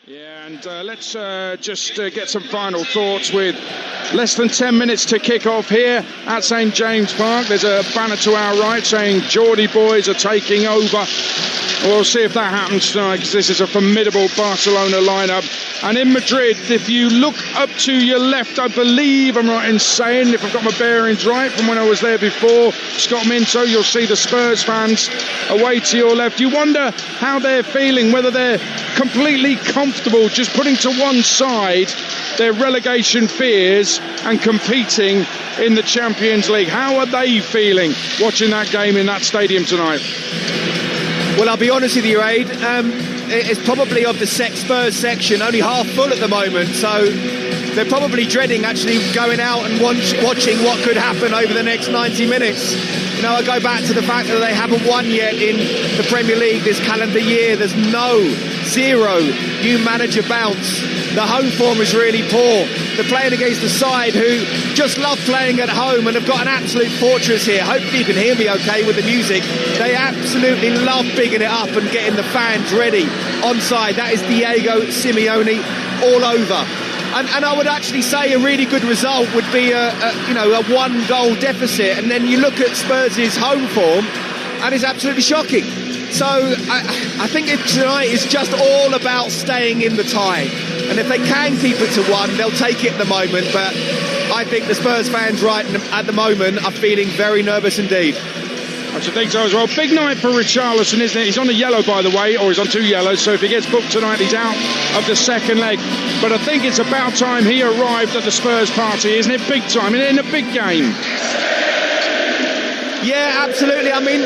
Yeah, and let's just get some final thoughts with less than 10 minutes to kick off here at St James Park. There's a banner to our right saying Geordie boys are taking over. We'll see if that happens tonight, because this is a formidable Barcelona lineup. And in Madrid, if you look up to your left, I believe I'm right in saying, if I've got my bearings right from when I was there before, Scott Minto, you'll see the Spurs fans away to your left. You wonder how they're feeling, whether they're completely comfortable just putting to one side their relegation fears and competing in the Champions League. How are they feeling watching that game in that stadium tonight? Well, I'll be honest with you, Aid. It's probably of the Spurs section only half full at the moment, so they're probably dreading actually going out and watching what could happen over the next 90 minutes. You know, I go back to the fact that they haven't won yet in the Premier League this calendar year. There's zero new manager bounce. The home form is really poor. They're playing against a side who just love playing at home and have got an absolute fortress here. Hopefully you can hear me okay with the music. They absolutely love bigging it up and getting the fans ready onside. That is Diego Simeone all over. And I would actually say a really good result would be a one-goal deficit. And then you look at Spurs' home form, and it's absolutely shocking. So I think tonight is just all about staying in the tie. And if they can keep it to one, they'll take it at the moment. But I think the Spurs fans right at the moment are feeling very nervous indeed. I should think so as well. Big night for Richarlison, isn't it? He's on a yellow, by the way, or he's on 2 yellows, so if he gets booked tonight, he's out of the second leg. But I think it's about time he arrived at the Spurs party, isn't it? Big time, in a big game. Yeah, absolutely. I mean,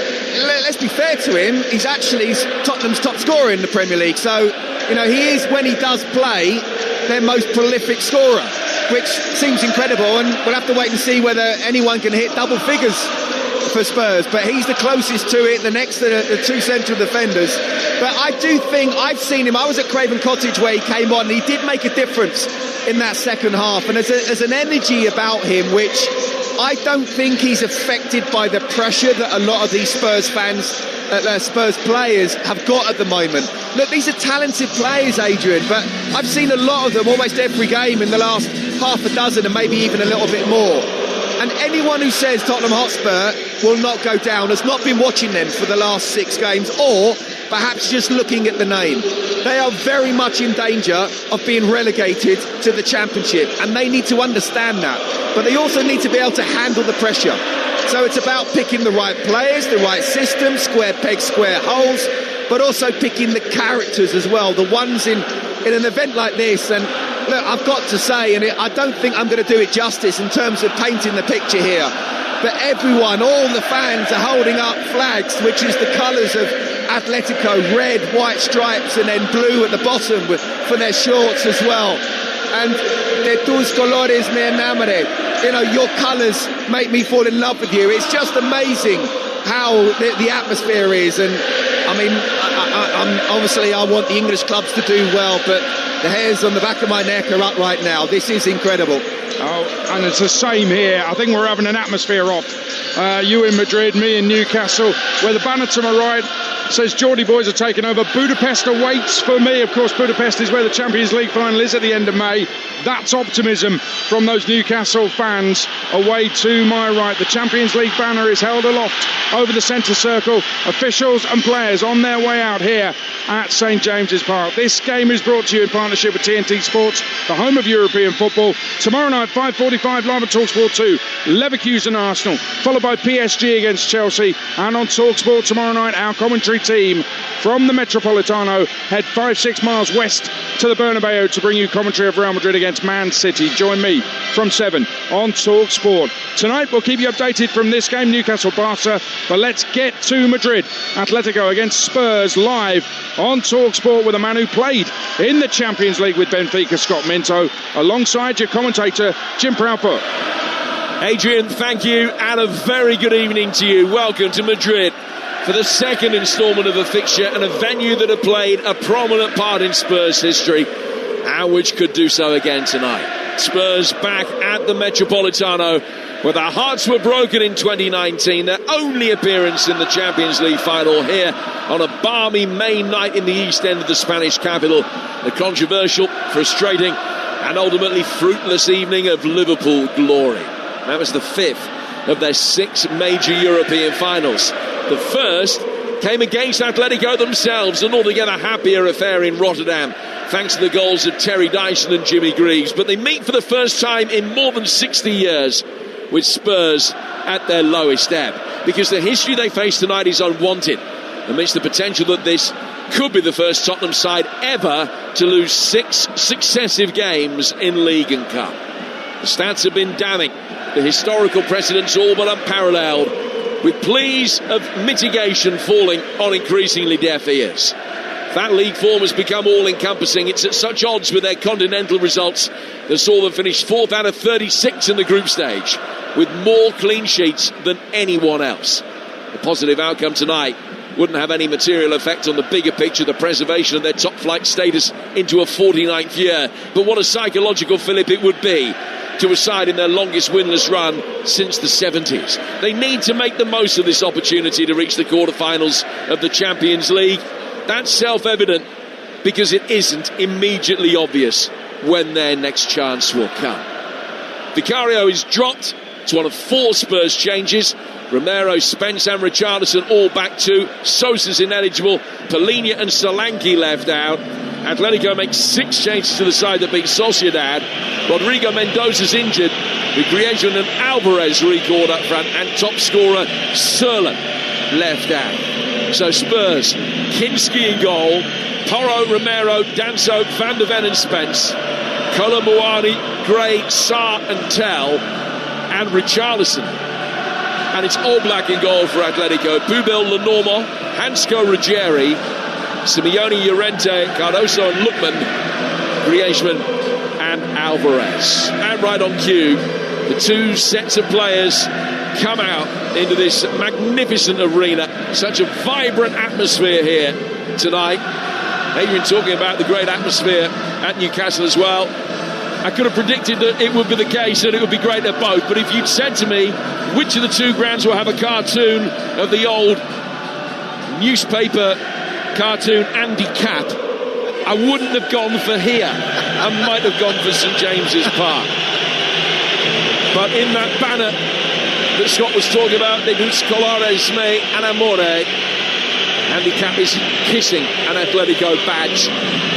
let's be fair to him. He's actually Tottenham's top scorer in the Premier League. So, you know, he is, when he does play, their most prolific scorer, which seems incredible. And we'll have to wait and see whether anyone can hit double figures for Spurs, but he's the closest to it, the next to the two central defenders. But I do think, I've seen him, I was at Craven Cottage where he came on, and he did make a difference in that second half, and there's an energy about him which I don't think he's affected by the pressure that a lot of these Spurs fans, Spurs players have got at the moment. Look, these are talented players, Adrian, but I've seen a lot of them almost every game in the last half a dozen and maybe even a little bit more. And anyone who says Tottenham Hotspur will not go down has not been watching them for the last 6 games, or perhaps just looking at the name. They are very much in danger of being relegated to the Championship, and they need to understand that. But they also need to be able to handle the pressure. So it's about picking the right players, the right system, square pegs, square holes, but also picking the characters as well, the ones in an event like this. And look, I've got to say, and I don't think I'm going to do it justice in terms of painting the picture here, but everyone, all the fans are holding up flags, which is the colours of Atletico, red, white stripes, and then blue at the bottom for their shorts as well. And de tus colores me enamoré. You know, your colours make me fall in love with you. It's just amazing how the atmosphere is. And I mean, obviously I want the English clubs to do well, but the hairs on the back of my neck are up right now. This is incredible. Oh, and it's the same here. I think we're having an atmosphere off. You in Madrid, me in Newcastle, where the banner to my right says Geordie boys are taking over. Budapest awaits for me. Of course, Budapest is where the Champions League final is at the end of May. That's optimism from those Newcastle fans. Away to my right, the Champions League banner is held aloft over the centre circle. Officials and players on their way out here at St James's Park. This game is brought to you in partnership with TNT Sports, the home of European football. Tomorrow night, 5:45, live at Talksport 2, Leverkusen Arsenal, followed by PSG against Chelsea. And on Talksport tomorrow night, our commentary team from the Metropolitano head 5-6 miles west to the Bernabeu to bring you commentary of Real Madrid against Man City. Join me from 7 on Talksport. Tonight we'll keep you updated from this game, Newcastle-Barca, but let's get to Madrid. Atletico against Spurs live on Talksport with a man who played in the Champions League with Benfica, Scott Minto, alongside your commentator Jim Proudfoot. Adrian, thank you, and a very good evening to you. Welcome to Madrid for the second instalment of a fixture and a venue that have played a prominent part in Spurs history, and which could do so again tonight. Spurs back at the Metropolitano Well, their hearts were broken in 2019, their only appearance in the Champions League final here on a balmy May night in the East End of the Spanish capital. The controversial, frustrating and ultimately fruitless evening of Liverpool glory. That was the 5th of their 6 major European finals. The first came against Atletico themselves, an altogether happier affair in Rotterdam, thanks to the goals of Terry Dyson and Jimmy Greaves. But they meet for the first time in more than 60 years with Spurs at their lowest ebb, because the history they face tonight is unwanted amidst the potential that this could be the first Tottenham side ever to lose 6 successive games in League and Cup. The stats have been damning, the historical precedents all but unparalleled, with pleas of mitigation falling on increasingly deaf ears. That league form has become all-encompassing. It's at such odds with their continental results that saw them finish 4th out of 36 in the group stage, with more clean sheets than anyone else. The positive outcome tonight wouldn't have any material effect on the bigger picture, the preservation of their top-flight status into a 49th year. But what a psychological fillip it would be to a side in their longest winless run since the 70s. They need to make the most of this opportunity to reach the quarter-finals of the Champions League. That's self-evident, because it isn't immediately obvious when their next chance will come. Vicario is dropped. It's one of 4 Spurs changes. Romero, Spence and Richarlison all back 2. Sosa's ineligible. Polina and Solanke left out. Atletico makes 6 changes to the side that beat Sociedad. Rodrigo Mendoza's injured, with Griezmann and Alvarez recalled up front, and top scorer Serlin left out. So Spurs, Kinski in goal, Porro, Romero, Danso, Van de Ven and Spence, Kolomuani, Gray, Sarr and Tell, and Richarlison. And it's all black in goal for Atletico. Pubil, Lenormand, Hansko, Ruggieri, Simeone, Llorente, Cardoso and Lookman, Griezmann and Alvarez. And right on cue, the 2 sets of players come out into this magnificent arena. Such a vibrant atmosphere here tonight. Adrian talking about the great atmosphere at Newcastle as well. I could have predicted that it would be the case, that it would be great at both. But if you'd said to me which of the 2 grounds will have a cartoon of the old newspaper cartoon Andy Capp, I wouldn't have gone for here. I might have gone for St James's Park. But in that banner that Scott was talking about, de dos colores me enamore, Andy Capp is kissing an Atletico badge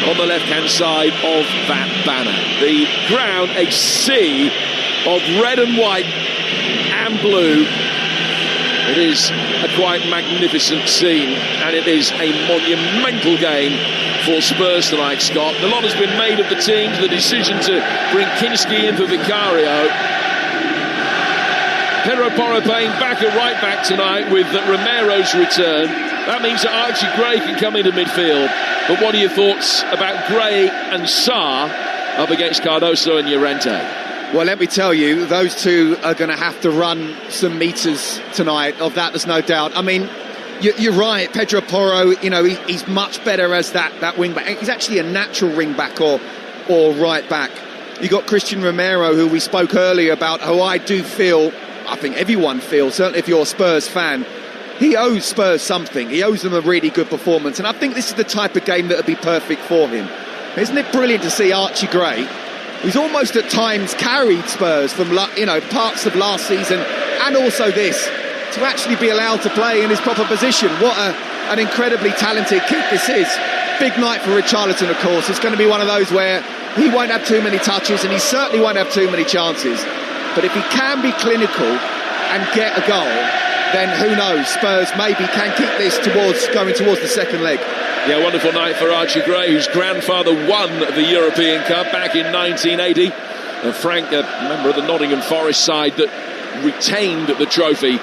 on the left-hand side of that banner. The ground, a sea of red and white and blue. It is a quite magnificent scene, and it is a monumental game for Spurs tonight, Scott. A lot has been made of the teams, the decision to bring Kinski in for Vicario. Pedro Porro playing back at right back tonight with Romero's return. That means that Archie Gray can come into midfield. But what are your thoughts about Gray and Sarr up against Cardoso and Llorente? Well, let me tell you, those 2 are going to have to run some metres tonight. Of that, there's no doubt. I mean, you're right. Pedro Porro, he's much better as that wing back. He's actually a natural wing back or right back. You got Christian Romero, who we spoke earlier about, who I do feel, I think everyone feels, certainly if you're a Spurs fan, he owes Spurs something. He owes them a really good performance, and I think this is the type of game that would be perfect for him. Isn't it brilliant to see Archie Gray, who's almost at times carried Spurs from parts of last season and also this, to actually be allowed to play in his proper position. What an incredibly talented kid this is. Big night for Richarlison, of course. It's going to be one of those where he won't have too many touches, and he certainly won't have too many chances. But if he can be clinical and get a goal, then who knows, Spurs maybe can keep this going towards the second leg. Yeah, wonderful night for Archie Gray, whose grandfather won the European Cup back in 1980. Frank, a member of the Nottingham Forest side that retained the trophy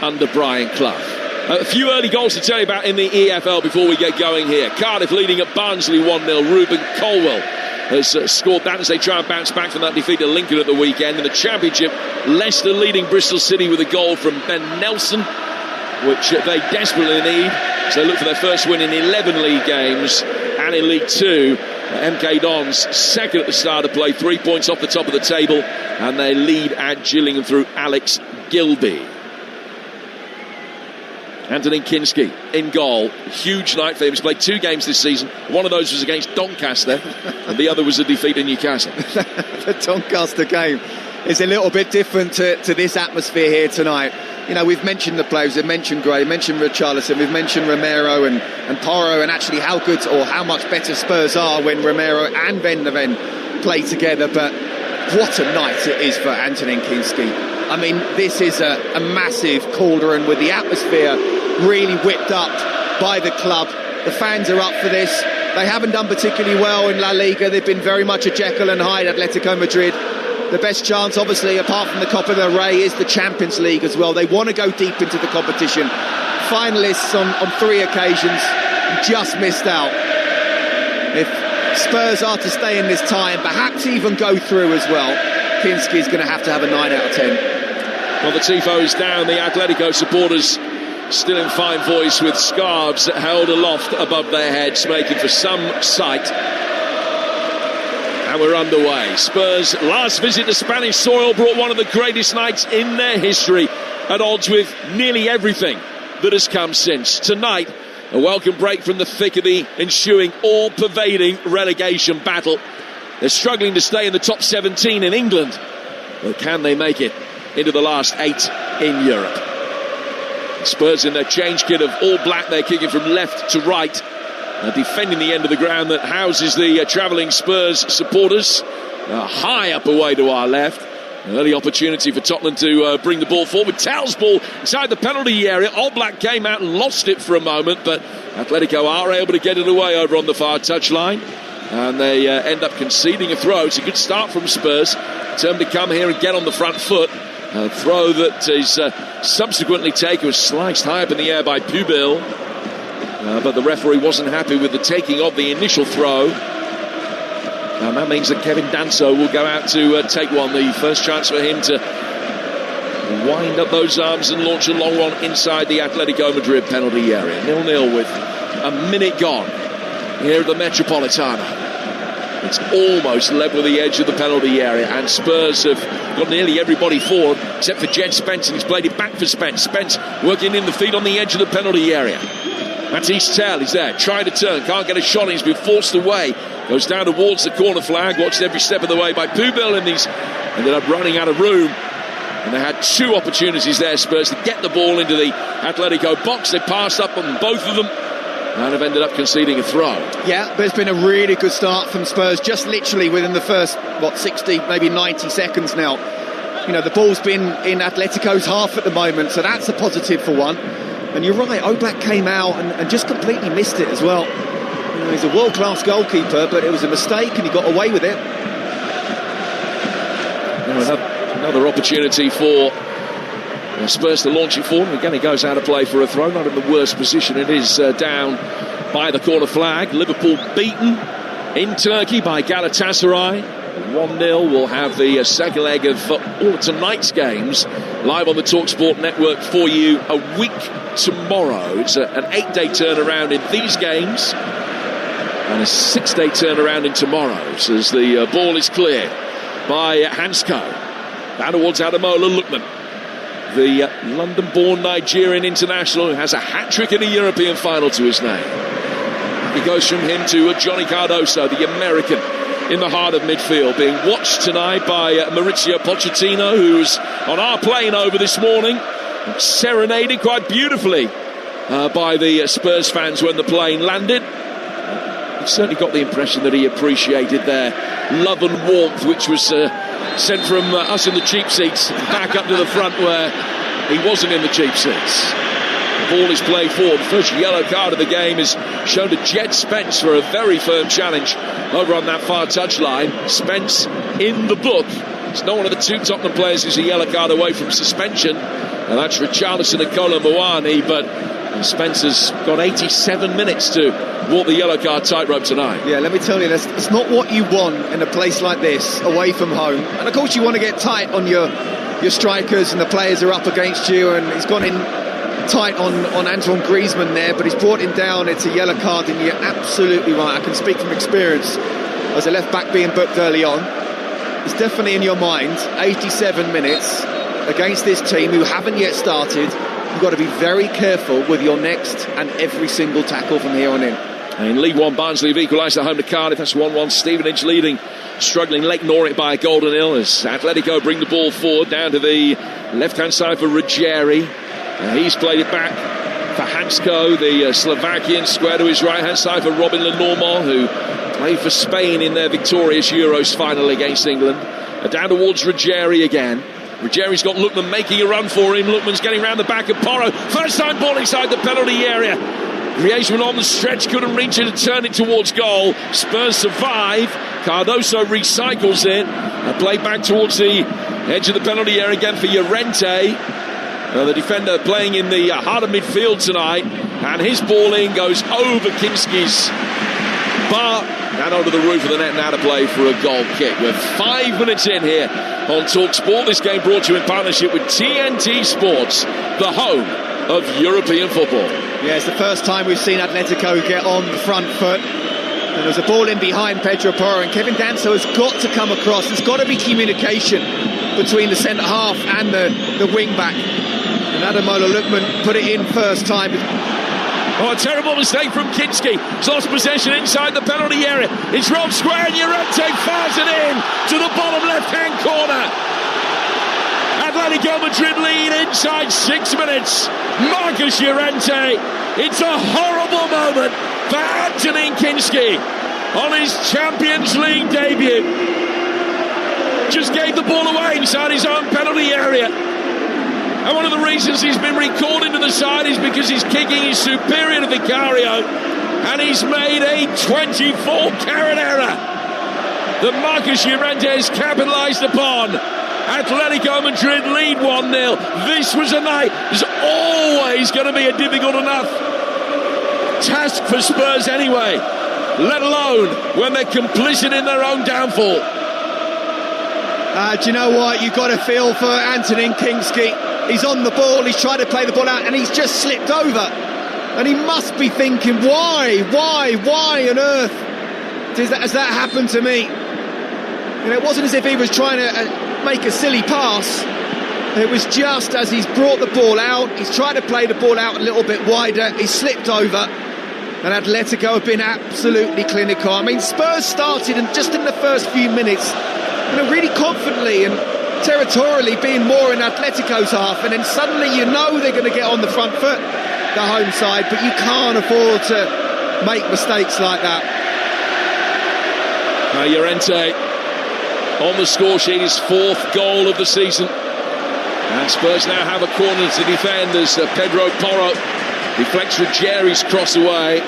under Brian Clough. A few early goals to tell you about in the EFL before we get going here. Cardiff leading at Barnsley 1-0. Ruben Colwell has scored that as they try and bounce back from that defeat to Lincoln at the weekend. In the Championship, Leicester leading Bristol City with a goal from Ben Nelson, which they desperately need. So they look for their first win in 11 league games, and in League Two, MK Dons second at the start of play, 3 points off the top of the table, and they lead at Gillingham through Alex Gilby. Antonin Kinski in goal. Huge night for him. He's played 2 games this season. One of those was against Doncaster, and the other was a defeat in Newcastle. The Doncaster game is a little bit different to this atmosphere here tonight. You know, we've mentioned the players, we've mentioned Gray, mentioned Richarlison, we've mentioned Romero and Porro, and actually how good or how much better Spurs are when Romero and Van de Ven play together. But what a night it is for Antonin Kinski. I mean, this is a massive cauldron with the atmosphere really whipped up by the club. The fans are up for this. They haven't done particularly well in La Liga. They've been very much a Jekyll and Hyde, Atletico Madrid. The best chance, obviously, apart from the Copa del Rey, is the Champions League as well. They want to go deep into the competition. Finalists on 3 occasions, just missed out. If Spurs are to stay in this time, perhaps even go through as well, Kinski's going to have a 9 out of 10. Well, the tifo is down. The Atletico supporters still in fine voice with scarves held aloft above their heads, making for some sight. And we're underway. Spurs' last visit to Spanish soil brought one of the greatest nights in their history, at odds with nearly everything that has come since. Tonight, a welcome break from the thick of the ensuing all-pervading relegation battle. They're struggling to stay in the top 17 in England, but can they make it into the last 8 in Europe? Spurs in their change kit of all black, they're kicking from left to right. Defending the end of the ground that houses the travelling Spurs supporters. High up away to our left. An early opportunity for Tottenham to bring the ball forward. Towels ball inside the penalty area. All Black came out and lost it for a moment, but Atletico are able to get it away over on the far touchline. And they end up conceding a throw. It's a good start from Spurs. Determined to come here and get on the front foot. A throw that is subsequently taken, was sliced high up in the air by Pubil. But the referee wasn't happy with the taking of the initial throw. And that means that Kevin Danso will go out to take one. The first chance for him to wind up those arms and launch a long one inside the Atletico Madrid penalty area. 0-0 with a minute gone here at the Metropolitano. It's almost level with the edge of the penalty area, and Spurs have got nearly everybody forward except for Jed Spence, and he's played it back for Spence. Spence working in the feet on the edge of the penalty area. Matisse Tell is there, trying to turn, can't get a shot in, he's been forced away, goes down towards the corner flag, watched every step of the way by Pubil, and he's ended up running out of room. And they had 2 opportunities there, Spurs, to get the ball into the Atletico box. They passed up on both of them and have ended up conceding a throw. Yeah, but it's been a really good start from Spurs, just literally within the first, 60, maybe 90 seconds now. You know, the ball's been in Atletico's half at the moment, so that's a positive for one. And you're right, Oblak came out and just completely missed it as well. You know, he's a world-class goalkeeper, but it was a mistake and he got away with it. Another opportunity for Spurs to launch it forward. Again, he goes out of play for a throw, not in the worst position. It is down by the corner flag. Liverpool beaten in Turkey by Galatasaray. 1-0. We'll have the second leg of all of tonight's games live on the Talksport network for you a week tomorrow. It's an 8-day turnaround in these games and a 6-day turnaround in tomorrow's, as the ball is cleared by Hansko. Down towards Ademola Lookman, the London-born Nigerian international who has a hat-trick in a European final to his name. It goes from him to Johnny Cardoso, the American, in the heart of midfield, being watched tonight by Maurizio Pochettino, who's on our plane over this morning, serenaded quite beautifully by the Spurs fans when the plane landed. You certainly got the impression that he appreciated their love and warmth, which was sent from us in the cheap seats back up to the front where he wasn't in the cheap seats. The ball is played forward. The first yellow card of the game is shown to Jed Spence for a very firm challenge over on that far touchline. Spence in the book. It's not one of the 2 Tottenham players who's a yellow card away from suspension, and that's Richarlison and Kolo Muani, but Spence has got 87 minutes to walk the yellow card tightrope tonight. Yeah, let me tell you, it's not what you want in a place like this, away from home. And of course you want to get tight on your strikers, and the players are up against you, and he's gone in tight on Antoine Griezmann there, but he's brought him down. It's a yellow card, and you're absolutely right. I can speak from experience as a left back being booked early on. It's definitely in your mind. 87 minutes against this team who haven't yet started. You've got to be very careful with your next and every single tackle from here on in. In League One, Barnsley have equalised at home to Cardiff. That's 1-1. Stevenage leading, struggling Lake Norwich by a goal to nil as Atletico bring the ball forward down to the left-hand side for Ruggieri. He's played it back for Hansko, the Slovakian, square to his right-hand side for Robin Lenormand, who played for Spain in their victorious Euros final against England. Down towards Ruggieri again. Ruggieri's got Lookman making a run for him. Lookman's getting round the back of Porro. First time ball inside the penalty area. Griezmann on the stretch, couldn't reach it and turn it towards goal. Spurs survive. Cardoso recycles it. A play back towards the edge of the penalty area again for Llorente. The defender playing in the heart of midfield tonight. And his ball in goes over Kinski's bar and onto the roof of the net, now to play for a goal kick. We're 5 minutes in here on Talksport. This game brought to you in partnership with TNT Sports, the home of European football. Yeah, it's the first time we've seen Atletico get on the front foot. And there's a ball in behind Pedro Porro, and Kevin Danso has got to come across. There's got to be communication between the centre half and the wing back. And Ademola Lookman put it in first time. Oh, a terrible mistake from Kinski. He's lost possession inside the penalty area. It's rolled square and Llorente fires it in to the bottom left-hand corner. Atletico Madrid lead inside 6 minutes. Marcus Llorente. It's a horrible moment for Antonin Kinski on his Champions League debut. Just gave the ball away inside his own penalty area. And one of the reasons he's been recalled into the side is because his kicking is superior to Vicario, and he's made a 24-carat error that Marcus Llorente has capitalised upon. Atletico Madrid lead 1-0. This was a night. There's always going to be a difficult enough task for Spurs anyway, let alone when they're complicit in their own downfall. Do you know what? You've got to feel for Antonin Kinski. He's on the ball, he's trying to play the ball out, and he's just slipped over. And he must be thinking, why on earth has that happened to me? And it wasn't as if he was trying to make a silly pass. It was just as he's brought the ball out, he's tried to play the ball out a little bit wider, he slipped over. And Atletico have been absolutely clinical. I mean, Spurs started, and just in the first few minutes, really confidently and territorially being more in Atletico's half, and then suddenly you know they're going to get on the front foot, the home side, but you can't afford to make mistakes like that. Llorente on the score sheet, his fourth goal of the season, and Spurs now have a corner to defend as Pedro Porro deflects Ruggieri's cross away.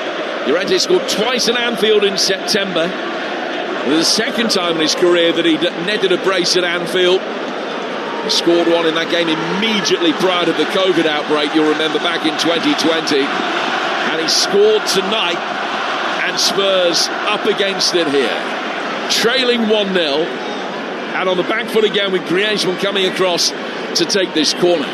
Llorente scored twice at Anfield in September. It was the second time in his career that he netted a brace at Anfield. He scored one in that game immediately prior to the COVID outbreak, you'll remember, back in 2020. And he scored tonight, and Spurs up against it here. Trailing 1-0, and on the back foot again with Griezmann coming across to take this corner.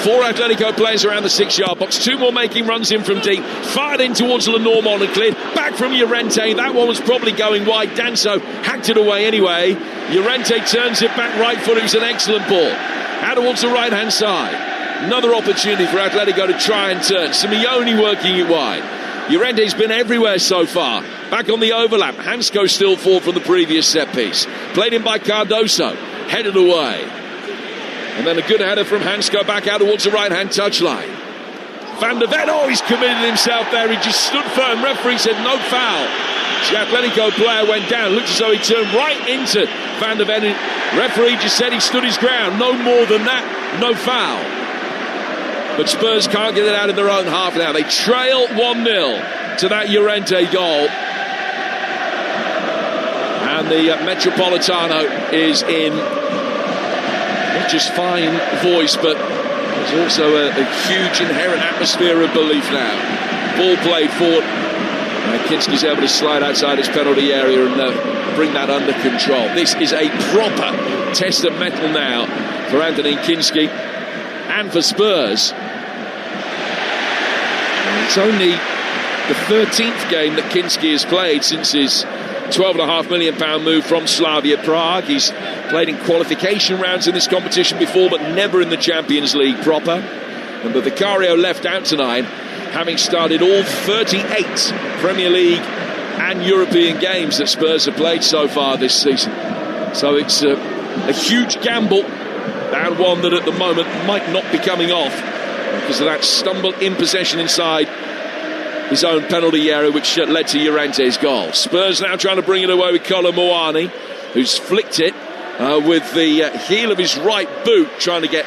4 Atletico players around the 6-yard box. 2 more making runs in from deep. Fired in towards Lenormand and cleared. Back from Llorente. That one was probably going wide. Danso hacked it away anyway. Llorente turns it back right foot. It was an excellent ball. Out towards the right-hand side. Another opportunity for Atletico to try and turn. Simeone working it wide. Llorente's been everywhere so far. Back on the overlap. Hansko still forward from the previous set piece. Played in by Cardoso. Headed away. And then a good header from Hansko back out towards the right-hand touchline. Van der Ven, he's committed himself there. He just stood firm. Referee said no foul. The Atletico player went down. Looked as though he turned right into Van der Ven. Referee just said he stood his ground. No more than that. No foul. But Spurs can't get it out of their own half now. They trail 1-0 to that Llorente goal. And the Metropolitano is in not just fine voice, but there's also a huge inherent atmosphere of belief now. Ball played forward. Kinski's able to slide outside his penalty area and bring that under control. This is a proper test of mettle now for Antonin Kinski and for Spurs. It's only the 13th game that Kinski has played since his £12.5 million move from Slavia Prague. He's played in qualification rounds in this competition before, but never in the Champions League proper. And the Vicario left out tonight, having started all 38 Premier League and European games that Spurs have played so far this season. So it's a huge gamble, and one that at the moment might not be coming off because of that stumble in possession inside his own penalty area, which led to Llorente's goal. Spurs now trying to bring it away with Kolo Muani, who's flicked it with the heel of his right boot, trying to get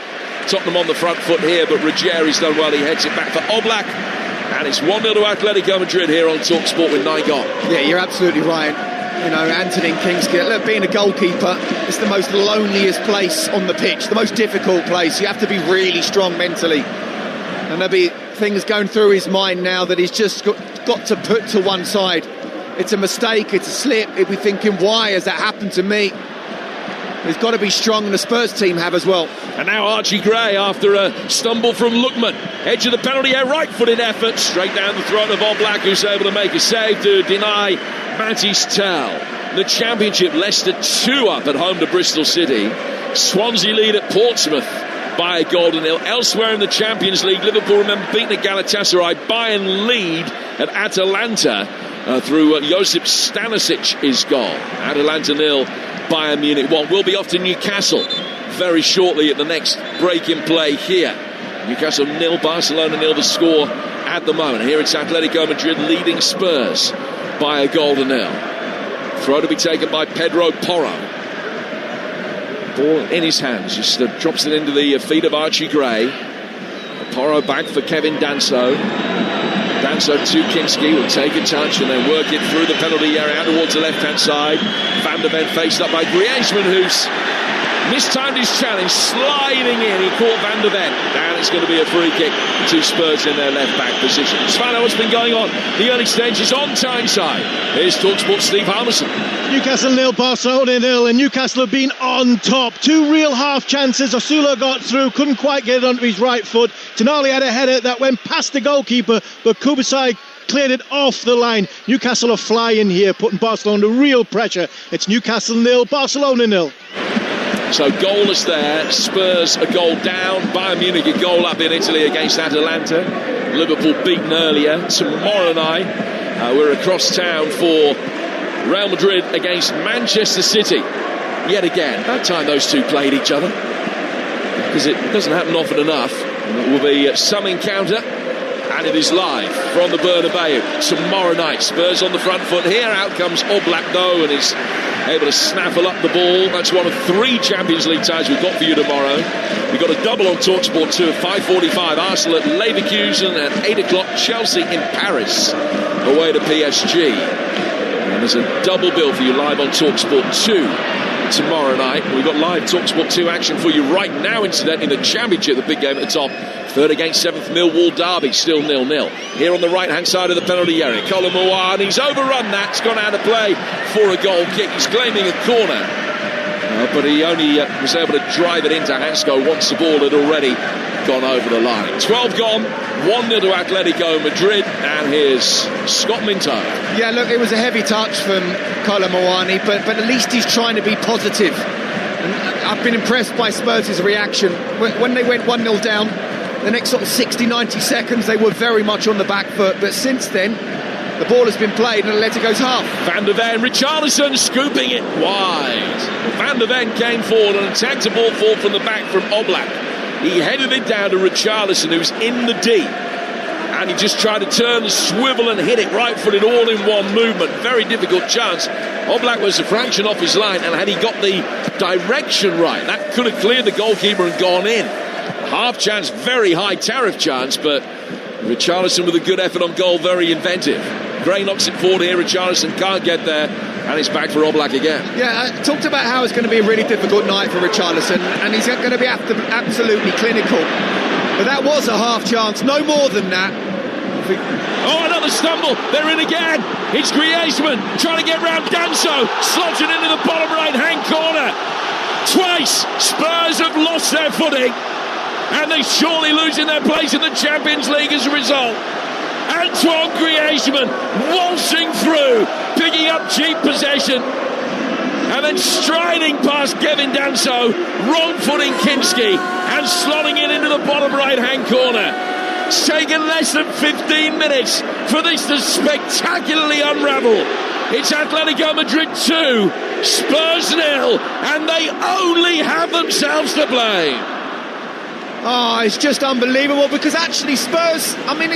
Tottenham on the front foot here, but Ruggieri's done well. He heads it back for Oblak, and it's 1-0 to Atletico Madrid here on Talksport with 9 gone. Yeah, you're absolutely right. You know, Antonin Kinski, look, being a goalkeeper, it's the most loneliest place on the pitch, the most difficult place. You have to be really strong mentally. And there'll be things going through his mind now that he's just got to put to one side. It's a mistake, it's a slip. He'll be thinking, why has that happened to me? He's got to be strong, and the Spurs team have as well. And now Archie Gray, after a stumble from Lookman, edge of the penalty area, right-footed effort, straight down the throat of Oblak, who's able to make a save to deny Mattis Tel. The Championship, Leicester 2 up at home to Bristol City. Swansea lead at Portsmouth by a goal to nil. Elsewhere in the Champions League, Liverpool, remember, beaten at Galatasaray. Bayern lead at Atalanta through Josip Stanisic' goal. Atalanta 0, Bayern Munich 1. We'll be off to Newcastle very shortly at the next break in play here. Newcastle 0, Barcelona 0 the score at the moment. Here it's Atletico Madrid leading Spurs by a goal to nil. Throw to be taken by Pedro Porro. Ball in his hands, just drops it into the feet of Archie Gray. Porro back for Kevin Danso. Danso to Kinski, will take a touch and then work it through the penalty area out towards the left-hand side. Van der Ven faced up by Griezmann, who's mistimed his challenge, sliding in. He caught Van der Ven, and it's going to be a free kick to Spurs in their left-back position. Svano, what's been going on? The early stages on Tyneside. Here's Talksport Steve Harmison. Newcastle 0, Barcelona 0, and Newcastle have been on top. 2 real half chances. Osula got through, couldn't quite get it onto his right foot. Tonali had a header that went past the goalkeeper, but Kubasai cleared it off the line. Newcastle are flying here, putting Barcelona under real pressure. It's Newcastle 0, Barcelona 0. So goalless there, Spurs a goal down, Bayern Munich a goal up in Italy against Atalanta. Liverpool beaten earlier. Tomorrow night we're across town for Real Madrid against Manchester City. Yet again, about time those two played each other, because it doesn't happen often enough. It will be some encounter, and it is live from the Bernabeu tomorrow night. Spurs on the front foot here. Out comes Oblak though, and is able to snaffle up the ball. That's one of 3 Champions League ties we've got for you tomorrow. We've got a double on Talksport 2 at 5:45. Arsenal at Leverkusen at 8 o'clock. Chelsea in Paris away to PSG. And there's a double bill for you live on Talksport 2 tomorrow night. We've got live Talksport 2 action for you right now, incidentally, in the Championship, the big game at the top. 3rd against 7th Millwall derby, still 0-0. Here on the right-hand side of the penalty area, Kolo Muani, he's overrun that. It's gone out of play for a goal kick. He's claiming a corner, but he only was able to drive it into Haskell once the ball had already gone over the line. 12 gone, 1-0 to Atletico Madrid, and here's Scott Minto. Yeah, look, it was a heavy touch from Kolo Muani, but at least he's trying to be positive. And I've been impressed by Spurs' reaction. When they went 1-0 down, the next sort of 60, 90 seconds, they were very much on the back foot. But since then, the ball has been played and Atletico's half. Van der Ven, Richarlison scooping it wide. Van der Ven came forward and attacked a ball forward from the back from Oblak. He headed it down to Richarlison, who's in the D. And he just tried to turn, swivel and hit it right-footed all in one movement. Very difficult chance. Oblak was a fraction off his line, and had he got the direction right, that could have cleared the goalkeeper and gone in. Half chance, very high tariff chance, but Richarlison with a good effort on goal, very inventive. Gray knocks it forward here, Richarlison can't get there, and it's back for Oblak again. Yeah, I talked about how it's going to be a really difficult night for Richarlison, and he's going to be absolutely clinical. But that was a half chance, no more than that. Oh, another stumble, they're in again. It's Griezmann trying to get round Danso, slots it into the bottom right-hand corner. Twice, Spurs have lost their footing, and they're surely losing their place in the Champions League as a result. Antoine Griezmann waltzing through, picking up cheap possession, and then striding past Kevin Danso, wrong-footing Kinski, and slotting it into the bottom right-hand corner. It's taken less than 15 minutes for this to spectacularly unravel. It's Atletico Madrid 2, Spurs 0, and they only have themselves to blame. Oh, it's just unbelievable, because actually Spurs, I mean,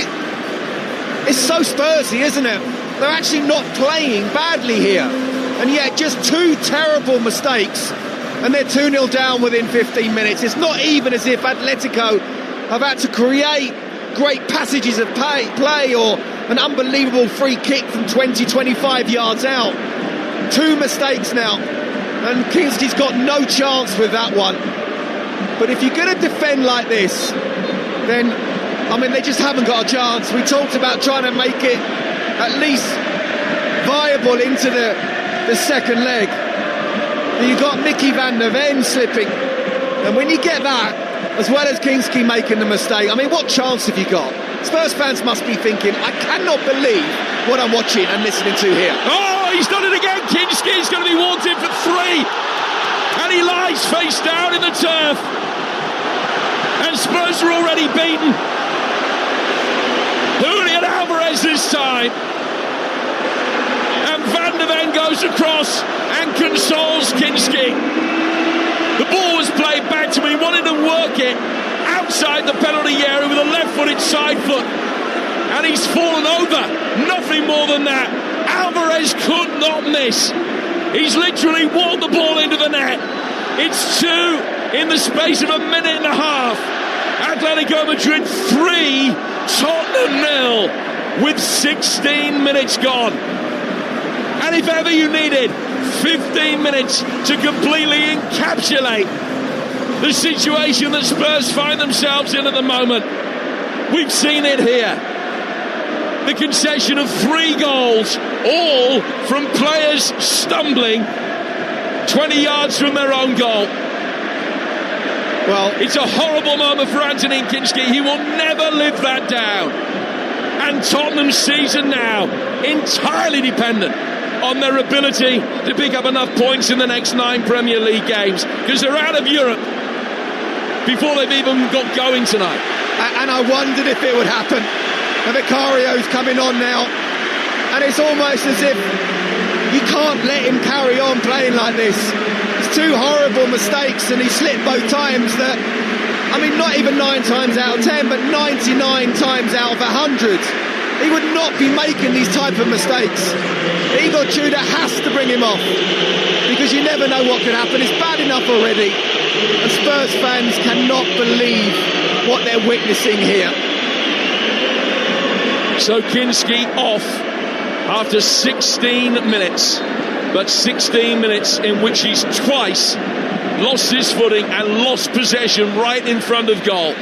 it's so Spursy, isn't it? They're actually not playing badly here. And yet just two terrible mistakes, and they're 2-0 down within 15 minutes. It's not even as if Atletico have had to create great passages of play or an unbelievable free kick from 20-25 yards out. Two mistakes now, and Kinski's got no chance with that one. But if you're going to defend like this, then, I mean, they just haven't got a chance. We talked about trying to make it at least viable into the second leg. You've got Mickey van der Ven slipping, and when you get that, as well as Kinski making the mistake, I mean, what chance have you got? Spurs fans must be thinking, I cannot believe what I'm watching and listening to here. Oh, he's done it again. Kinski's going to be wanted for 3, and he lies face down in the turf, and Spurs are already beaten. Julian Alvarez this time, and Van der Ven goes across and consoles Kinski. The ball was played back to me, wanted to work it outside the penalty area with a left-footed side foot, and he's fallen over. Nothing more than that. Alvarez could not miss. He's literally walked the ball into the net. It's 2 in the space of a minute and a half. Atletico Madrid 3, Tottenham 0, with 16 minutes gone. And if ever you needed 15 minutes to completely encapsulate the situation that Spurs find themselves in at the moment, we've seen it here. The concession of 3 goals, all from players stumbling 20 yards from their own goal. Well, it's a horrible moment for Anthony Kinski. He will never live that down. And Tottenham's season now entirely dependent on their ability to pick up enough points in the next 9 Premier League games, because they're out of Europe before they've even got going tonight. And I wondered if it would happen. And Vicario's coming on now, and it's almost as if you can't let him carry on playing like this. It's 2 horrible mistakes, and he slipped both times. That, I mean, not even 9 times out of 10, but 99 times out of 100. He would not be making these type of mistakes. Igor Tudor has to bring him off, because you never know what can happen. It's bad enough already, and Spurs fans cannot believe what they're witnessing here. So Kinski off after 16 minutes, but 16 minutes in which he's twice lost his footing and lost possession right in front of goal.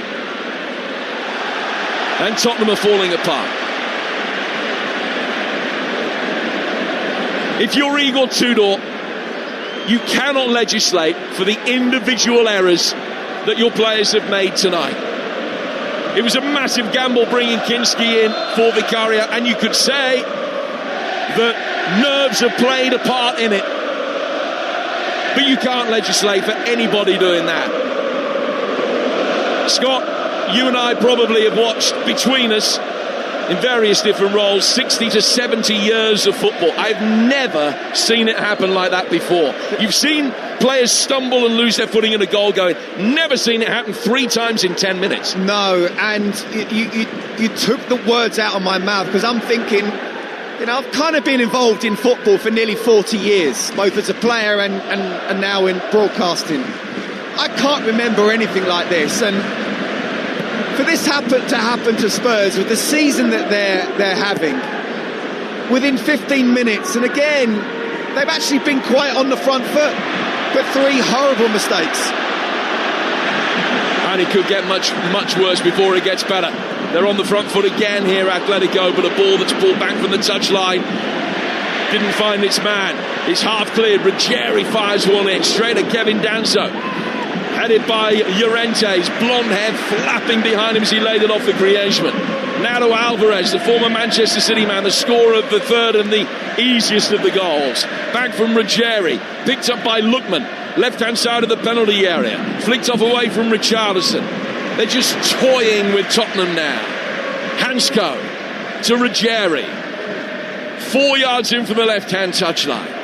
And Tottenham are falling apart. If you're Igor Tudor, you cannot legislate for the individual errors that your players have made tonight. It was a massive gamble bringing Kinski in for Vicario, and you could say that nerves have played a part in it. But you can't legislate for anybody doing that. Scott, you and I probably have watched, between us, in various different roles, 60 to 70 years of football. I've never seen it happen like that before. You've seen players stumble and lose their footing in a goal going. Never seen it happen 3 times in 10 minutes. No, and you took the words out of my mouth, because I'm thinking, you know, I've kind of been involved in football for nearly 40 years, both as a player and now in broadcasting. I can't remember anything like this, and for this to happen to Spurs with the season that they're having, within 15 minutes, and again, they've actually been quite on the front foot, but 3 horrible mistakes. And it could get much worse before it gets better. They're on the front foot again here, Atletico, but a ball that's pulled back from the touchline didn't find its man. It's half cleared. Ruggieri fires one in straight at Kevin Danso. Headed by Llorente's blonde hair flapping behind him as he laid it off for Griezmann. Now to Alvarez, the former Manchester City man, the scorer of the third and the easiest of the goals. Back from Ruggieri, picked up by Lookman, left-hand side of the penalty area. Flicked off away from Richarlison. They're just toying with Tottenham now. Hansko to Ruggieri. 4 yards in from the left-hand touchline.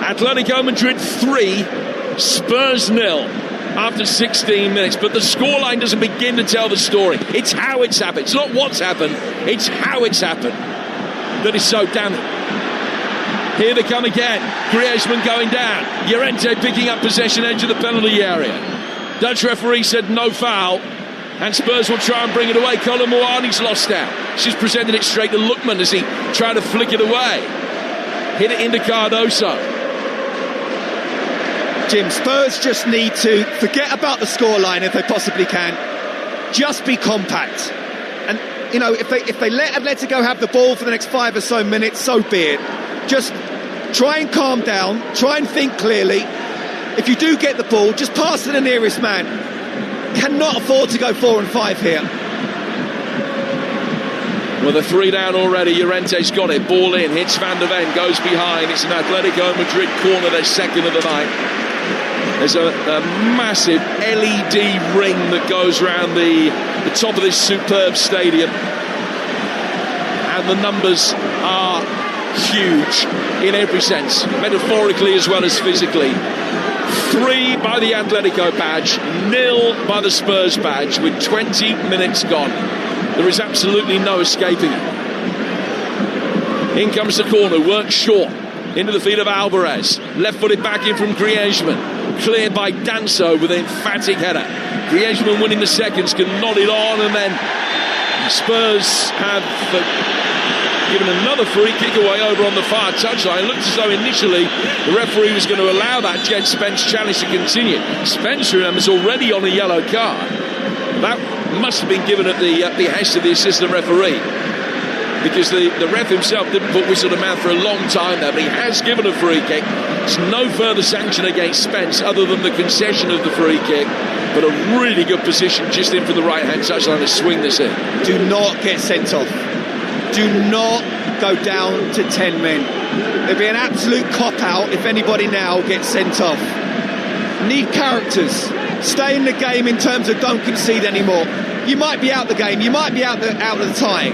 Atletico Madrid 3, Spurs 0 after 16 minutes. But the scoreline doesn't begin to tell the story. It's how it's happened. It's not what's happened, it's how it's happened that is so damning. Here they come again. Griezmann going down. Llorente picking up possession edge of the penalty area. Dutch referee said no foul, and Spurs will try and bring it away. Colin Moani's lost out. She's presented it straight to Lookman as he tried to flick it away. Hit it into Cardoso. Jim, Spurs just need to forget about the scoreline if they possibly can. Just be compact. And, you know, if they let Atletico have the ball for the next 5 or so minutes, so be it. Just try and calm down, try and think clearly. If you do get the ball, just pass to the nearest man. Cannot afford to go 4 and 5 here. Well, the 3 down already. Llorente's got it. Ball in. Hits Van der Ven. Goes behind. It's an Atletico Madrid corner. Their second of the night. There's a massive LED ring that goes around the top of this superb stadium. And the numbers are huge in every sense. Metaphorically as well as physically. 3 by the Atletico badge, 0 by the Spurs badge with 20 minutes gone. There is absolutely no escaping it. In comes the corner, worked short into the feet of Alvarez. Left-footed back in from Griezmann. Cleared by Danso with an emphatic header. Griezmann winning the seconds, can nod it on, and then Spurs have given another free kick away over on the far touchline. It looked as though initially the referee was going to allow that Jed Spence challenge to continue. Spencer is already on a yellow card. That must have been given at the behest of the assistant referee, because the ref himself didn't put whistle to mouth for a long time there, but he has given a free kick. There's no further sanction against Spence other than the concession of the free kick, but a really good position just in from the right-hand touchline to swing this in. Do not get sent off. Do not go down to 10 men. It'd be an absolute cop-out if anybody now gets sent off. Need characters. Stay in the game in terms of don't concede anymore. You might be out the game, you might be out of the tie,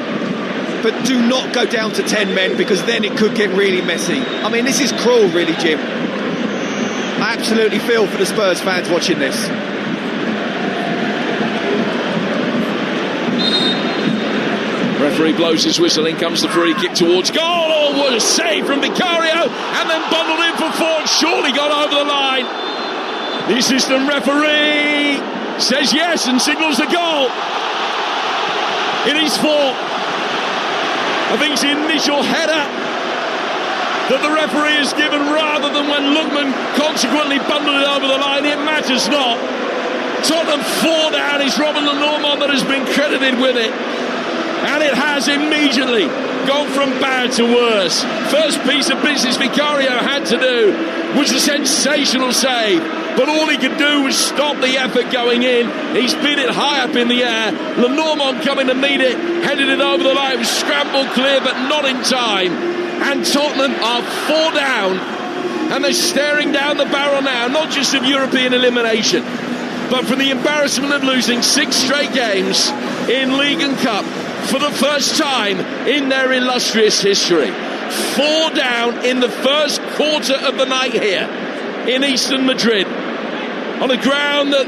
but do not go down to 10 men, because then it could get really messy. I mean, this is cruel, really, Jim. I absolutely feel for the Spurs fans watching this. Referee blows his whistle. In comes the free kick towards goal. Oh, what a save from Vicario, and then bundled in for Ford. Surely got over the line. The assistant referee says yes and signals the goal. It is for, I think it's the initial header that the referee has given, rather than when Lookman consequently bundled it over the line. It matters not. Tottenham 4 down. It's Robin Lenormand that has been credited with it. And it has immediately gone from bad to worse. First piece of business Vicario had to do was a sensational save, but all he could do was stop the effort going in. He's been it high up in the air. Lenormand coming to meet it, headed it over the line. It was scrambled clear, but not in time. And Tottenham are 4 down, and they're staring down the barrel now, not just of European elimination, but from the embarrassment of losing 6 straight games in League and Cup for the first time in their illustrious history. 4 down in the first quarter of the night here in eastern Madrid, on a ground that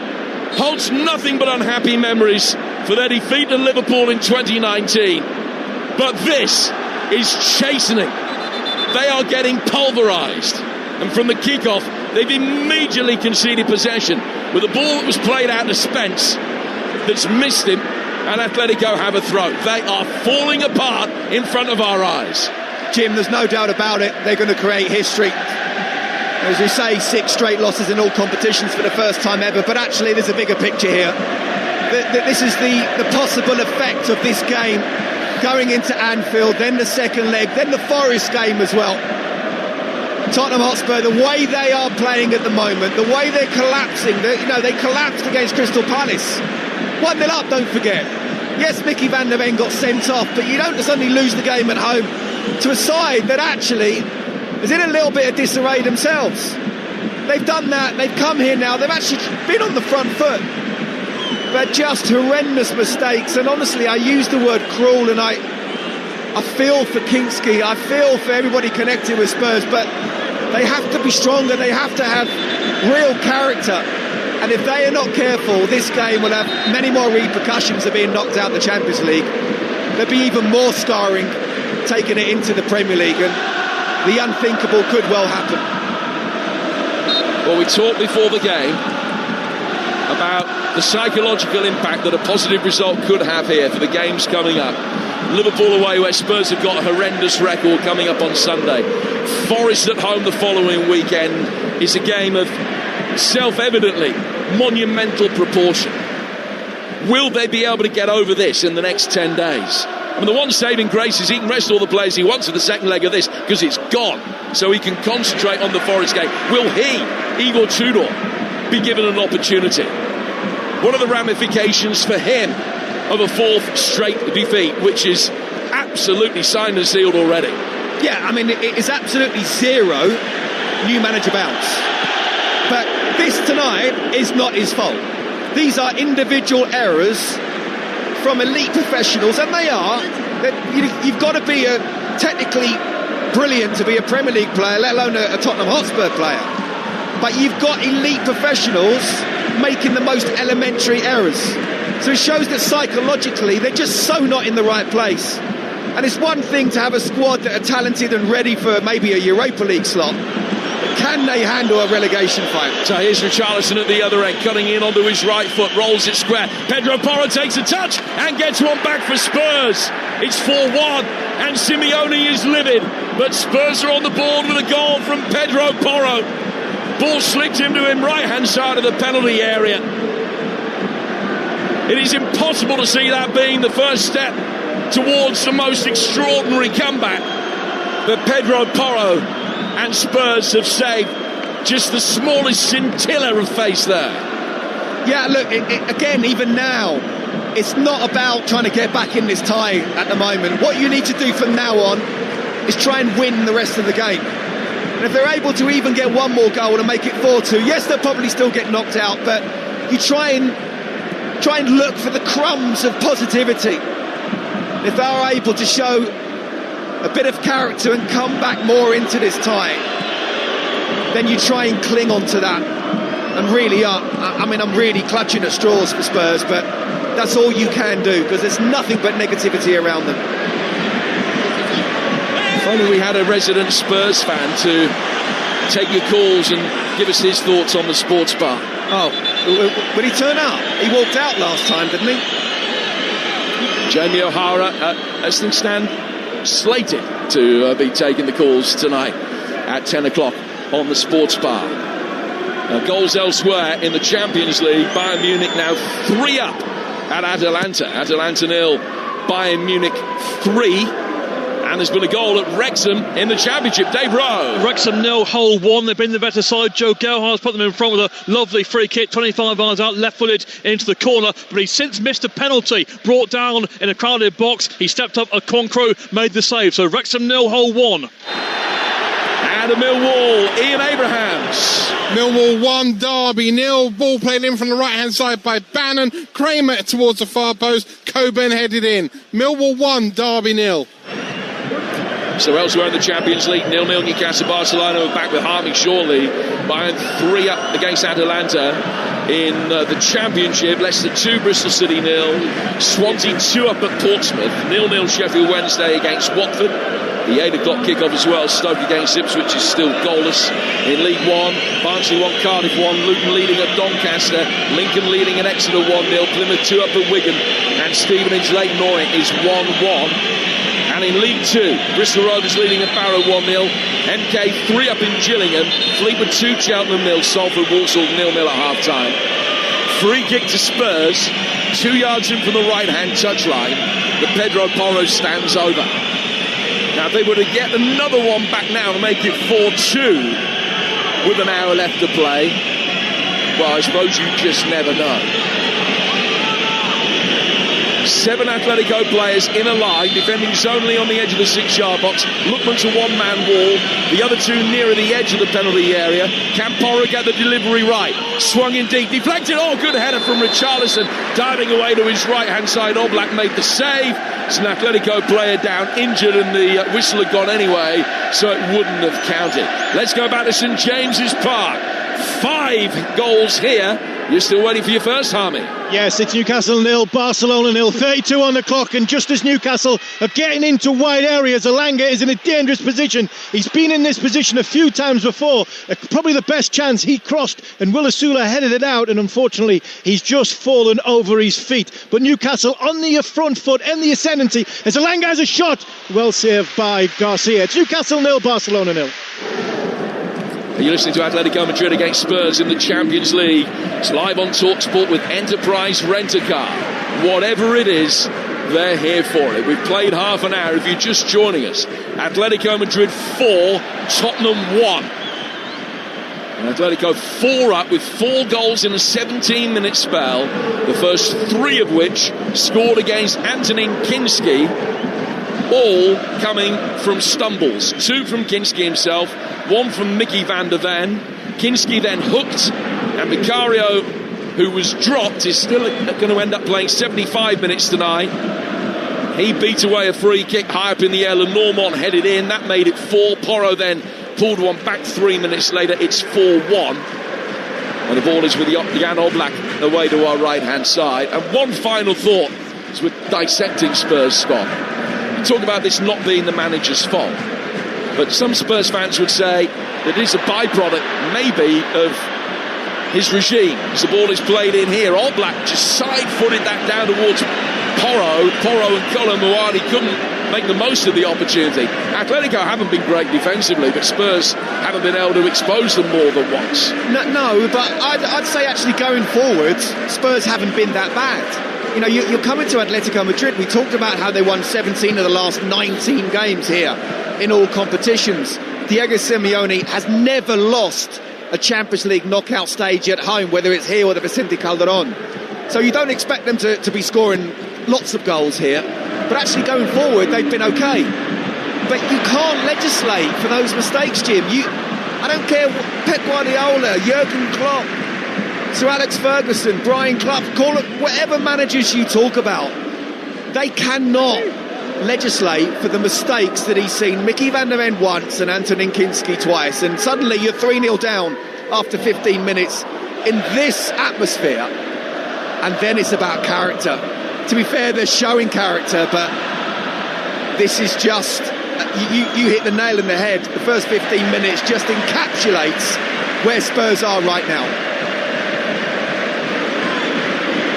holds nothing but unhappy memories for their defeat at Liverpool in 2019. But this is chastening. They are getting pulverised, and from the kick-off they've immediately conceded possession with a ball that was played out to Spence that's missed him, and Atletico have a throw. They are falling apart in front of our eyes. Jim, there's no doubt about it. They're going to create history. As you say, 6 straight losses in all competitions for the first time ever, but actually there's a bigger picture here. This is the possible effect of this game going into Anfield, then the second leg, then the Forest game as well. Tottenham Hotspur, the way they are playing at the moment, the way they're collapsing, they collapsed against Crystal Palace. 1-0 up, don't forget. Yes, Mickey van der Ven got sent off, but you don't suddenly lose the game at home to a side that actually is in a little bit of disarray themselves. They've done that, they've come here now, they've actually been on the front foot, but just horrendous mistakes. And honestly, I use the word cruel, and I feel for Kinski, I feel for everybody connected with Spurs, but they have to be stronger, they have to have real character. And if they are not careful, this game will have many more repercussions of being knocked out of the Champions League. There'll be even more scarring taking it into the Premier League, and the unthinkable could well happen. Well, we talked before the game about the psychological impact that a positive result could have here for the games coming up. Liverpool away, where Spurs have got a horrendous record, coming up on Sunday. Forest at home the following weekend is a game of self-evidently monumental proportion. Will they be able to get over this in the next 10 days? I mean, the one saving grace is he can rest all the players he wants for the second leg of this, because it's gone, so he can concentrate on the Forest game. Will he, Igor Tudor, be given an opportunity? What are the ramifications for him of a fourth straight defeat, which is absolutely signed and sealed already? Yeah, I mean, it is absolutely zero new manager bounce. But this tonight is not his fault. These are individual errors from elite professionals, and they are. You've got to be technically brilliant to be a Premier League player, let alone a Tottenham Hotspur player. But you've got elite professionals making the most elementary errors. So it shows that psychologically they're just so not in the right place. And it's one thing to have a squad that are talented and ready for maybe a Europa League slot. Can they handle a relegation fight? So here's Richarlison at the other end, cutting in onto his right foot, rolls it square. Pedro Porro takes a touch and gets one back for Spurs. It's 4-1 and Simeone is livid, but Spurs are on the board with a goal from Pedro Porro. Ball slicked into him, right-hand side of the penalty area. It is impossible to see that being the first step towards the most extraordinary comeback. But Pedro Porro and Spurs have saved just the smallest scintilla of face there. Yeah, look, again, even now, it's not about trying to get back in this tie at the moment. What you need to do from now on is try and win the rest of the game. And if they're able to even get one more goal and make it 4-2, yes, they'll probably still get knocked out, but you try and look for the crumbs of positivity. If they are able to show a bit of character and come back more into this tie, then you try and cling on to that. And really, I'm really clutching at straws for Spurs, but that's all you can do, because there's nothing but negativity around them. If only we had a resident Spurs fan to take your calls and give us his thoughts on the sports bar. Oh, would he turn up? He walked out last time, didn't he? Jamie O'Hara, as things stand, slated to be taking the calls tonight at 10 o'clock on the sports bar. Goals elsewhere in the Champions League. Bayern Munich now 3 up at Atalanta. Atalanta 0, Bayern Munich 3. And there's been a goal at Wrexham in the Championship. Dave Rowe. Wrexham 0, Hull 1. They've been the better side. Joe Gelhardt put them in front with a lovely free kick, 25 yards out, left-footed into the corner. But he's since missed a penalty, brought down in a crowded box. He stepped up, Okonkwo made the save. So Wrexham 0, Hull 1. And a Millwall, Ian Abrahams. Millwall 1, Derby 0. Ball played in from the right-hand side by Bannon. Kramer towards the far post. Coburn headed in. Millwall 1, Derby 0. So elsewhere in the Champions League, 0-0 Newcastle, Barcelona are back with Harvey Shorley. Bayern 3 up against Atalanta in the Championship. Leicester 2, Bristol City 0. Swansea 2 up at Portsmouth. 0-0 Sheffield Wednesday against Watford. The 8 o'clock kick-off as well. Stoke against Ipswich is still goalless in League 1. Barnsley 1, Cardiff 1. Luton leading at Doncaster. Lincoln leading at Exeter 1-0. Plymouth 2 up at Wigan. And Stevenage Leyton Orient is 1-1. And in League 2, Bristol Rovers leading at Barrow 1-0. MK 3 up in Gillingham. Fleetwood 2, Cheltenham 0. Salford Walsall 0-0 at half-time. Free kick to Spurs. 2 yards in from the right-hand touchline. The Pedro Porro stands over. Now, if they were to get another one back now to make it 4-2 with an hour left to play, well, I suppose you just never know. 7 Atletico players in a line, defending zonally on the edge of the 6-yard box. Lookman's a one-man wall, the other 2 nearer the edge of the penalty area. Can Porro get the delivery right? Swung in deep, deflected. Oh, good header from Richarlison, diving away to his right-hand side. Oblak made the save. It's an Atletico player down, injured, and the whistle had gone anyway, so it wouldn't have counted. Let's go back to St James's Park. 5 goals here. You're still waiting for your first, Harmy? Yes, it's Newcastle 0, Barcelona 0. 32 on the clock, and just as Newcastle are getting into wide areas, Elanga is in a dangerous position. He's been in this position a few times before. Probably the best chance. He crossed, and Will Osula headed it out, and unfortunately, he's just fallen over his feet. But Newcastle on the front foot, in the ascendancy, as Elanga has a shot. Well saved by Garcia. It's Newcastle 0, Barcelona 0. You're listening to Atletico Madrid against Spurs in the Champions League. It's live on Talksport with Enterprise Rent-A-Car. Whatever it is, they're here for it. We've played half an hour. If you're just joining us, Atletico Madrid 4, Tottenham 1. And Atletico 4 up with 4 goals in a 17-minute spell, the first 3 of which scored against Antonin Kinski, all coming from stumbles. 2 from Kinski himself, 1 from Mickey van der Ven. Kinski then hooked, and Vicario, who was dropped, is still going to end up playing 75 minutes tonight. He beat away a free kick high up in the air. Lenormand headed in. That made it 4. Porro then pulled one back 3 minutes later. It's 4-1. And the ball is with Jan Oblak away to our right-hand side. And one final thought as we're dissecting Spurs, Scott. You talk about this not being the manager's fault, but some Spurs fans would say that it's a byproduct, maybe, of his regime. As the ball is played in here, Oblak just side-footed that down towards Porro. Porro and Kolomuani couldn't make the most of the opportunity. Atletico haven't been great defensively, but Spurs haven't been able to expose them more than once. No, but I'd say actually going forward, Spurs haven't been that bad. You know, you're coming to Atletico Madrid. We talked about how they won 17 of the last 19 games here in all competitions. Diego Simeone has never lost a Champions League knockout stage at home, whether it's here or the Vicente Calderón. So you don't expect them to be scoring lots of goals here, but actually going forward they've been okay. But you can't legislate for those mistakes, Jim. I don't care Pep Guardiola, Jurgen Klopp, Sir Alex Ferguson, Brian Clough, call it whatever managers you talk about, they cannot legislate for the mistakes that he's seen Mickey van der Ven once and Antonin Kinski twice, and suddenly you're 3-0 down after 15 minutes in this atmosphere. And then it's about character. To be fair, they're showing character, but this is just, you hit the nail in the head. The first 15 minutes just encapsulates where Spurs are right now.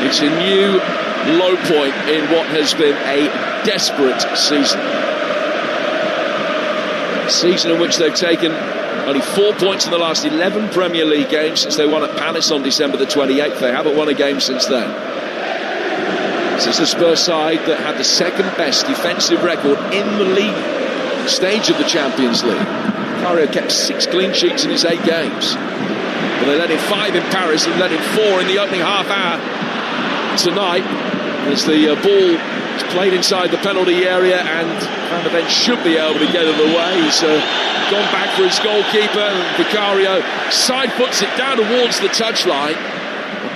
It's a new low point in what has been a desperate season. A season in which they've taken only 4 points in the last 11 Premier League games since they won at Palace on December the 28th. They haven't won a game since then. This is the Spurs side that had the second best defensive record in the league stage of the Champions League. Vicario kept 6 clean sheets in his 8 games. But they let in 5 in Paris and let in 4 in the opening half hour tonight, as the ball is played inside the penalty area, and Van der Ven should be able to get it away. He's gone back for his goalkeeper, and Vicario side puts it down towards the touchline.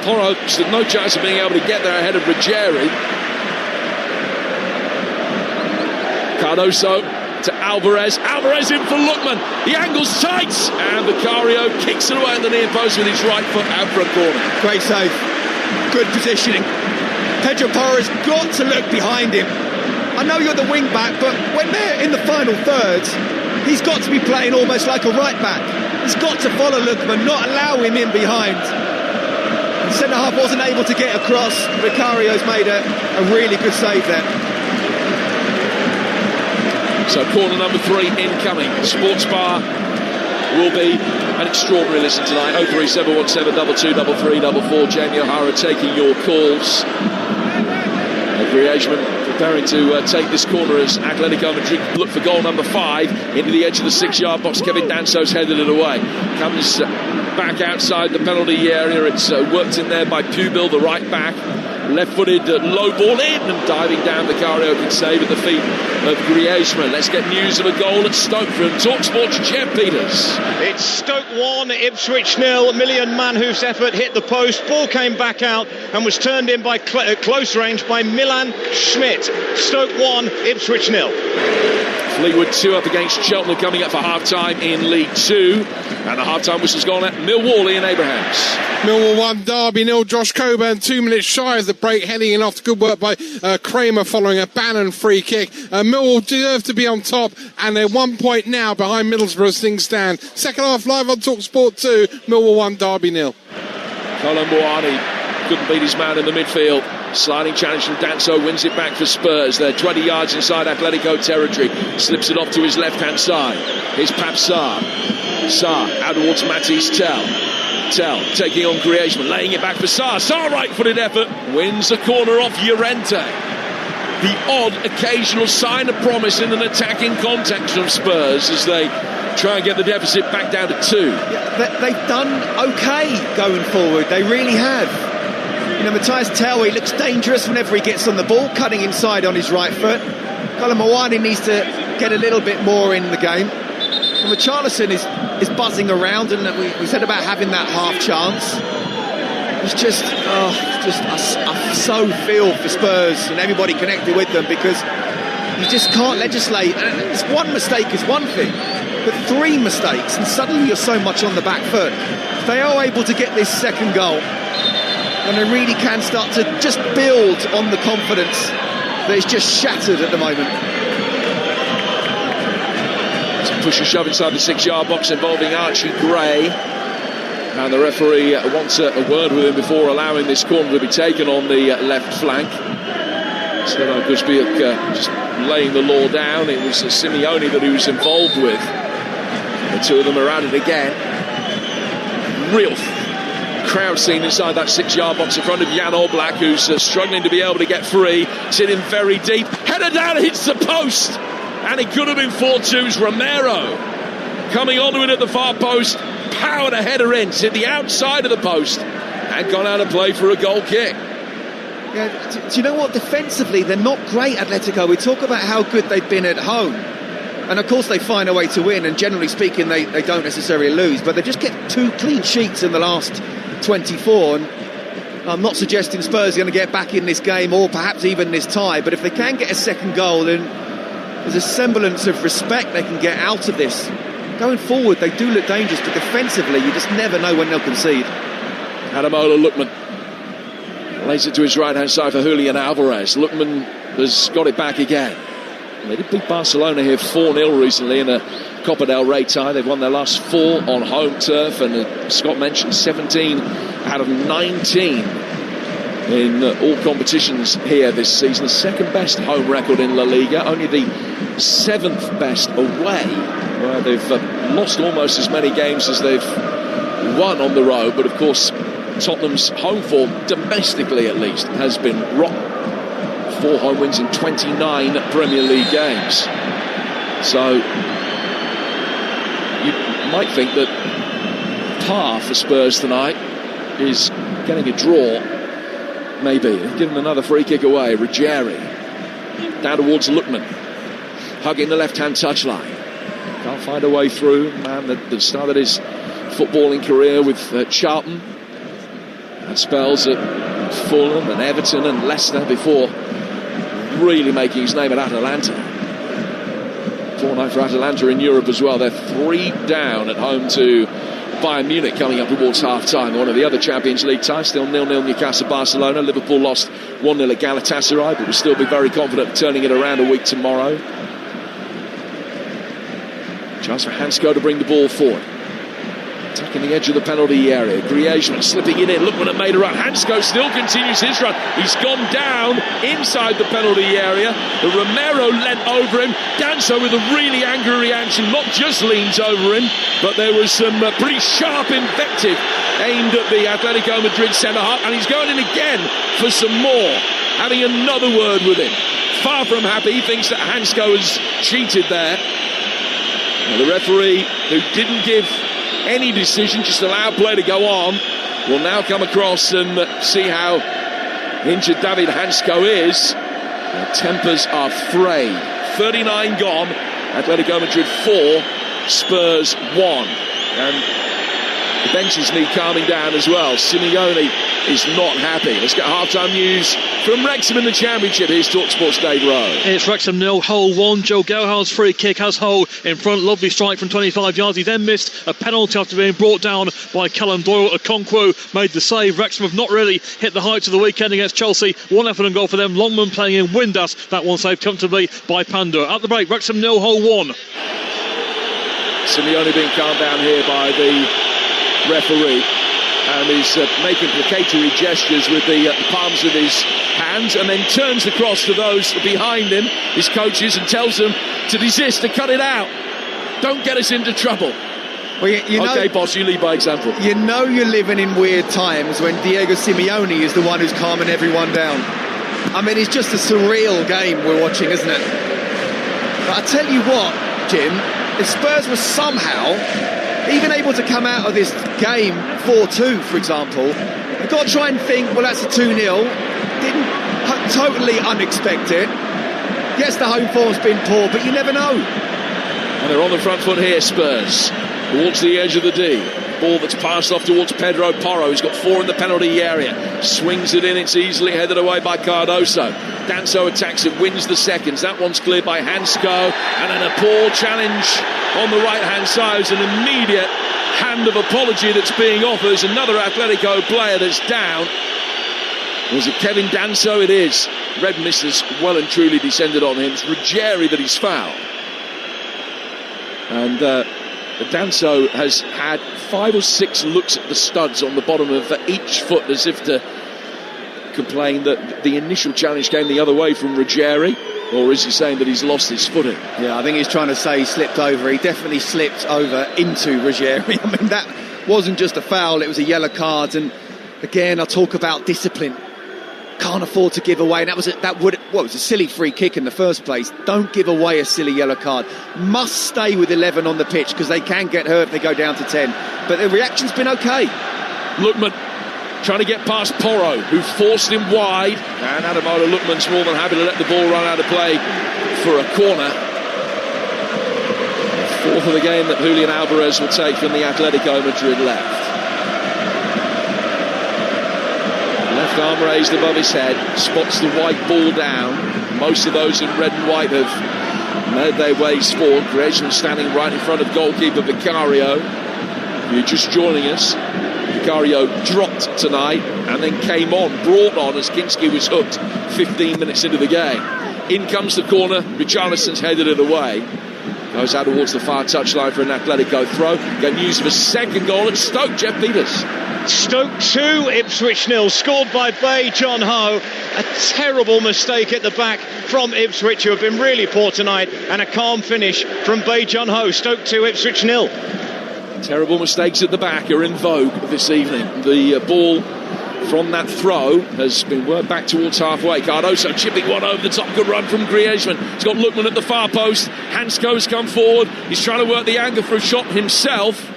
Porro stood no chance of being able to get there ahead of Ruggieri. Cardoso to Alvarez. Alvarez in for Lookman. The angle's tight, and Vicario kicks it away at the near post with his right foot out for a corner. Great save. Good positioning. Pedro Porro's got to look behind him. I know you're the wing back, but when they're in the final third, he's got to be playing almost like a right back. He's got to follow Lookman, not allow him in behind. The centre half wasn't able to get across. Vicario's made a really good save there. So corner number 3 incoming. Sports Bar will be an extraordinary listen tonight. 03717223344. Jamie O'Hara taking your calls. Every Ageman preparing to take this corner as Atletico Madrid look for goal number 5 into the edge of the 6-yard box. Kevin Danso's headed it away. Comes back outside the penalty area. It's worked in there by Pubil, the right back. Left-footed low ball in and diving down the karaoke save at the feet of Griezmann. Let's get news of a goal at Stoke from Talksport's Jeff Peters. It's Stoke 1, Ipswich 0. Million Manhoef's effort hit the post. Ball came back out and was turned in by close range by Milan Schmidt. Stoke 1, Ipswich 0. Fleetwood 2 up against Cheltenham coming up for half-time in League 2. And the half-time whistle's gone at Millwall. Ian Abrahams. Millwall 1, Derby 0. Josh Coburn 2 minutes shy of the break, heading in after good work by Kramer following a Bannon free kick. Millwall deserve to be on top, and they're 1 point now behind Middlesbrough as things stand. Second half live on Talksport 2, Millwall 1, Derby 0. Colin Moani couldn't beat his man in the midfield. Sliding challenge from Danso, wins it back for Spurs. They're 20 yards inside Atletico territory. Slips it off to his left-hand side. Here's Pap Sarr. Sarr out towards Matisse Tell. Tell taking on Griezmann, laying it back for Sarr. Sarr right-footed effort. Wins a corner off Llorente. The odd occasional sign of promise in an attacking context from Spurs as they try and get the deficit back down to 2. Yeah, they've done okay going forward. They really have. You know, Matisse Tell, he looks dangerous whenever he gets on the ball, cutting inside on his right foot. Colin Moani needs to get a little bit more in the game. And Richarlison is buzzing around, and we said about having that half chance. It's just, I so feel for Spurs and everybody connected with them, because you just can't legislate. It's one mistake is one thing, but 3 mistakes, and suddenly you're so much on the back foot. If they are able to get this second goal, and they really can start to just build on the confidence that is just shattered at the moment. It's a push and shove inside the 6-yard box involving Archie Gray. And the referee wants a word with him before allowing this corner to be taken on the left flank. Stefan Kuspiuk just laying the law down. It was Simeone that he was involved with. The two of them are at it again. Real crowd scene inside that 6-yard box in front of Jan Oblak, who's struggling to be able to get free. Sitting very deep. Header down, hits the post. And it could have been 4-2's Romero. Coming onto it at the far post. Powered a header in. Hit the outside of the post. And gone out of play for a goal kick. Yeah, do you know what? Defensively, they're not great, Atletico. We talk about how good they've been at home. And of course they find a way to win. And generally speaking, they don't necessarily lose. But they just get 2 clean sheets in the last 24, and I'm not suggesting Spurs are going to get back in this game or perhaps even this tie, but if they can get a second goal, then there's a semblance of respect they can get out of this. Going forward, they do look dangerous, but defensively, you just never know when they'll concede. Ademola Lookman lays it to his right-hand side for Julian Alvarez. Lookman has got it back again. They did beat Barcelona here 4-0 recently in a Copa del Rey tie. They've won their last 4 on home turf, and Scott mentioned 17 out of 19 in all competitions here this season. The second best home record in La Liga, only the 7th best away, where they've lost almost as many games as they've won on the road. But of course, Tottenham's home form, domestically at least, has been rotten. 4 home wins in 29 Premier League games. So you might think that par for Spurs tonight is getting a draw. Maybe. Given another free kick away. Ruggieri down towards Lookman, hugging the left-hand touchline. Can't find a way through. Man that started his footballing career with Charlton, had spells at Fulham and Everton and Leicester before really making his name at Atalanta. Fortnight for Atalanta in Europe as well. They're 3 down at home to Bayern Munich coming up towards half-time. One of the other Champions League ties, still 0-0 Newcastle Barcelona. Liverpool lost 1-0 at Galatasaray, but will still be very confident of turning it around a week tomorrow. Chance for Hansko to bring the ball forward. Attacking the edge of the penalty area. Griezmann slipping it in. Lookman have made a run. Hansko still continues his run. He's gone down inside the penalty area. The Romero leant over him. Danso with a really angry reaction. Not just leans over him, but there was some pretty sharp invective aimed at the Atletico Madrid centre-half. And he's going in again for some more. Having another word with him. Far from happy. He thinks that Hansko has cheated there. And the referee, who didn't give any decision, just allow play to go on, will now come across and see how injured David Hansko is. Their tempers are frayed. 39 gone. Atletico Madrid 4, Spurs 1. And the benches need calming down as well. Simeone is not happy. Let's get half-time news from Wrexham in the Championship. Here's Talksport's Dave Rowe. It's Wrexham 0, Hull 1. Joe Gelhar's free kick has Hull in front. Lovely strike from 25 yards. He then missed a penalty after being brought down by Callum Doyle. Okonkwo made the save. Wrexham have not really hit the heights of the weekend against Chelsea. 1 effort and goal for them. Longman playing in Windass. That one saved comfortably by Pandur. At the break, Wrexham 0, Hull 1. Simeone being calmed down here by the referee, and he's making placatory gestures with the palms of his hands, and then turns across to those behind him, his coaches, and tells them to desist, to cut it out. Don't get us into trouble. Well, you know, okay, boss, you lead by example. You know you're living in weird times when Diego Simeone is the one who's calming everyone down. I mean, it's just a surreal game we're watching, isn't it? But I tell you what, Jim, if Spurs were somehow even able to come out of this game 4-2, for example, you've got to try and think, well, that's a 2-0. Didn't totally unexpected. Yes, the home form's been poor, but you never know. And they're on the front foot here, Spurs, towards the edge of the D. Ball that's passed off towards Pedro Porro, who's got 4 in the penalty area. Swings it in, it's easily headed away by Cardoso. Danso attacks it, wins the seconds. That one's cleared by Hansko, and then a poor challenge on the right-hand side. It's an immediate hand of apology that's being offered. There's another Atletico player that's down. Was it Kevin Danso? It is. Red mist has well and truly descended on him. It's Ruggieri that he's fouled. And Danso has had 5 or 6 looks at the studs on the bottom of each foot, as if to complain that the initial challenge came the other way from Ruggieri, or is he saying that he's lost his footing? Yeah, I think he's trying to say he slipped over. He definitely slipped over into Ruggieri. I mean, that wasn't just a foul, it was a yellow card. And again, I talk about discipline. Can't afford to give away. And it was a silly free kick in the first place. Don't give away a silly yellow card. Must stay with 11 on the pitch, because they can get hurt if they go down to 10. But the reaction's been okay. Lookman trying to get past Porro, who forced him wide, and Ademola Lookman's more than happy to let the ball run out of play for a corner. 4th of the game that Julian Alvarez will take from the Atletico Madrid left. Left arm raised above his head, spots the white ball down. Most of those in red and white have made their ways forward. Griezmann standing right in front of goalkeeper Vicario. If you're just joining us, Vicario dropped tonight and then came on, brought on as Kinski was hooked 15 minutes into the game. In comes the corner, Richarlison's headed it away. Goes out towards the far touchline for an Atletico throw. Get news of a second goal at Stoke, Jeff Peters. Stoke 2, Ipswich 0, scored by Bae John Ho. A terrible mistake at the back from Ipswich, who have been really poor tonight, and a calm finish from Bae John Ho. Stoke 2, Ipswich 0. Terrible mistakes at the back are in vogue this evening. The ball from that throw has been worked back towards halfway. Cardoso chipping one over the top. Good run from Griezmann. He's got Lookman at the far post. Hansko's come forward. He's trying to work the angle for a shot himself.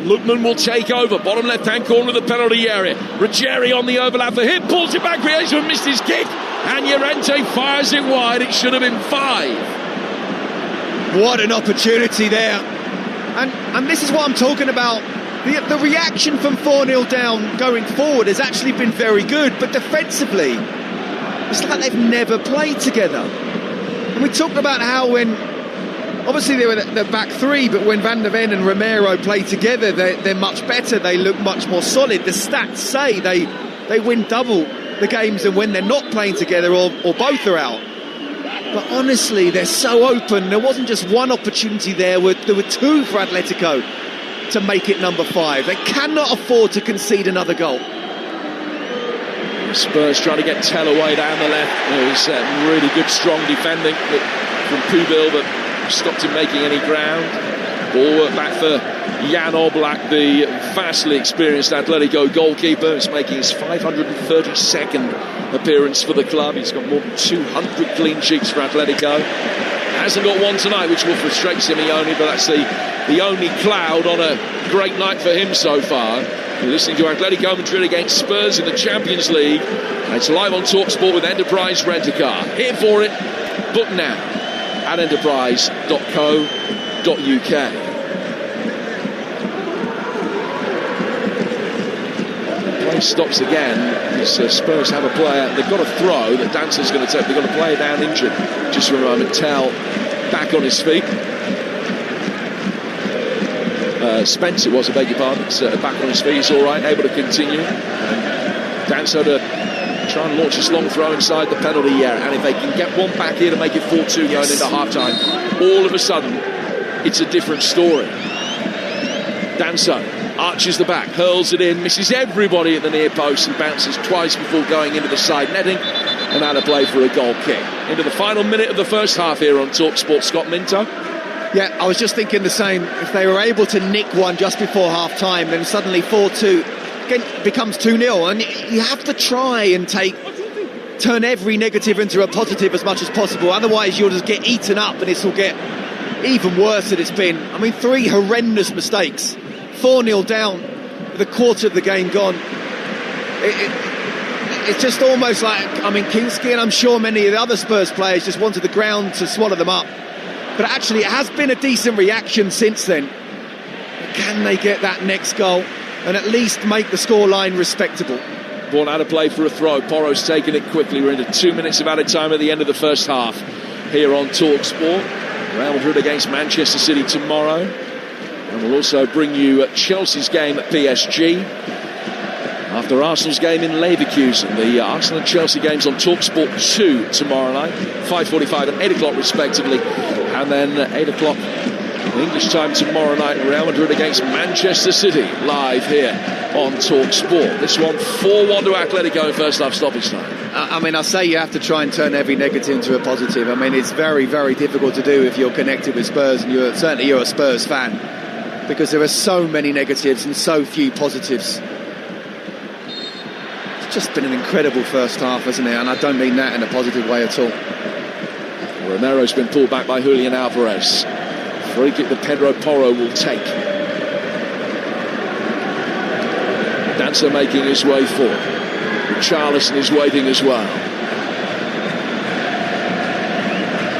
Lookman will take over. Bottom left-hand corner of the penalty area. Ruggieri on the overlap for him. Pulls it back. Griezmann missed his kick. And Llorente fires it wide. It should have been 5. What an opportunity there. And this is what I'm talking about. The reaction from 4-0 down going forward has actually been very good, but defensively, it's like they've never played together. And we talked about how when, obviously they were the back 3, but when Van der Ven and Romero play together, they're much better. They look much more solid. The stats say they win double the games than when they're not playing together or both are out. But honestly, they're so open. There wasn't just one opportunity there were 2 for Atletico to make it number 5. They cannot afford to concede another goal. Spurs trying to get Tell away down the left. It was really good, strong defending from Pubil that stopped him making any ground. Ball work back for Jan Oblak, the vastly experienced Atletico goalkeeper. He's making his 532nd appearance for the club. He's got more than 200 clean sheets for Atletico. Hasn't got one tonight, which will frustrate Simeone, but that's the only cloud on a great night for him so far. You're listening to Atletico Madrid against Spurs in the Champions League. It's live on Talksport with Enterprise Rent-A-Car. Here for it. Book now at enterprise.co.uk. Play stops again. Spurs have a player. They've got a throw that Dancer's going to take. They've got a player down injured. Just for a moment. Tell back on his feet. Spencer was, I beg your pardon. Back on his feet. He's all right. Able to continue. Dancer to try and launch this long throw inside the penalty area. And if they can get one back here to make it 4-2 going into half-time, all of a sudden, it's a different story. Dancer arches the back, hurls it in, misses everybody at the near post and bounces twice before going into the side netting and out of play for a goal kick. Into the final minute of the first half here on TalkSport. Scott Minto. Yeah, I was just thinking the same. If they were able to nick one just before half-time, then suddenly 4-2 becomes 2-0, and you have to try and turn every negative into a positive as much as possible. Otherwise, you'll just get eaten up, and this will get even worse than it's been. I mean, 3 horrendous mistakes. 4-0 down, with a quarter of the game gone. It's just almost like, I mean, Kinski and I'm sure many of the other Spurs players just wanted the ground to swallow them up. But actually, it has been a decent reaction since then. Can they get that next goal and at least make the scoreline respectable? Ball out of play for a throw. Porro's taking it quickly. We're into 2 minutes of added time at the end of the first half here on TalkSport. Real Madrid against Manchester City tomorrow. And we'll also bring you Chelsea's game at PSG. After Arsenal's game in Leverkusen, the Arsenal and Chelsea games on TalkSport 2 tomorrow night, 5:45 and 8 o'clock respectively. And then 8 o'clock English time tomorrow night, Real Madrid against Manchester City, live here on TalkSport. This one 4-1 to Atletico in first half stoppage time. I mean, I say you have to try and turn every negative into a positive. I mean, it's very, very difficult to do if you're connected with Spurs, and you're a Spurs fan, because there are so many negatives and so few positives. It's just been an incredible first half, hasn't it? And I don't mean that in a positive way at all. Romero's been pulled back by Julian Alvarez. Free kick that Pedro Porro will take. Dancer making his way forward. Richarlison is waiting as well.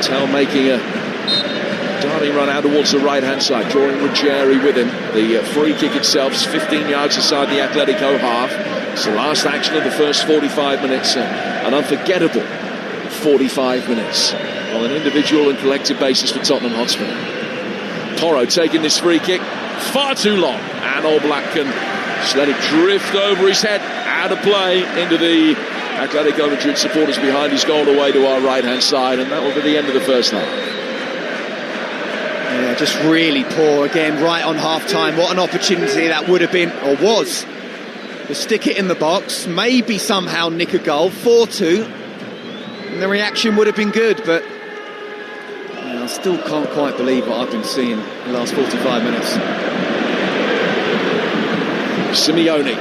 Tell making a darting run out towards the right-hand side, drawing Ruggieri with him. The free kick itself is 15 yards aside the Atletico half. It's the last action of the first 45 minutes. An unforgettable 45 minutes on an individual and collective basis for Tottenham Hotspur. Porro taking this free kick far too long, and Oblak can just let it drift over his head, out of play into the Atletico Madrid supporters behind his goal away to our right-hand side, and that will be the end of the first half. Yeah, just really poor again, right on half-time. What an opportunity that would have been, or was, to stick it in the box, maybe somehow nick a goal, 4-2, and the reaction would have been good, but I still can't quite believe what I've been seeing in the last 45 minutes. Simeone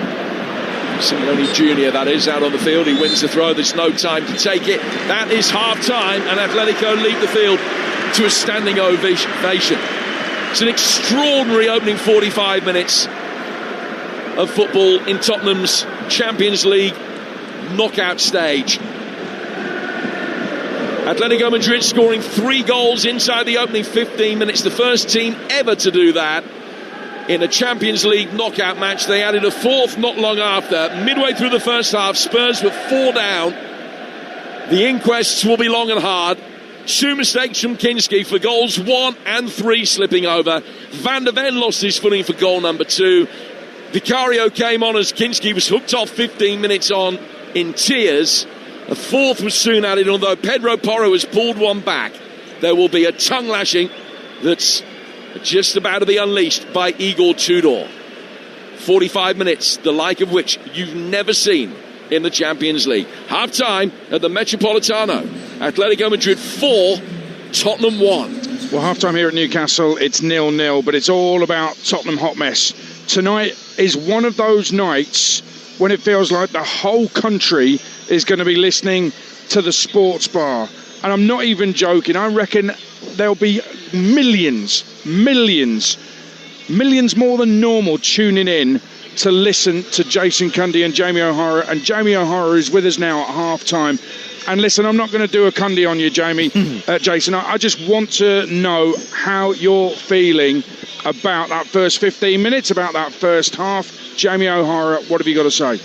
Jr., that is, out on the field. He wins the throw. There's no time to take it. That is half-time, and Atletico leave the field to a standing ovation. It's an extraordinary opening 45 minutes of football in Tottenham's Champions League knockout stage. Atletico Madrid scoring 3 goals inside the opening 15 minutes. The first team ever to do that in a Champions League knockout match. They added a 4th not long after. Midway through the first half, Spurs were 4 down. The inquests will be long and hard. 2 mistakes from Kinski for goals 1 and 3 slipping over. Van der Ven lost his footing for goal number 2. Vicario came on as Kinski was hooked off 15 minutes on in tears. A 4th was soon added, although Pedro Porro has pulled one back. There will be a tongue lashing that's just about to be unleashed by Igor Tudor. 45 minutes, the like of which you've never seen in the Champions League. Half-time at the Metropolitano. Atletico Madrid 4, Tottenham 1. Well, half-time here at Newcastle, it's 0-0, but it's all about Tottenham hot mess. Tonight is one of those nights when it feels like the whole country is going to be listening to the sports bar. And I'm not even joking. I reckon there'll be millions millions more than normal tuning in to listen to Jason Cundy and Jamie O'Hara. And Jamie O'Hara is with us now at half-time. And listen, I'm not going to do a Cundy on you, Jason. I just want to know how you're feeling about that first 15 minutes, about that first half. Jamie O'Hara, what have you got to say?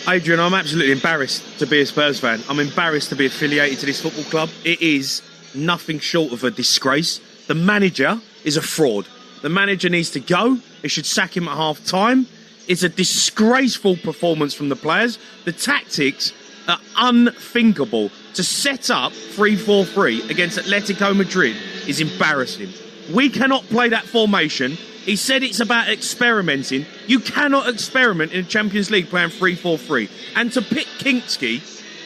Adrian, I'm absolutely embarrassed to be a Spurs fan. I'm embarrassed to be affiliated to this football club. It is nothing short of a disgrace. The manager is a fraud. The manager needs to go. They should sack him at half-time. It's a disgraceful performance from the players. The tactics are unthinkable. To set up 3-4-3 against Atletico Madrid is embarrassing. We cannot play that formation. He said it's about experimenting. You cannot experiment in the Champions League playing 3-4-3. And to pick Kinski,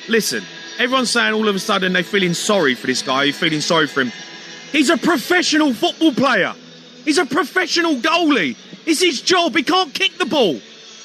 listen, everyone's saying all of a sudden they're feeling sorry for this guy, you're feeling sorry for him. He's a professional football player. He's a professional goalie. It's his job. He can't kick the ball.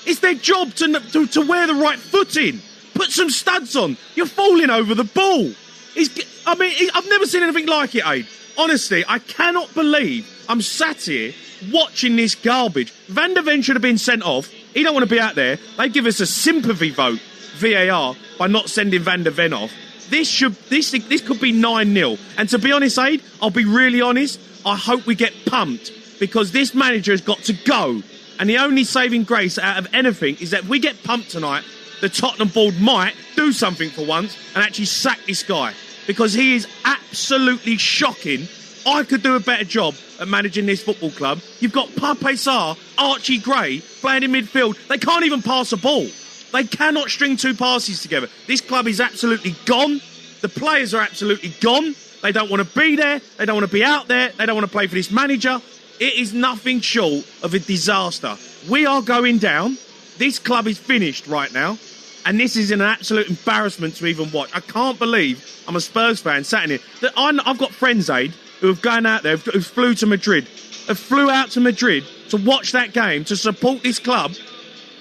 It's their job to wear the right foot in. Put some studs on. You're falling over the ball. I've never seen anything like it, Aid. Honestly, I cannot believe I'm sat here watching this garbage. Van der Ven should have been sent off. He don't want to be out there. They give us a sympathy vote, VAR, by not sending Van der Ven off. This could be 9-0. And to be honest, Aid, I'll be really honest, I hope we get pumped because this manager has got to go. And the only saving grace out of anything is that if we get pumped tonight, the Tottenham board might do something for once and actually sack this guy because he is absolutely shocking. I could do a better job at managing this football club. You've got Pape Sarr, Archie Gray playing in midfield. They can't even pass a ball. They cannot string two passes together. This club is absolutely gone. The players are absolutely gone. They don't want to be there. They don't want to be out there. They don't want to play for this manager. It is nothing short of a disaster. We are going down. This club is finished right now. And this is an absolute embarrassment to even watch. I can't believe I'm a Spurs fan sat in here. I've got friends, Aid, who have gone out there, who flew out to Madrid to watch that game, to support this club,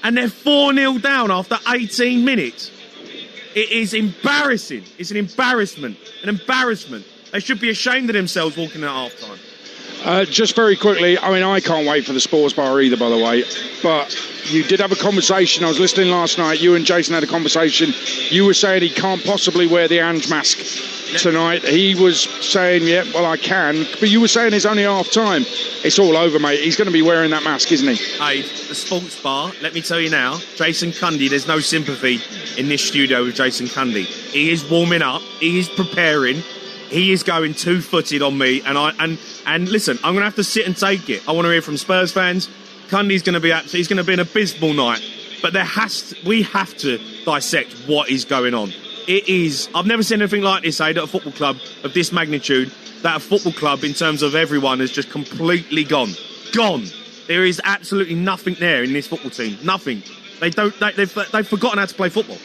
and they're 4-0 down after 18 minutes. It is embarrassing. It's an embarrassment. An embarrassment. They should be ashamed of themselves walking at half-time. Just very quickly, I can't wait for the sports bar either, by the way, but you did have a conversation. I was listening last night. You and Jason had a conversation. You were saying he can't possibly wear the Ange mask tonight. He was saying, yeah, well, I can. But you were saying it's only half-time. It's all over, mate. He's going to be wearing that mask, isn't he? Hey, the sports bar, let me tell you now, Jason Cundy, there's no sympathy in this studio with Jason Cundy. He is warming up. He is preparing. He is going two-footed on me, and listen, I'm going to have to sit and take it. I want to hear from Spurs fans. Cundy's going to be he's going to be an abysmal night, but we have to dissect what is going on. It is. I've never seen anything like this, Aid, at a football club of this magnitude. That a football club, in terms of everyone, has just completely gone. There is absolutely nothing there in this football team. Nothing. They've forgotten how to play football.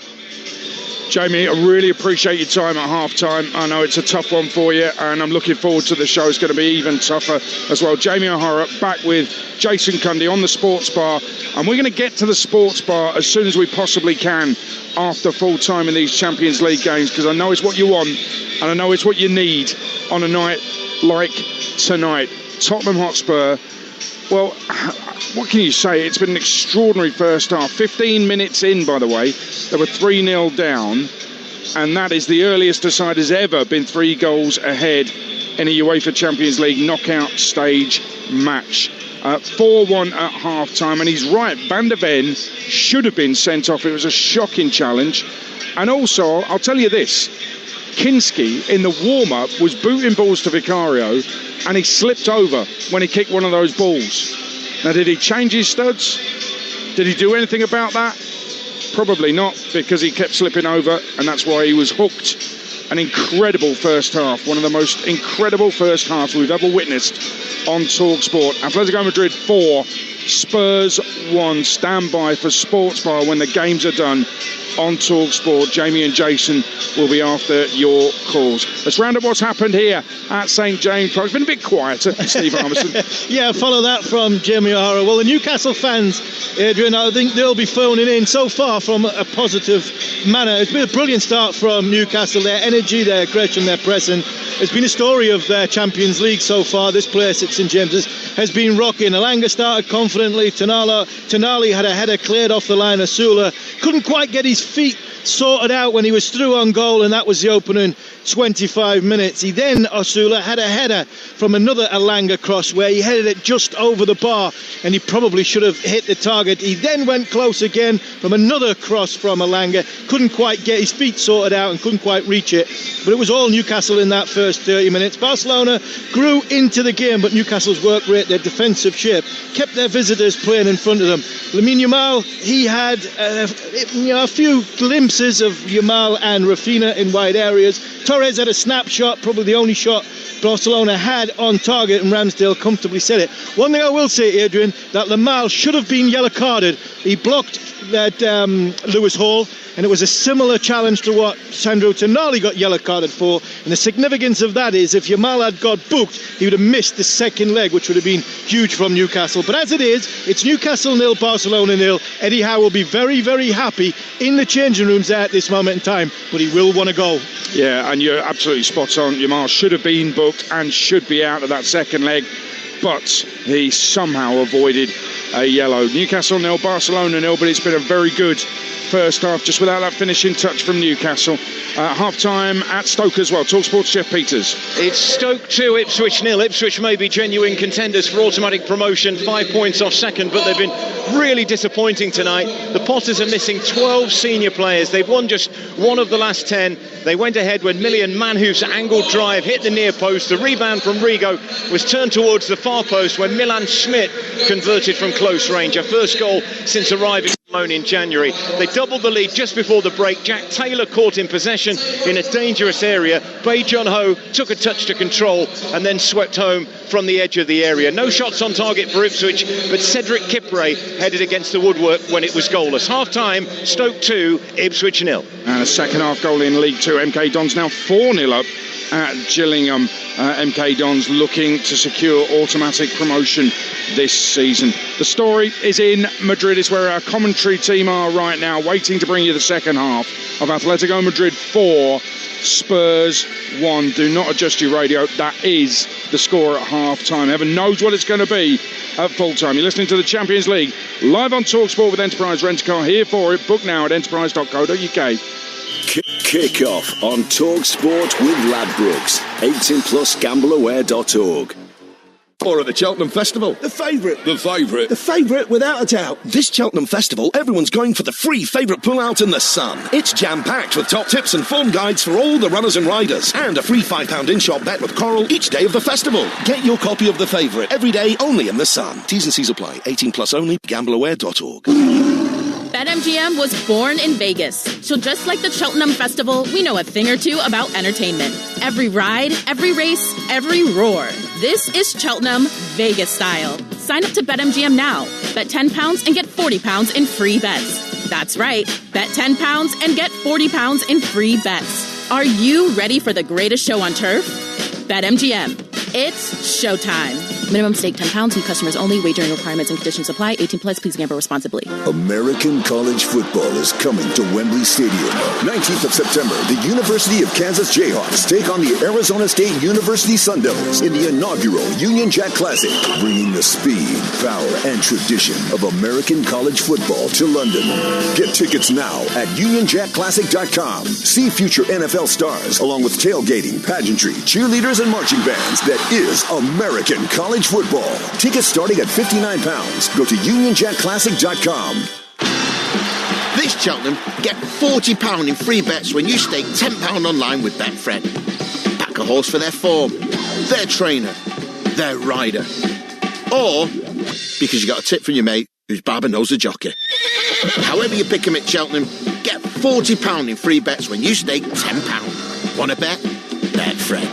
Jamie, I really appreciate your time at half-time. I know it's a tough one for you, and I'm looking forward to the show. It's going to be even tougher as well. Jamie O'Hara back with Jason Cundy on the sports bar, and we're going to get to the sports bar as soon as we possibly can after full-time in these Champions League games, because I know it's what you want, and I know it's what you need on a night like tonight. Tottenham Hotspur, well, what can you say? It's been an extraordinary first half. 15 minutes in, by the way, they were 3-0 down, and that is the earliest a side has ever been 3 goals ahead in a UEFA Champions League knockout stage match. 4-1 at half-time, and he's right, Van der Ven should have been sent off. It was a shocking challenge. And also, I'll tell you this, Kinski in the warm-up was booting balls to Vicario, and he slipped over when he kicked one of those balls. Now, did he change his studs? Did he do anything about that? Probably not, because he kept slipping over, and that's why he was hooked. An incredible first half, one of the most incredible first halves we've ever witnessed on Talksport. Atletico Madrid 4, Spurs 1. Stand by for Sports Bar when the games are done on Talksport. Jamie and Jason will be after your calls. Let's round up what's happened here at St James Park. It's been a bit quieter, Steve Armisen. Yeah, follow that from Jamie O'Hara. Well, the Newcastle fans, Adrian, I think they'll be phoning in so far from a positive manner. It's been a brilliant start from Newcastle. Their energy, their aggression, their pressing. It's been a story of their Champions League so far. This place at St James's has been rocking. Alanga started confidently. Tonali had a header cleared off the line. Asula couldn't quite get his feet sorted out when he was through on goal, and that was the opening 25 minutes. He then, Asula, had a header from another Alanga cross where he headed it just over the bar, and he probably should have hit the target. He then went close again from another cross from Alanga, couldn't quite get his feet sorted out and couldn't quite reach it, but it was all Newcastle in that first 30 minutes. Barcelona grew into the game, but Newcastle's work rate, their defensive shape, kept their visitors playing in front of them. Lamine Yamal, he had a few glimpses of Yamal and Rafinha in wide areas. Torres had a snapshot, probably the only shot Barcelona had on target, and Ramsdale comfortably set it. One thing I will say, Adrian, that Yamal should have been yellow carded. He blocked that Lewis Hall, and it was a similar challenge to what Sandro Tonali got yellow carded for, and the significance of that is if Yamal had got booked, he would have missed the second leg, which would have been huge from Newcastle. But as it is, it's Newcastle 0, Barcelona 0. Eddie Howe will be very, very happy in the changing rooms at this moment in time, but he will want to go. Yeah, and you're absolutely spot on. Yamal should have been booked and should be out of that second leg, but he somehow avoided a yellow. Newcastle 0, Barcelona 0, but it's been a very good first half, just without that finishing touch from Newcastle. Half-time at Stoke as well. Talksport's Jeff Peters. It's Stoke 2, Ipswich 0. Ipswich may be genuine contenders for automatic promotion, 5 points off second, but they've been really disappointing tonight. The Potters are missing 12 senior players. They've won just one of the last 10. They went ahead when Millian Manhoef's angled drive hit the near post. The rebound from Rigo was turned towards the far post when Milan Schmidt converted from close range. A first goal since arriving in January. They doubled the lead just before the break. Jack Taylor caught in possession in a dangerous area. Bae Jun-ho took a touch to control and then swept home from the edge of the area. No shots on target for Ipswich, but Cedric Kipre headed against the woodwork when it was goalless. Half-time, Stoke 2, Ipswich 0. And a second half goal in League 2. MK Dons now 4-0 up at Gillingham. MK Dons looking to secure automatic promotion this season. The story is in Madrid. It's where our commentary team are right now, waiting to bring you the second half of Atletico Madrid 4, Spurs 1. Do not adjust your radio. That is the score at half-time. Heaven knows what it's going to be at full-time. You're listening to the Champions League live on Talksport with Enterprise Rent-A-Car. Here for it. Book now at enterprise.co.uk. Kick off on Talksport with Ladbrokes. 18+ gambleaware.org. Or at the Cheltenham Festival. The favourite. The favourite. The favourite, without a doubt. This Cheltenham Festival, everyone's going for the free favourite pull-out in the sun. It's jam-packed with top tips and form guides for all the runners and riders. And a free £5 in-shop bet with Coral each day of the festival. Get your copy of the favourite every day, only in the sun. T's and C's apply. 18+ only. Gambleaware.org. BetMGM was born in Vegas. So just like the Cheltenham Festival, we know a thing or two about entertainment. Every ride, every race, every roar. This is Cheltenham Vegas style. Sign up to BetMGM now. Bet £10 and get £40 in free bets. That's right. Bet £10 and get £40 in free bets. Are you ready for the greatest show on turf? BetMGM. It's showtime. Minimum stake £10. New customers only. Wagering requirements and conditions apply. 18+. Please gamble responsibly. American college football is coming to Wembley Stadium. 19th of September, the University of Kansas Jayhawks take on the Arizona State University Sun Devils in the inaugural Union Jack Classic, bringing the speed, power, and tradition of American college football to London. Get tickets now at UnionJackClassic.com. See future NFL stars, along with tailgating, pageantry, cheerleaders, and marching bands. That is American college football. Tickets starting at £59. Go to UnionJackClassic.com. This Cheltenham, get £40 in free bets when you stake £10 online with Betfred. Back a horse for their form, their trainer, their rider. Or because you got a tip from your mate whose barber knows the jockey. However you pick him at Cheltenham, get £40 in free bets when you stake £10. Want to bet? Betfred.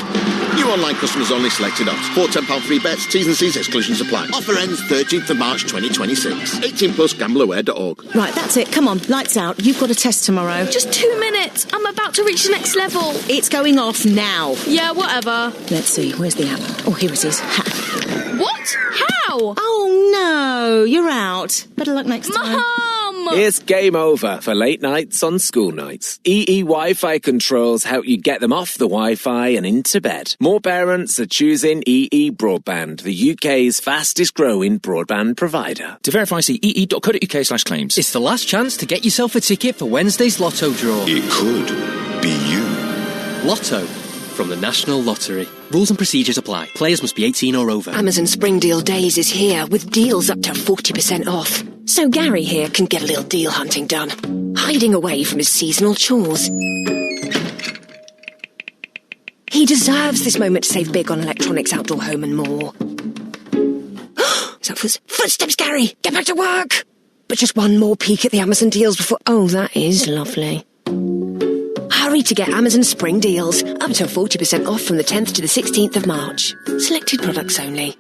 New online customers only, selected odds. For £10 free bets, T's and C's exclusions apply. Offer ends 13th of March 2026. 18 plus gambleaware.org. Right, that's it. Come on, lights out. You've got a test tomorrow. Just 2 minutes. I'm about to reach the next level. It's going off now. Yeah, whatever. Let's see, where's the app? Oh, here it is. Ha. What? How? Oh, no, you're out. Better luck next time. Mum! It's game over for late nights on school nights. EE Wi-Fi controls help you get them off the Wi-Fi and into bed. More parents are choosing EE Broadband, the UK's fastest growing broadband provider. To verify, see ee.co.uk/claims. It's the last chance to get yourself a ticket for Wednesday's Lotto draw. It could be you. Lotto from the National Lottery. Rules and procedures apply. Players must be 18 or over. Amazon Spring Deal Days is here with deals up to 40% off. So Gary here can get a little deal hunting done, hiding away from his seasonal chores. He deserves this moment to save big on electronics, outdoor, home and more. Is that footsteps, Gary? Get back to work! But just one more peek at the Amazon deals before... Oh, that is lovely. Hurry to get Amazon Spring Deals, up to 40% off from the 10th to the 16th of March. Selected products only.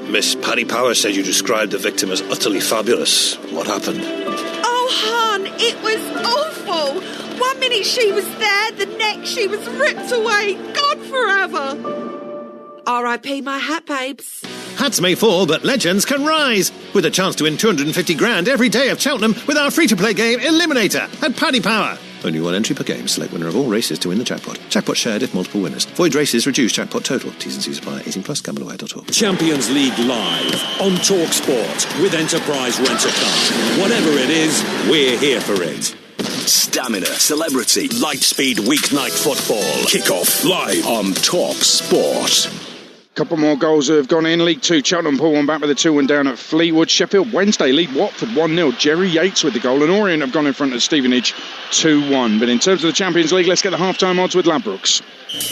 Miss Paddy Power said you described the victim as utterly fabulous. What happened? Oh, hon, it was awful. 1 minute she was there, the next she was ripped away, gone forever. R.I.P. my hat, babes. Hats may fall, but legends can rise. With a chance to win 250 grand every day at Cheltenham with our free-to-play game Eliminator at Paddy Power. Only one entry per game. Select winner of all races to win the jackpot. Jackpot shared if multiple winners. Void races reduce jackpot total. T's and C's apply. 18 plus gambleaware.org. Champions League live on Talksport with Enterprise Rent-A-Car. Whatever it is, we're here for it. Stamina, celebrity, Lightspeed weeknight football. Kick-off live on Talksport. Couple more goals have gone in. League 2, Cheltenham pull one back with a 2-1 down at Fleetwood. Sheffield Wednesday lead Watford 1-0. Jerry Yates with the goal. And Orient have gone in front of Stevenage 2-1. But in terms of the Champions League, let's get the half-time odds with Ladbrokes.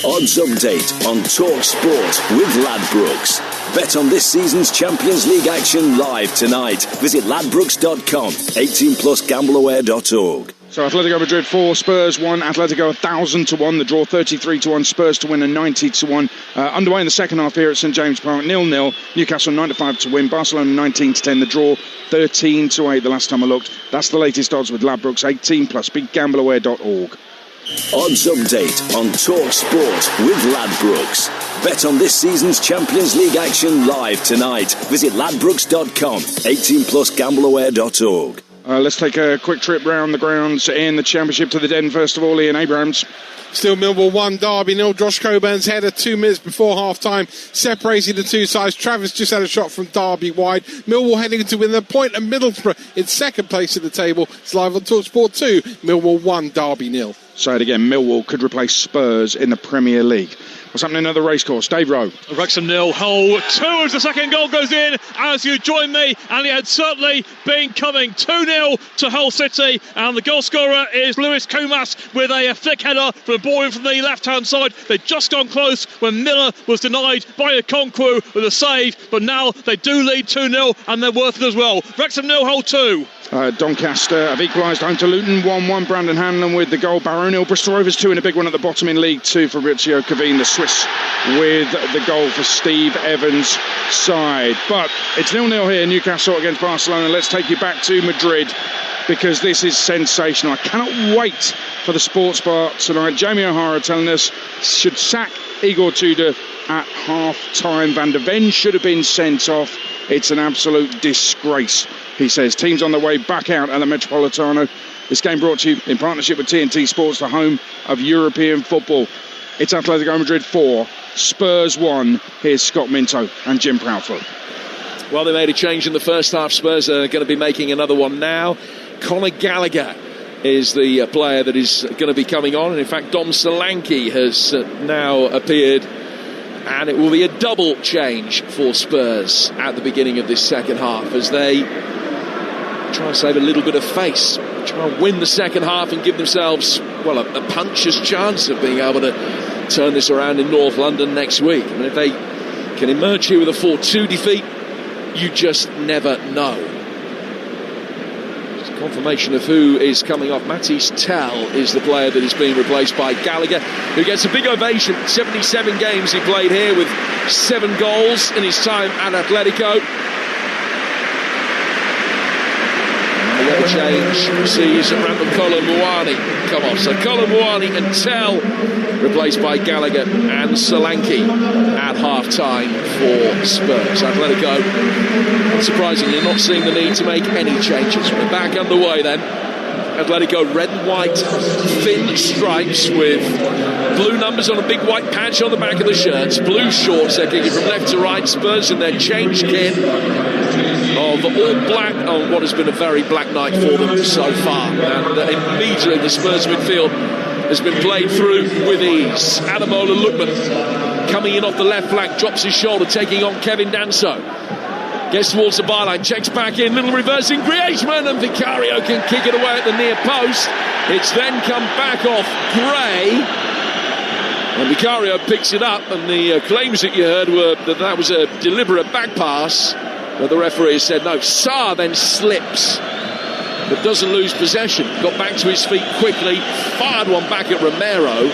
Odds update on Talksport with Ladbrokes. Bet on this season's Champions League action live tonight. Visit ladbrokes.com. 18 plus gambleaware.org. So Atletico Madrid 4, Spurs 1, Atletico 1,000 to 1, the draw 33 to 1, Spurs to win and 90 to 1. Underway in the second half here at St James Park, 0-0. Newcastle 9-5 to win, Barcelona 19 to 10, the draw 13 to 8 the last time I looked. That's the latest odds with Ladbrokes, 18 plus, BigGambleAware.org. Odds update on Talksport with Ladbrokes. Bet on this season's Champions League action live tonight. Visit ladbrokes.com. 18 plus gambleaware.org. Let's take a quick trip round the grounds in the Championship to the Den. First of all, Ian Abrahams. Still Millwall 1, Derby 0. Josh Coburn's header 2 minutes before half-time, separating the two sides. Travis just had a shot from Derby wide. Millwall heading to win the point, and Middlesbrough in second place in the table. It's live on Talksport 2. Millwall 1, Derby 0. Say it again, Millwall could replace Spurs in the Premier League. What's happening at the racecourse? Dave Rowe. Wrexham 0, Hull 2 as the second goal goes in. As you join me, and it had certainly been coming. 2-0 to Hull City, and the goal scorer is Lewis Kumas with a flick header from a ball in from the left-hand side. They'd just gone close when Miller was denied by Okonkwo with a save, but now they do lead 2-0, and they're worth it as well. Wrexham 0, Hull 2. Doncaster have equalised home to Luton 1-1. Brandon Hanlon with the goal. Barrow-Nil. Bristol Rovers 2 and a big one at the bottom in League 2 for Fabrizio Cavini, the Swiss, with the goal for Steve Evans' side. But it's 0-0 here, Newcastle against Barcelona. Let's take you back to Madrid, because this is sensational. I cannot wait for the sports bar tonight. Jamie O'Hara telling us should sack Igor Tudor at half-time. Van der Ven should have been sent off. It's an absolute disgrace, he says. Teams on their way back out at the Metropolitano. This game brought to you in partnership with TNT Sports, the home of European football. It's Atletico Madrid 4, Spurs 1. Here's Scott Minto and Jim Proudfoot. Well, they made a change in the first half. Spurs are going to be making another one now. Conor Gallagher is the player that is going to be coming on. And in fact, Dom Solanke has now appeared. And it will be a double change for Spurs at the beginning of this second half as they try and save a little bit of face, try and win the second half and give themselves, well, a puncher's chance of being able to turn this around in North London next week. I mean, if they can emerge here with a 4-2 defeat, you just never know. Confirmation of who is coming off. Matisse Tell is the player that is being replaced by Gallagher, who gets a big ovation. 77 games he played here with 7 goals in his time at Atletico. And the other change sees Randall Colomboani come off. So Colomboani and Tell replaced by Gallagher and Solanke at half-time for Spurs. Atletico, unsurprisingly, not seeing the need to make any changes. We're back underway then. Atletico red and white thin stripes with blue numbers on a big white patch on the back of the shirts. Blue shorts, they're kicking from left to right. Spurs in their change kit of all black on what has been a very black night for them so far. And immediately the Spurs midfield has been played through with ease. Ademola Lookman coming in off the left flank, drops his shoulder, taking on Kevin Danso. Gets towards the byline, checks back in, little reversing Griezmann, and Vicario can kick it away at the near post. It's then come back off Gray, and Vicario picks it up, and the claims that you heard were that was a deliberate back pass, but the referee said no. Sarr then slips, but doesn't lose possession. Got back to his feet quickly, fired one back at Romero,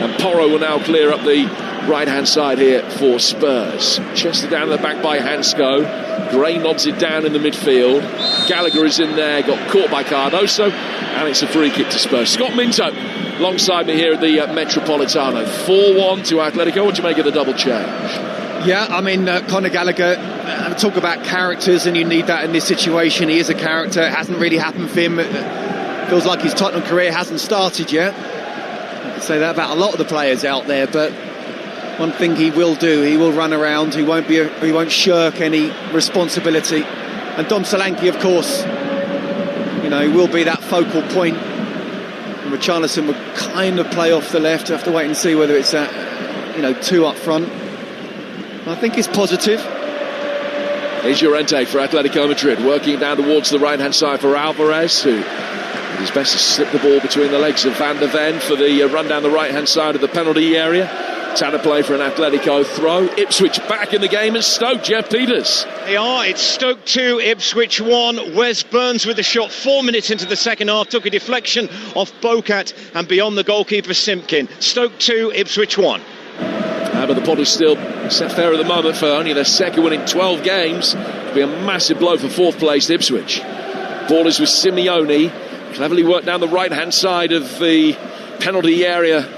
and Porro will now clear up the right-hand side here for Spurs. Chested down the back by Hansco. Gray nods it down in the midfield. Gallagher is in there, got caught by Cardoso, and it's a free kick to Spurs. Scott Minto alongside me here at the Metropolitano. 4-1 to Atletico. What do you make of the double change? Yeah, I mean, Conor Gallagher, talk about characters, and you need that in this situation. He is a character. It hasn't really happened for him. It feels like his Tottenham career hasn't started yet. You could say that about a lot of the players out there, but one thing he will do, he will run around. He won't shirk any responsibility. And Dom Solanke, of course, will be that focal point. And Richarlison will kind of play off the left. Have to wait and see whether it's two up front. I think it's positive. Here's Llorente for Atletico Madrid, working down towards the right-hand side for Alvarez, who did his best to slip the ball between the legs of Van der Ven for the run down the right-hand side of the penalty area. Tana play for an Atletico throw. Ipswich back in the game, and Stoke, Jeff Peters. They are. It's Stoke 2, Ipswich 1. Wes Burns with the shot 4 minutes into the second half. Took a deflection off Bocat and beyond the goalkeeper Simpkin. Stoke 2, Ipswich 1. But the pot is still set fair at the moment for only their second win in 12 games. It'll be a massive blow for fourth place Ipswich. Ball is with Simeone. Cleverly worked down the right-hand side of the penalty area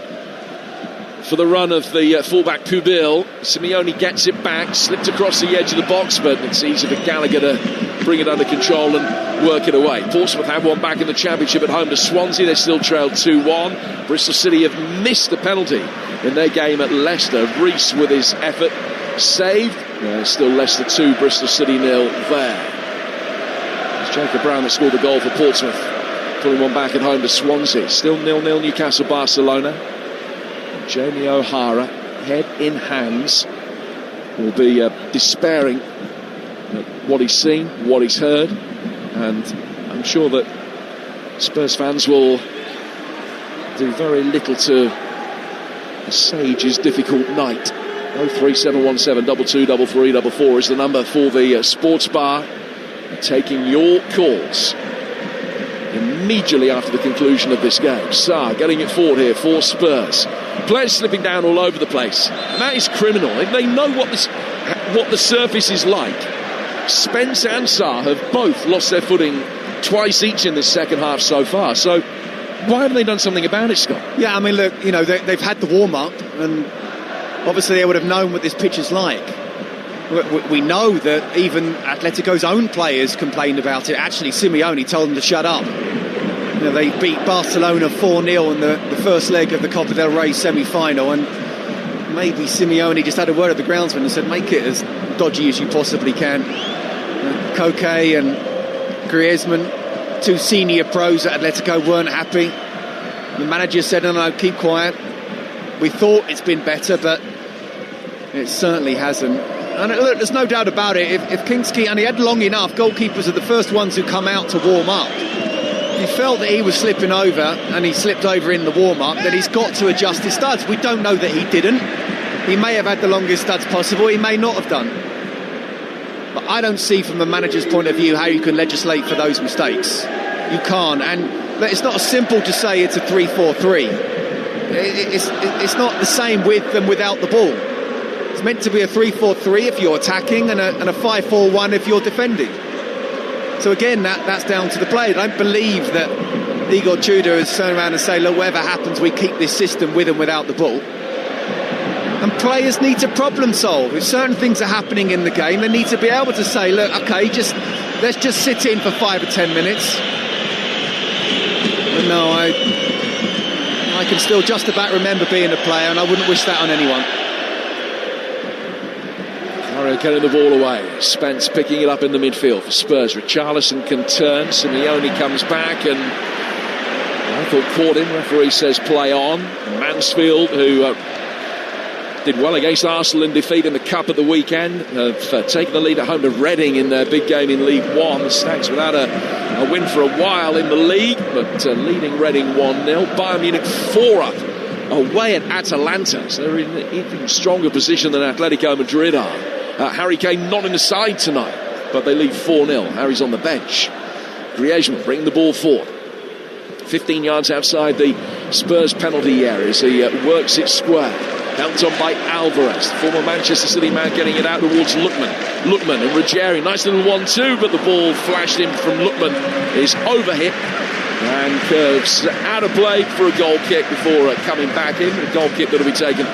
for the run of the fullback Pubil. Simeone gets it back, slipped across the edge of the box, but it's easy for Gallagher to bring it under control and work it away. Portsmouth have one back in the Championship at home to Swansea. They still trailed 2-1. Bristol City have missed the penalty in their game at Leicester. Rees with his effort saved. Still Leicester 2, Bristol City 0 there. It's Jacob Brown that scored the goal for Portsmouth, pulling one back at home to Swansea. Still 0-0 Newcastle Barcelona. Jamie O'Hara, head in hands, will be despairing at what he's seen, what he's heard, and I'm sure that Spurs fans will do very little to assuage his difficult night. 03717 22 33 44 is the number for the sports bar, taking your calls immediately after the conclusion of this game. Sarr getting it forward here for Spurs. Players slipping down all over the place, and that is criminal. They know what the surface is like. Spence and Sarr have both lost their footing twice each in this second half so far. So why haven't they done something about it, Scott? Yeah, I mean, look, they've had the warm-up, and obviously they would have known what this pitch is like. We know that even Atletico's own players complained about it. Actually, Simeone told them to shut up. They beat Barcelona 4-0 in the first leg of the Copa del Rey semi-final, and maybe Simeone just had a word with the groundsman and said, make it as dodgy as you possibly can. Koke and Griezmann, 2 senior pros at Atletico, weren't happy. The manager said, no, keep quiet. We thought it's been better, but it certainly hasn't. And look, there's no doubt about it, if Kingsky, and he had long enough, goalkeepers are the first ones who come out to warm up. He felt that he was slipping over, and he slipped over in the warm-up, that he's got to adjust his studs. We don't know that he didn't. He may have had the longest studs possible, he may not have done. But I don't see from the manager's point of view how you can legislate for those mistakes. You can't. And it's not simple to say it's a 3-4-3. It's not the same with and without the ball. It's meant to be a 3-4-3 if you're attacking and a 5-4-1 if you're defending. So again, that's down to the player. I don't believe that Igor Tudor has turned around and say, look, whatever happens, we keep this system with and without the ball. And players need to problem solve. If certain things are happening in the game, they need to be able to say, look, okay, let's just sit in for 5 or 10 minutes. But no, I can still just about remember being a player, and I wouldn't wish that on anyone. Getting the ball away. Spence picking it up in the midfield for Spurs. Richarlison can turn. Simeone comes back and I thought caught him. Referee says play on. Mansfield, who did well against Arsenal in defeat in the Cup at the weekend, have taken the lead at home to Reading in their big game in League One. The Stags without a win for a while in the league, but leading Reading 1-0. Bayern Munich 4 up away at Atalanta, so they're in an even stronger position than Atletico Madrid are. Harry Kane not in the side tonight, but they lead 4-0. Harry's on the bench. Griezmann bringing the ball forward. 15 yards outside the Spurs penalty area as he works it square. Held on by Alvarez, former Manchester City man, getting it out towards Lookman. Lookman and Ruggieri, nice little 1-2, but the ball flashed in from Lookman. Is overhit and curves out of play for a goal kick before coming back in. A goal kick that will be taken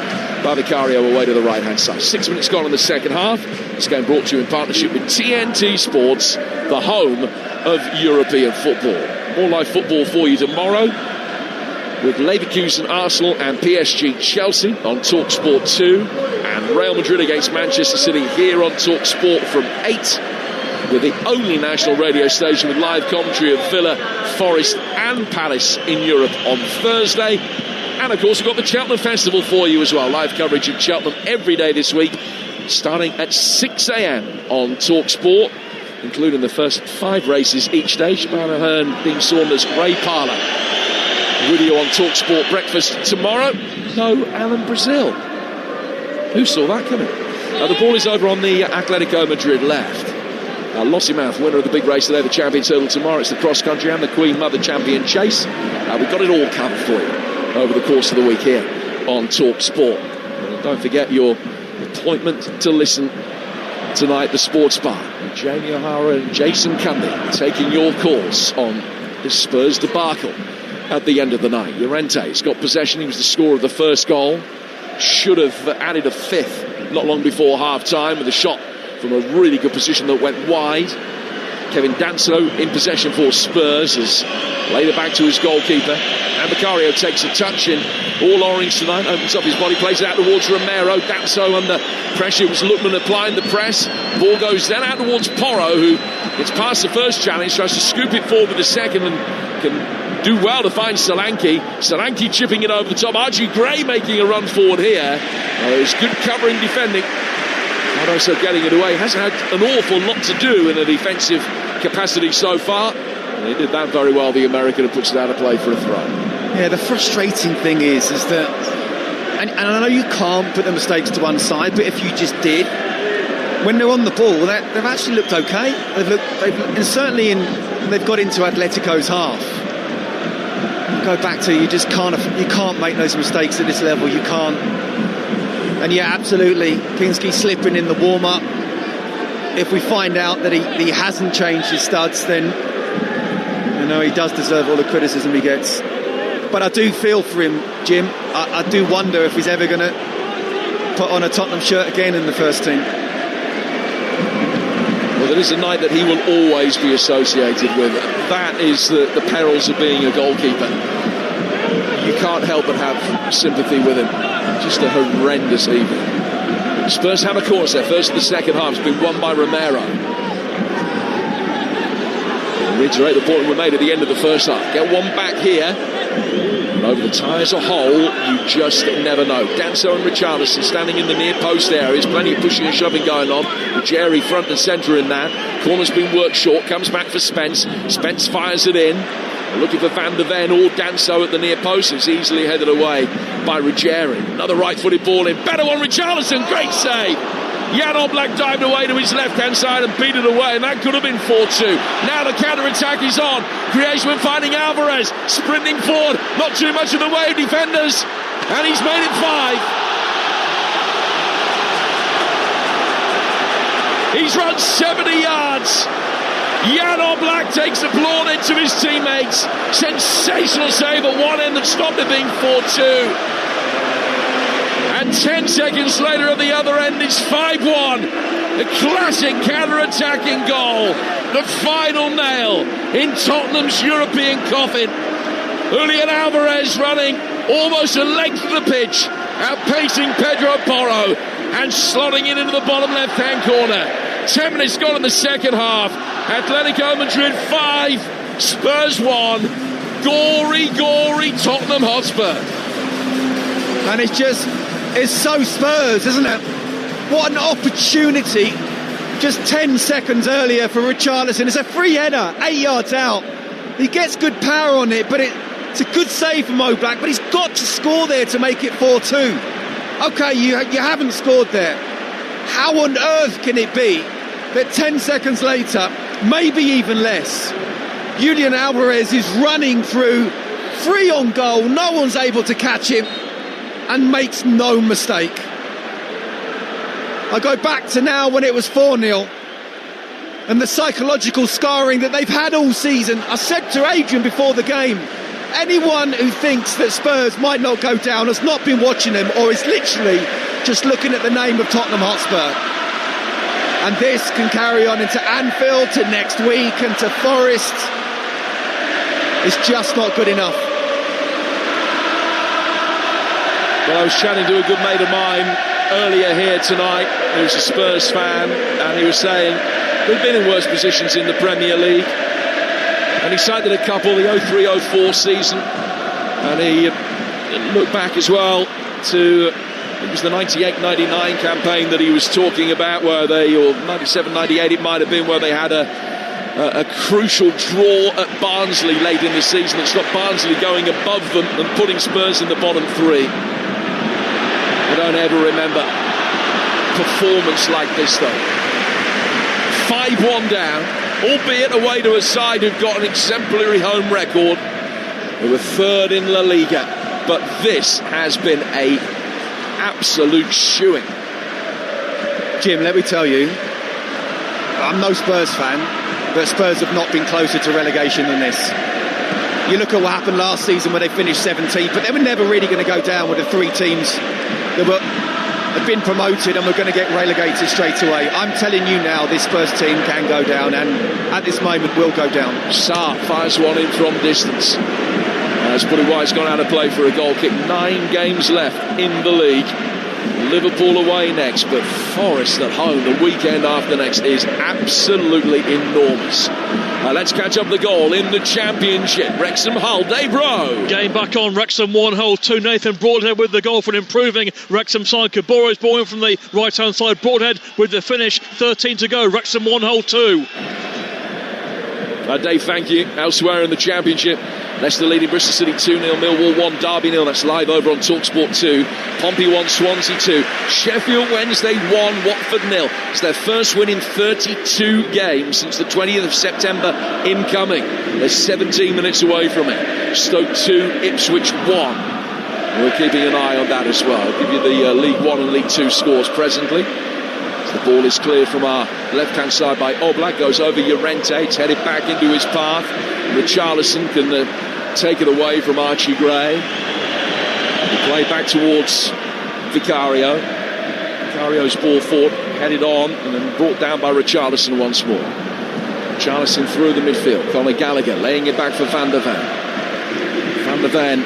by Vicario away to the right-hand side. 6 minutes gone in the second half. This game brought to you in partnership with TNT Sports, the home of European football. More live football for you tomorrow with Leverkusen, Arsenal and PSG Chelsea on Talksport 2, and Real Madrid against Manchester City here on Talksport from 8, with the only national radio station with live commentary of Villa, Forest and Palace in Europe on Thursday. And of course we've got the Cheltenham Festival for you as well. Live coverage of Cheltenham every day this week, starting at 6 a.m. on Talksport, including the first 5 races each day. Shimano Hearn, Dean Saunders, Ray Parlour. Video on Talksport breakfast tomorrow. No Alan Brazil. Who saw that coming? The ball is over on the Atletico Madrid left. Lossiemouth, winner of the big race today, the Champions Hurdle tomorrow. It's the cross country and the Queen Mother Champion Chase. We've got it all covered for you over the course of the week here on Talksport. And don't forget your appointment to listen tonight, the Sports Bar. Jamie O'Hara and Jason Cundy taking your calls on the Spurs debacle at the end of the night. Llorente's got possession. He was the scorer of the first goal. Should have added a 5th not long before half-time with a shot from a really good position that went wide. Kevin Danso in possession for Spurs has laid it back to his goalkeeper. And Vicario takes a touch in all orange tonight, opens up his body, plays it out towards Romero. Danso under pressure. It was Lookman applying the press. Ball goes then out towards Porro, who gets past the first challenge, tries to scoop it forward with the second and can do well to find Solanke. Solanke chipping it over the top. Archie Gray making a run forward here. There's good covering defending. Cardoso getting it away. Hasn't had an awful lot to do in a defensive capacity so far. And he did that very well, the American, who puts it out of play for a throw. Yeah, the frustrating thing is that, and I know you can't put the mistakes to one side, but if you just did, when they're on the ball, they've actually looked okay. And certainly they've got into Atletico's half. Go back to you can't make those mistakes at this level. You can't. And yeah, absolutely, Kinski slipping in the warm-up. If we find out that he hasn't changed his studs, then he does deserve all the criticism he gets. But I do feel for him, Jim. I do wonder if he's ever going to put on a Tottenham shirt again in the first team. Well, there is a night that he will always be associated with. That is the perils of being a goalkeeper. You can't help but have sympathy with him. Just a horrendous evening. Spurs have a course there. First of the second half has been won by Romero. I'll reiterate the point we made at the end of the first half. Get one back here. And over the tie as a whole, you just never know. Danso and Richarlison standing in the near post areas. Plenty of pushing and shoving going on. Jerry front and centre in that. Corner's been worked short. Comes back for Spence. Spence fires it in. Looking for Van der Ven or Danso at the near post. It's easily headed away by Ruggieri. Another right-footed ball in. Better one, Richarlison. Great save. Jan Oblak dived away to his left-hand side and beat it away, and that could have been 4-2. Now the counter-attack is on. Griezmann finding Alvarez, sprinting forward, not too much in the way of defenders, and he's made it 5. He's run 70 yards. Jan Oblak takes the ball into his teammates. Sensational save at one end that stopped it being 4-2. And 10 seconds later at the other end, it's 5-1. The classic counter-attacking goal. The final nail in Tottenham's European coffin. Julian Alvarez running almost a length of the pitch, outpacing Pedro Porro and slotting it into the bottom left-hand corner. 10 minutes gone in the second half. Atletico Madrid 5, Spurs 1. Gory Tottenham Hotspur. And it's so Spurs, isn't it? What an opportunity just 10 seconds earlier for Richarlison. It's a free header, 8 yards out. He gets good power on it, but it's a good save from Oblak, but he's got to score there to make it 4-2. Okay, you haven't scored there. How on earth can it be that 10 seconds later, maybe even less, Julian Alvarez is running through, free on goal, no one's able to catch him, and makes no mistake. I go back to now when it was 4-0 and the psychological scarring that they've had all season. I said to Adrian before the game, anyone who thinks that Spurs might not go down has not been watching them or is literally just looking at the name of Tottenham Hotspur. And this can carry on into Anfield, to next week and to Forest. It's just not good enough. Well, I was chatting to a good mate of mine earlier here tonight, who's a Spurs fan, and he was saying they've been in worse positions in the Premier League. And he cited a couple, the 03-04 season, and he looked back as well to, it was the 98-99 campaign that he was talking about, where they, or 97-98 it might have been, where they had a crucial draw at Barnsley late in the season that stopped Barnsley going above them and putting Spurs in the bottom three. I don't ever remember performance like this though. 5-1 down, albeit away to a side who've got an exemplary home record. They were third in La Liga, but this has been a absolute shoeing. Jim, let me tell you, I'm no Spurs fan, but Spurs have not been closer to relegation than this. You look at what happened last season where they finished 17th, but they were never really going to go down with the three teams that had been promoted and were going to get relegated straight away. I'm telling you now, this Spurs team can go down, and at this moment will go down. Sarr fires one in from distance. As Buddy White's gone out of play for a goal kick. 9 games left in the league. Liverpool away next, but Forest at home the weekend after next is absolutely enormous. Let's catch up the goal in the Championship. Wrexham Hull, Dave Rowe. Game back on, Wrexham 1, Hull 2. Nathan Broadhead with the goal for an improving Wrexham side. Kaboro's ball in from the right-hand side. Broadhead with the finish. 13 to go. Wrexham 1, Hull 2. Dave, thank you. Elsewhere in the Championship, Leicester leading Bristol City 2-0, Millwall 1, Derby 0. That's live over on Talksport 2. Pompey 1, Swansea 2. Sheffield Wednesday 1, Watford 0. It's their first win in 32 games since the 20th of September incoming. They're 17 minutes away from it. Stoke 2, Ipswich 1. We're keeping an eye on that as well. I'll give you the League 1 and League 2 scores presently. The ball is cleared from our left-hand side by Oblak, goes over Llorente, it's headed back into his path. Richarlison can take it away from Archie Gray. The play back towards Vicario. Vicario's ball forward, headed on, and then brought down by Richarlison once more. Richarlison through the midfield. Conor Gallagher laying it back for Van der Ven. Van der Ven,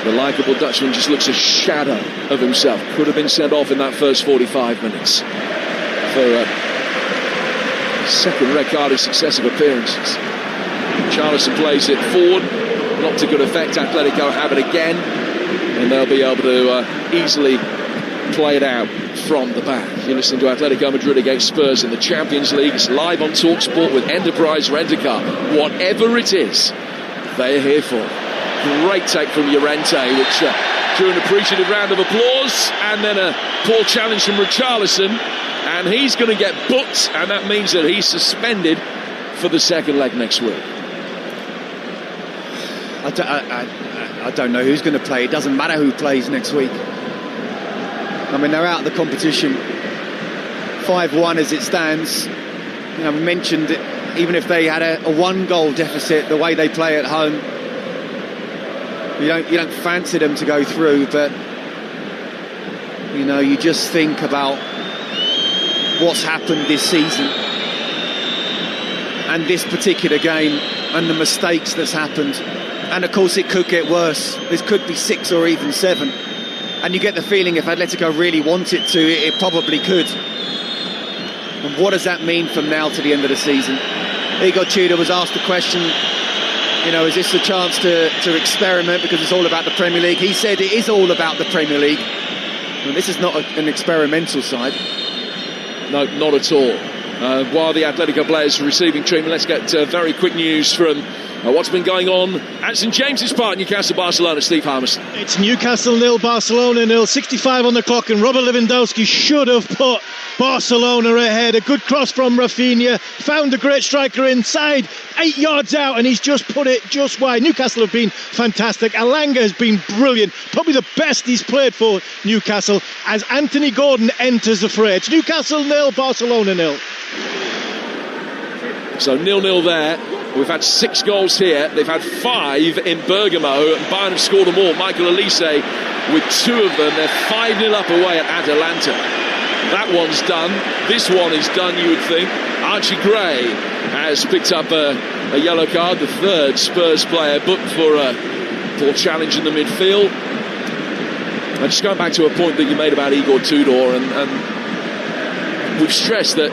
the likeable Dutchman, just looks a shadow of himself. Could have been sent off in that first 45 minutes. For second red card in successive appearances. Richarlison plays it forward, not to good effect. Atletico have it again, and they'll be able to easily play it out from the back. You're listening to Atletico Madrid against Spurs in the Champions League. It's live on Talksport with Enterprise Rent-A-Car. Whatever it is, they are here for. Great take from Llorente, which drew an appreciative round of applause, and then a poor challenge from Richarlison. And and he's going to get booked, and that means that he's suspended for the second leg next week. I don't know who's going to play. It doesn't matter who plays next week. I mean, they're out of the competition. 5-1 as it stands. You know, we mentioned it, even if they had a 1-goal deficit, the way they play at home, you don't fancy them to go through, but you know, you just think about what's happened this season and this particular game and the mistakes that's happened. And of course it could get worse. This could be 6 or even 7. And you get the feeling if Atletico really wanted to, it probably could. And what does that mean from now to the end of the season? Igor Tudor was asked the question, you know, is this a chance to experiment because it's all about the Premier League? He said it is all about the Premier League. And this is not an experimental side. No, not at all. While the Atletico players are receiving treatment, let's get very quick news from what's been going on at St James's Park, Newcastle, Barcelona. Steve Harmis. It's Newcastle 0, Barcelona 0, 65 on the clock, and Robert Lewandowski should have put Barcelona ahead. A good cross from Rafinha, found a great striker inside, 8 yards out, and he's just put it just wide. Newcastle have been fantastic. Alanga has been brilliant, probably the best he's played for Newcastle, as Anthony Gordon enters the fray. It's Newcastle 0, Barcelona 0. So 0-0 there. We've had 6 goals here. They've had 5 in Bergamo, and Bayern have scored them all. Michael Elise with 2 of them. They're 5-0 up away at Atalanta. That one's done. This one is done, you would think. Archie Gray has picked up a yellow card, the 3rd Spurs player booked for a poor challenge in the midfield. And just going back to a point that you made about Igor Tudor, and we've stressed that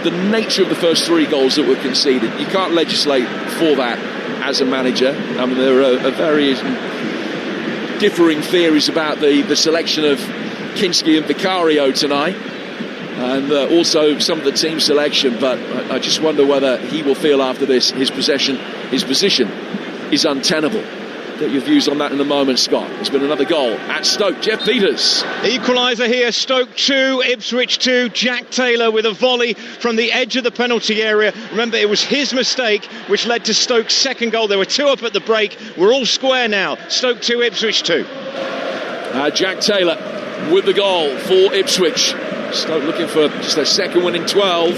the nature of the first 3 goals that were conceded, you can't legislate for that as a manager. I mean, there are various differing theories about the selection of Kinski and Vicario tonight, and also some of the team selection, but I just wonder whether he will feel after this his position is untenable. Get your views on that in a moment, Scott. There's been another goal at Stoke. Jeff Peters. Equaliser here, Stoke 2, Ipswich 2. Jack Taylor with a volley from the edge of the penalty area. Remember, it was his mistake which led to Stoke's second goal. There were 2 up at the break. We're all square now. Stoke 2, Ipswich 2. Jack Taylor with the goal for Ipswich. Stoke looking for just their second win in 12.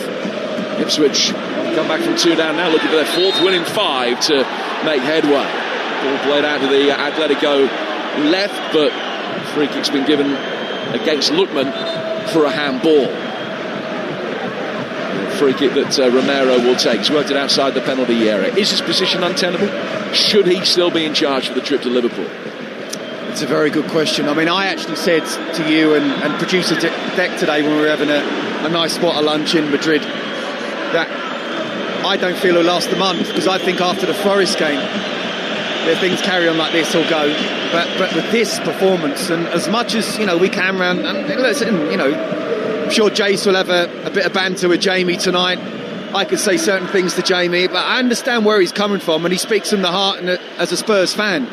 Ipswich come back from 2 down now, looking for their 4th win in 5 to make headway. Ball played out to the Atletico left, but free kick's been given against Lookman for a handball. Free kick that Romero will take. He's worked it outside the penalty area. Is his position untenable? Should he still be in charge for the trip to Liverpool? It's a very good question. I mean, I actually said to you and producer Deck today when we were having a nice spot of lunch in Madrid that I don't feel he'll last the month, because I think after the Forest game, if things carry on like this, he'll go. But with this performance, and as much as, you know, we can round, and listen, you know, I'm sure Jace will have a bit of banter with Jamie tonight. I could say certain things to Jamie, but I understand where he's coming from, and he speaks from the heart and as a Spurs fan.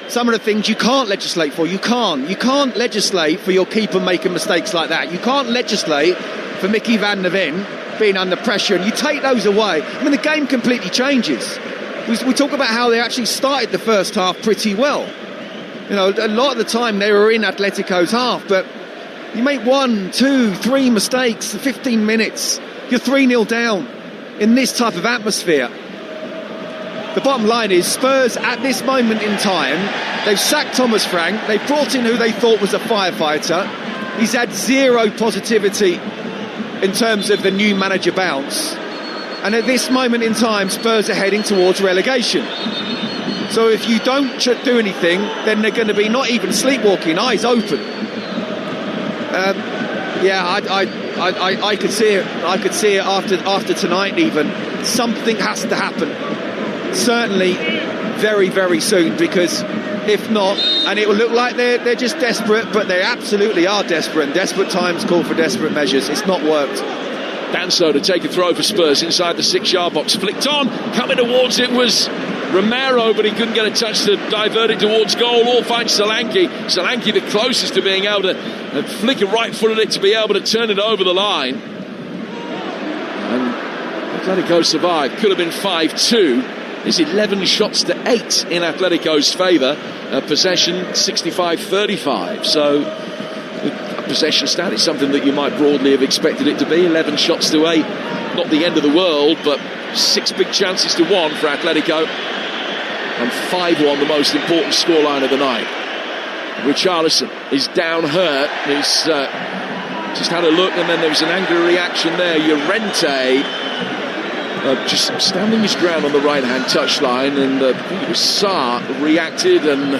Some of the things you can't legislate for. You can't legislate for your keeper making mistakes like that. You can't legislate for Mickey Van de Ven being under pressure, and you take those away. I mean, the game completely changes. We talk about how they actually started the first half pretty well. You know, a lot of the time they were in Atletico's half, but you make 1, 2, 3 mistakes in 15 minutes, you're 3-0 down in this type of atmosphere. The bottom line is Spurs at this moment in time, they've sacked Thomas Frank, they've brought in who they thought was a firefighter. He's had 0 positivity in terms of the new manager bounce. And at this moment in time, Spurs are heading towards relegation. So if you don't do anything, then they're going to be not even sleepwalking, eyes open. I could see it. I could see it after tonight even. Something has to happen. Certainly very, very soon, because if not, and it will look like they're just desperate, but they absolutely are desperate, and desperate times call for desperate measures. It's not worked. Danso to take a throw for Spurs inside the 6-yard box. Flicked on, coming towards it was Romero, but he couldn't get a touch to divert it towards goal or find Solanke. Solanke the closest to being able to flick a right-footed it to be able to turn it over the line. And Atletico survived. Could have been 5-2. It's 11 shots to 8 in Atletico's favour. Possession 65-35. So a possession stat is something that you might broadly have expected it to be. 11 shots to 8. Not the end of the world, but 6 big chances to 1 for Atletico. And 5-1, the most important scoreline of the night. Richarlison is down hurt. He's just had a look, and then there was an angry reaction there. Llorente just standing his ground on the right-hand touchline, and I think it was Sarr reacted and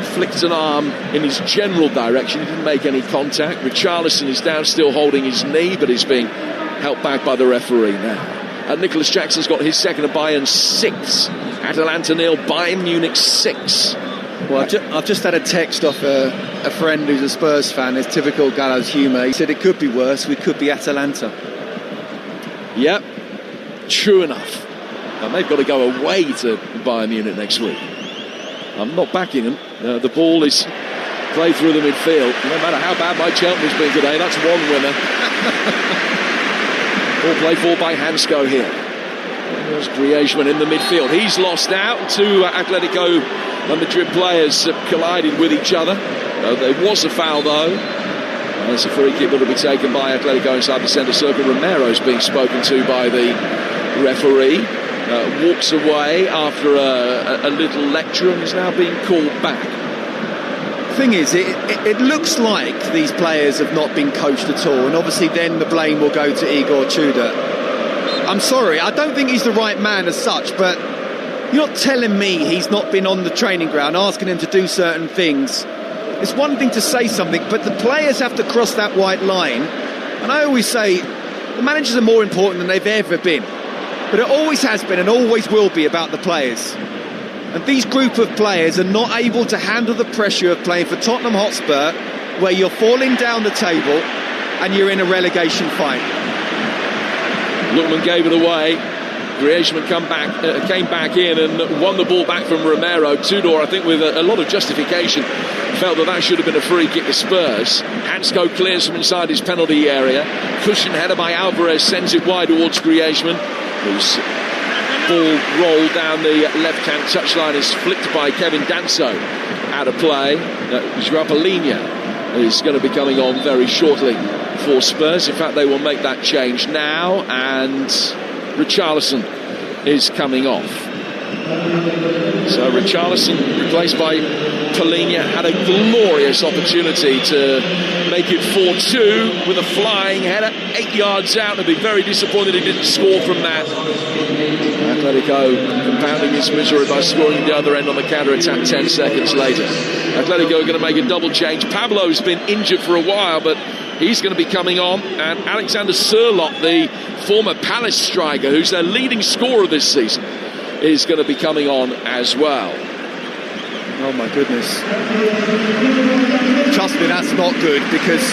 flicked an arm in his general direction. He didn't make any contact. Richarlison is down, still holding his knee, but he's being helped back by the referee now. And Nicholas Jackson's got his second of Bayern 6. Atalanta 0, Bayern Munich 6. Well, I've just had a text off a friend who's a Spurs fan. It's typical Gallows humour. He said it could be worse. We could be Atalanta. Yep, true enough. And they've got to go away to Bayern Munich next week. I'm not backing them. The ball is played through the midfield. No matter how bad my Cheltenham's been today, that's one winner. Ball played for by Hansko here. There's Griezmann in the midfield. He's lost out. 2 Atletico Madrid players collided with each other. There was a foul though. It's a free kick that will be taken by Atletico inside the centre circle. Romero's being spoken to by the referee. Walks away after a little lecture and is now being called back. Thing is, it looks like these players have not been coached at all, and obviously then the blame will go to Igor Tudor. I'm sorry, I don't think he's the right man as such, but you're not telling me he's not been on the training ground asking him to do certain things. It's one thing to say something, but the players have to cross that white line. And I always say the managers are more important than they've ever been, but it always has been and always will be about the players. And these group of players are not able to handle the pressure of playing for Tottenham Hotspur, where you're falling down the table and you're in a relegation fight. Lookman gave it away. Griezmann came back in and won the ball back from Romero. Tudor, I think, with a lot of justification, felt that should have been a free kick to Spurs. Hansko clears from inside his penalty area. Cushion header by Alvarez sends it wide towards Griezmann, whose ball rolled down the left-hand touchline is flicked by Kevin Danso out of play. Joao Palhinha is going to be coming on very shortly for Spurs. In fact, they will make that change now, and Richarlison is coming off. So Richarlison replaced by Palhinha had a glorious opportunity to make it 4-2 with a flying header 8 yards out. They'd be very disappointed he didn't score from that. Atletico compounding his misery by scoring the other end on the counter-attack 10 seconds later. Atletico are going to make a double change. Pablo's been injured for a while, but he's going to be coming on, and Alexander Sørloth, the former Palace striker, who's their leading scorer this season, is going to be coming on as well. Oh my goodness. Trust me, that's not good, because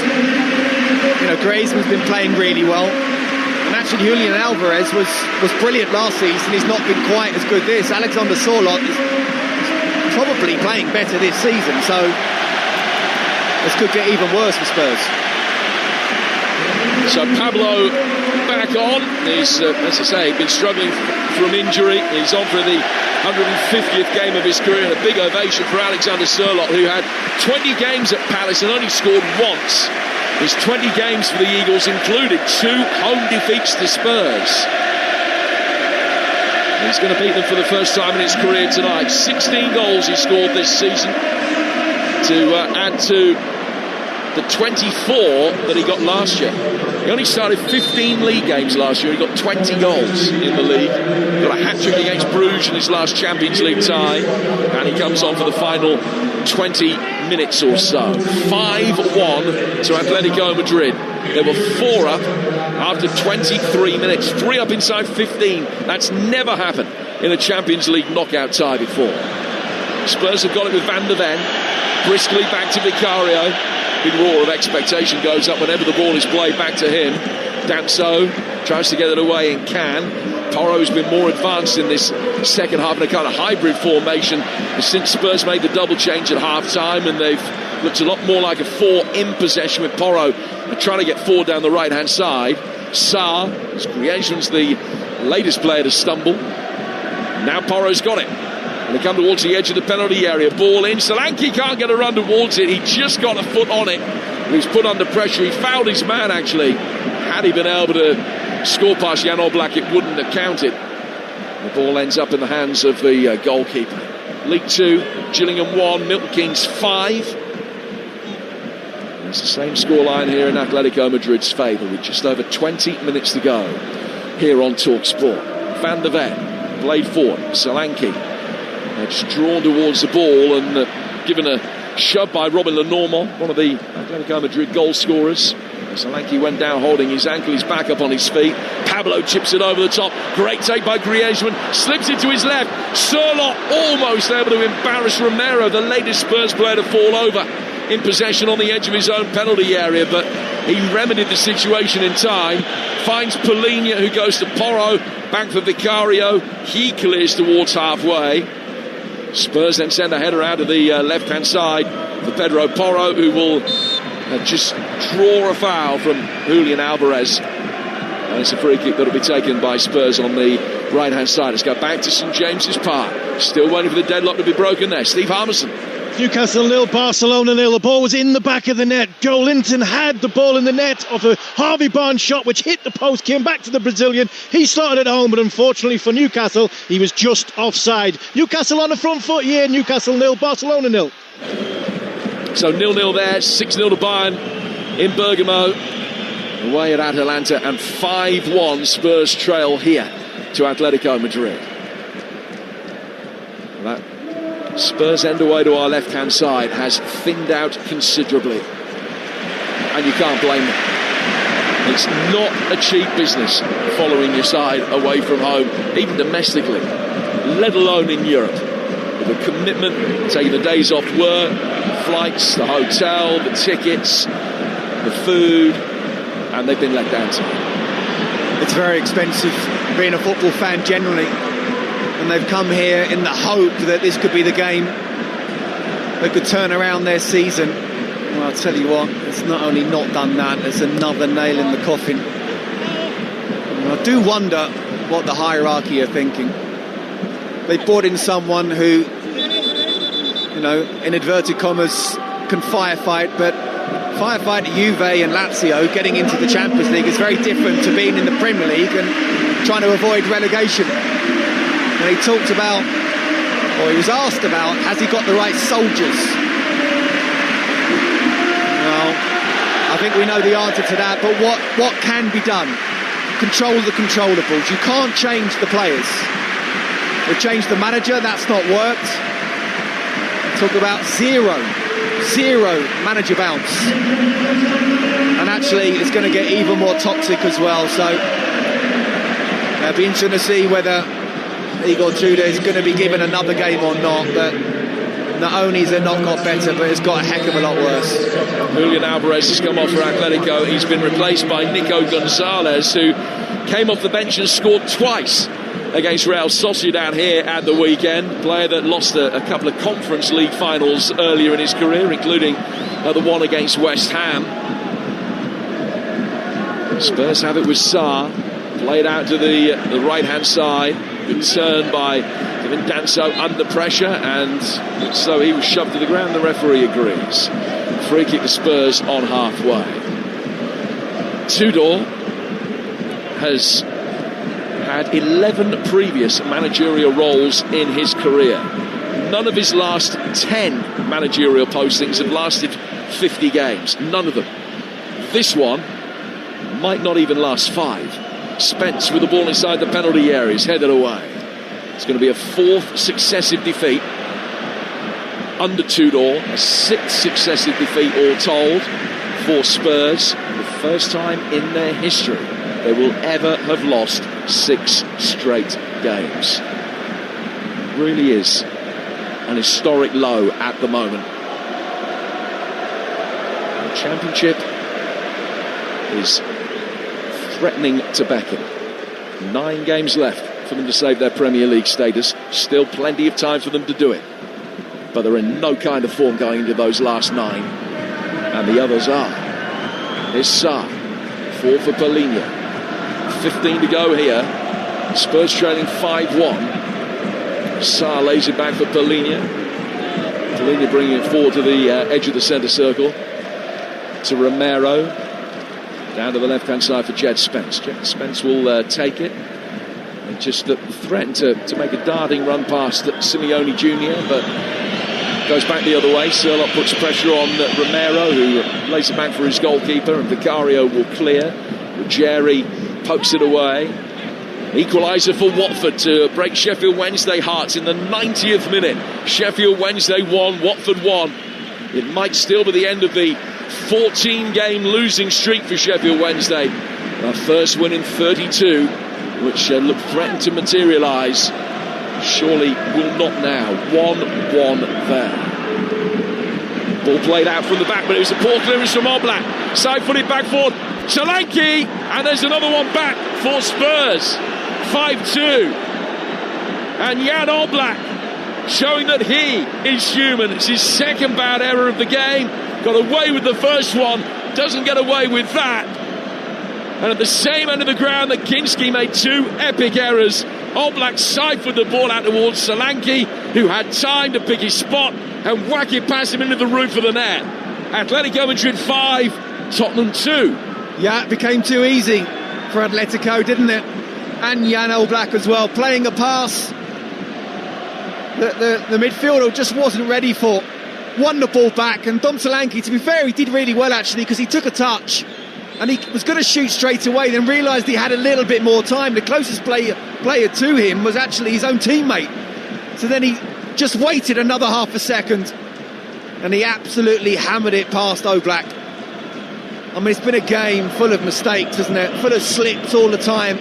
Griezmann's been playing really well, and actually Julian Alvarez was brilliant last season. He's not been quite as good this. Alexander Sørloth is probably playing better this season, so this could get even worse for Spurs. So Pablo back on. He's, as I say, been struggling from injury. He's on for the 150th game of his career, and a big ovation for Alexander Sørloth, who had 20 games at Palace and only scored once. His 20 games for the Eagles included 2 home defeats to Spurs. He's going to beat them for the first time in his career tonight. 16 goals he scored this season to add to the 24 that he got last year. He only started 15 league games last year. He got 20 goals in the league. Got a hat-trick against Bruges in his last Champions League tie, and he comes on for the final 20 minutes or so. 5-1 to Atletico Madrid. They were 4 up after 23 minutes. 3 up inside 15. That's never happened in a Champions League knockout tie before. Spurs have got it with Van der Ven. Briskly back to Vicario. Big roar of expectation goes up whenever the ball is played back to him. Danso tries to get it away and can. Porro's been more advanced in this second half in a kind of hybrid formation since Spurs made the double change at half-time, and they've looked a lot more like a 4 in possession with Porro trying to get forward down the right-hand side. Sarr, as Griezmann's the latest player to stumble. Now Porro's got it. And they come towards the edge of the penalty area. Ball in. Solanke can't get a run towards it. He just got a foot on it. He was put under pressure. He fouled his man, actually. Had he been able to score past Jan Oblak, it wouldn't have counted. The ball ends up in the hands of the goalkeeper. League 2, Gillingham 1, Milton Keynes 5. It's the same scoreline here in Atletico Madrid's favour with just over 20 minutes to go here on Talksport. Van der Ven played forward. Solanke just drawn towards the ball and given a shove by Robin Lenormand, one of the Atletico Madrid goal scorers. Solanke went down holding his ankle. He's back up on his feet. Pablo chips it over the top. Great take by Griezmann. Slips it to his left. Surlot almost able to embarrass Romero, the latest Spurs player to fall over in possession on the edge of his own penalty area, but he remedied the situation in time. Finds Polina, who goes to Porro. Back for Vicario. He clears towards halfway. Spurs then send a header out of the left-hand side for Pedro Porro, who will just draw a foul from Julian Alvarez. And it's a free kick that will be taken by Spurs on the right-hand side. Let's go back to St James's Park. Still waiting for the deadlock to be broken there. Steve Harmison. Newcastle 0, Barcelona 0. The ball was in the back of the net. Joe Linton had the ball in the net off a Harvey Barnes shot which hit the post, came back to the Brazilian. He started at home, but unfortunately for Newcastle, he was just offside. Newcastle on the front foot here. Newcastle 0, Barcelona 0. So 0-0 there, 6-0 to Bayern in Bergamo. Away at Atalanta, and 5-1 Spurs trail here to Atletico Madrid. That Spurs end away to our left-hand side has thinned out considerably, and you can't blame them. It's not a cheap business following your side away from home, even domestically, let alone in Europe. With the commitment, taking the days off work, flights, the hotel, the tickets, the food, and they've been let down tonight. It's very expensive being a football fan generally. And they've come here in the hope that this could be the game that could turn around their season. Well, I'll tell you what, it's not only not done that, it's another nail in the coffin. And I do wonder what the hierarchy are thinking. They brought in someone who, you know, in inverted commas, can firefight, but firefight at Juve and Lazio getting into the Champions League is very different to being in the Premier League and trying to avoid relegation. And he talked about, or he was asked about, has he got the right soldiers? Well, I think we know the answer to that, but what can be done? Control the controllables. You can't change the players. They've changed the manager, that's not worked. Talk about zero manager bounce. And actually, it's going to get even more toxic as well, so it'll be interesting to see whether Igor Tudor is going to be given another game or not, but not only has it not got better, but it's got a heck of a lot worse. Julian Alvarez has come off for Atletico. He's been replaced by Nico Gonzalez, who came off the bench and scored twice against Real Sociedad here at the weekend. Player that lost a couple of Conference League finals earlier in his career, including the one against West Ham. Spurs have it with Sarr, played out to the right-hand side. Good turn by Kevin Danso under pressure, and so he was shoved to the ground. The referee agrees. Free kick to Spurs on halfway. Tudor has had 11 previous managerial roles in his career. None of his last 10 managerial postings have lasted 50 games. None of them. This one might not even last 5. Spence with the ball inside the penalty area is headed away. It's going to be a 4th successive defeat under Tudor, a 6th successive defeat all told for Spurs. The first time in their history they will ever have lost 6 straight games. It really is an historic low at the moment. The Championship is threatening to beckon. 9 games left for them to save their Premier League status. Still plenty of time for them to do it. But they're in no kind of form going into those last 9. And the others are. Here's Sarr. 4 for Paulinho. 15 to go here. Spurs trailing 5-1. Sarr lays it back for Paulinho. Paulinho bringing it forward to the edge of the centre circle. To Romero. Down to the left-hand side for Jed Spence. Jed Spence will take it. And just threaten to make a darting run past Simeone Jr., but goes back the other way. Surlock puts pressure on Romero, who lays it back for his goalkeeper, and Vicario will clear. Ruggieri pokes it away. Equaliser for Watford to break Sheffield Wednesday hearts in the 90th minute. Sheffield Wednesday 1, Watford 1. It might still be the end of the 14-game losing streak for Sheffield Wednesday. Our first win in 32, which looked threatened to materialise. Surely will not now. 1-1 there. Ball played out from the back, but it was a poor clearance from Oblak. Side-footed back forward. Solanke, and there's another one back for Spurs. 5-2. And Jan Oblak showing that he is human. It's his second bad error of the game. Got away with the first one, doesn't get away with that. And at the same end of the ground that Kinski made 2 epic errors. Oblak side-footed the ball out towards Solanke, who had time to pick his spot and whack it past him into the roof of the net. Atletico Madrid 5, Tottenham 2. Yeah, it became too easy for Atletico, didn't it? And Jan Oblak as well, playing a pass the midfielder just wasn't ready for. Won the ball back, and Dom Solanke, to be fair, he did really well actually, because he took a touch and he was going to shoot straight away, then realised he had a little bit more time. The closest player to him was actually his own teammate, so then he just waited another half a second and he absolutely hammered it past Oblak. I mean, it's been a game full of mistakes, isn't it? Full of slips all the time.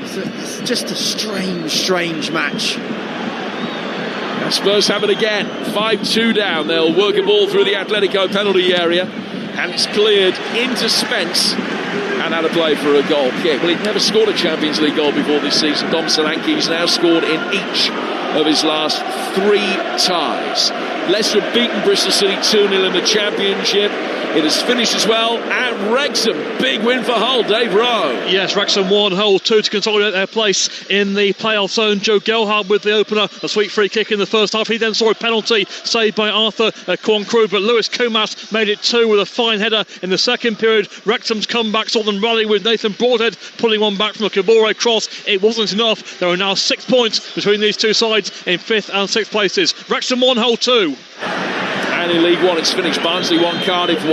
It's just a strange match. And Spurs have it again. 5-2 down. They'll work a ball through the Atletico penalty area, and it's cleared into Spence, and out of play for a goal kick. Well, he'd never scored a Champions League goal before this season. Dom Solanke's now scored in each of his last 3 ties. Leicester have beaten Bristol City 2-0 in the Championship. It has finished as well at Wrexham. Big win for Hull, Dave Rowe. Yes, Wrexham 1, Hull 2 to consolidate their place in the playoff zone. Joe Gelhardt with the opener, a sweet free kick in the first half. He then saw a penalty saved by Arthur Kwankru, but Lewis Kumas made it 2 with a fine header in the second period. Wrexham's comeback saw them rally with Nathan Broadhead pulling one back from a Kabore cross. It wasn't enough. There are now 6 points between these two sides in 5th and 6th places. Wrexham 1, Hull 2. And in League One it's finished. Barnsley 1, Cardiff 1.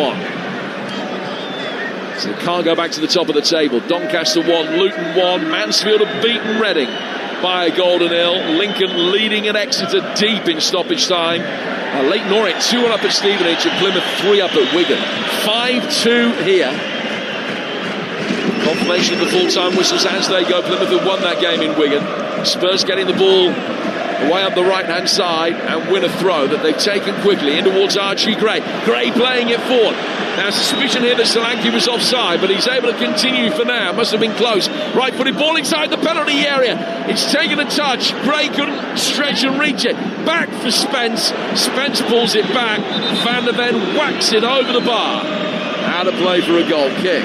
So they can't go back to the top of the table. Doncaster 1, Luton 1. Mansfield have beaten Reading by a goal to 0. Lincoln leading at Exeter deep in stoppage time. Leyton Orient 2-1 up at Stevenage, and Plymouth 3 up at Wigan. 5-2 here. Confirmation of the full-time whistles as they go. Plymouth have won that game in Wigan. Spurs getting the ball away up the right-hand side and win a throw that they've taken quickly in towards Archie Gray. Gray playing it forward. Now, suspicion here that Solanke was offside, but he's able to continue for now. Must have been close. Right-footed ball inside the penalty area. It's taken a touch. Gray couldn't stretch and reach it. Back for Spence. Spence pulls it back. Van der Ven whacks it over the bar. Out of play for a goal kick.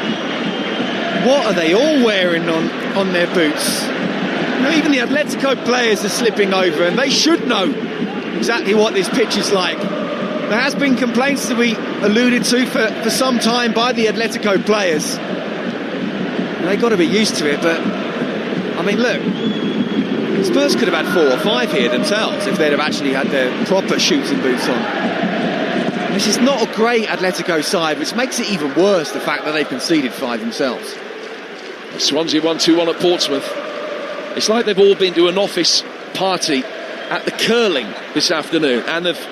What are they all wearing on their boots? Even the Atletico players are slipping over, and they should know exactly what this pitch is like. There has been complaints that we alluded to for some time by the Atletico players. They've got to be used to it, but I mean, look, Spurs could have had 4 or 5 here themselves if they'd have actually had their proper shooting boots on. This is not a great Atletico side, which makes it even worse, the fact that they've conceded 5 themselves. Swansea won 2-1 at Portsmouth. It's like they've all been to an office party at the curling this afternoon, and they've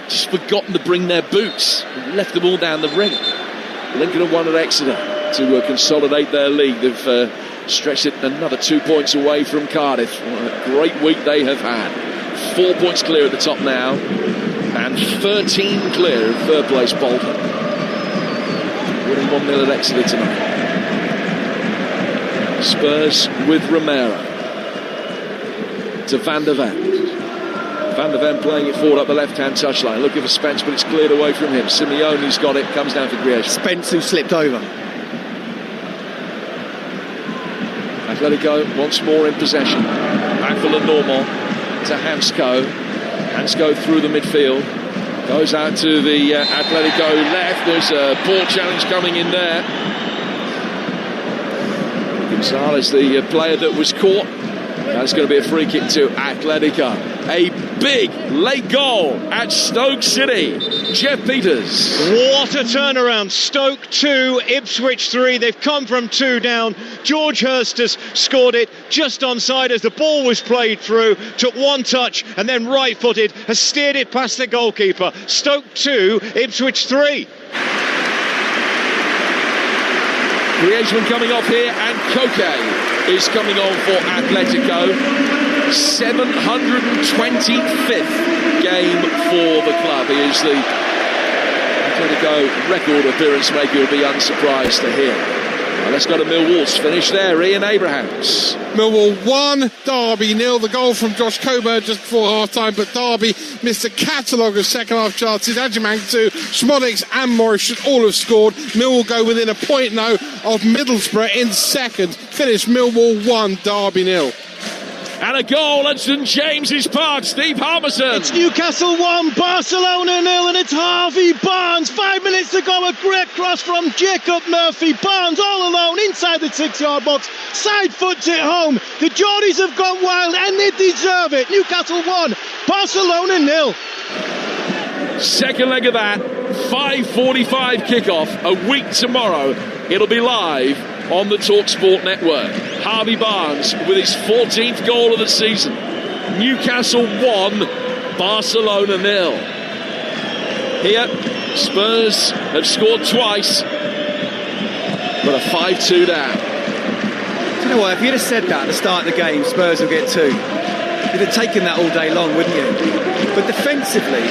just forgotten to bring their boots and left them all down the ring. Lincoln have won at Exeter to consolidate their league. They've stretched it another 2 points away from Cardiff. What a great week they have had. 4 points clear at the top now, and 13 clear of third place Bolton. Winning 1-0 at Exeter tonight. Spurs with Romero. To Van der Ven. Van der Ven playing it forward up the left-hand touchline. Looking for Spence, but it's cleared away from him. Simeone's got it, comes down for Griezmann. Spence who slipped over. Atletico once more in possession. Back for Lenormand to Hansco. Hansco through the midfield. Goes out to the Atletico left. There's a poor challenge coming in there. Gonzalez, the player that was caught. That's going to be a free kick to Atletico. A big late goal at Stoke City. Jeff Peters. What a turnaround. Stoke 2, Ipswich 3. They've come from 2 down. George Hurst has scored it just onside as the ball was played through. Took one touch and then right-footed. Has steered it past the goalkeeper. Stoke 2, Ipswich 3. Griezmann coming off here, and Koke is coming on for Atletico. 725th game for the club. He is the Atletico record appearance maker. You'll be unsurprised to hear. Now let's go to Millwall's finish there. Ian Abrahams. Millwall 1, Derby 0. The goal from Josh Coburn just before half-time, but Derby missed a catalogue of second-half chances. Adjumang 2, Schmodix and Morris should all have scored. Millwall go within a point now of Middlesbrough in second. Finish Millwall 1, Derby 0. And a goal at St James's Park. Steve Harmison. It's Newcastle 1, Barcelona 0, and it's Harvey Barnes. 5 minutes to go. A great cross from Jacob Murphy. Barnes all alone inside the 6-yard box. Side foots it home. The Geordies have gone wild and they deserve it. Newcastle 1, Barcelona 0. Second leg of that. 5:45 kickoff. A week tomorrow. It'll be live on the Talksport network. Harvey Barnes with his 14th goal of the season. Newcastle 1, Barcelona 0. Here, Spurs have scored twice, but a 5-2 down. Do you know what? If you'd have said that at the start of the game, Spurs will get 2. You'd have taken that all day long, wouldn't you? But defensively,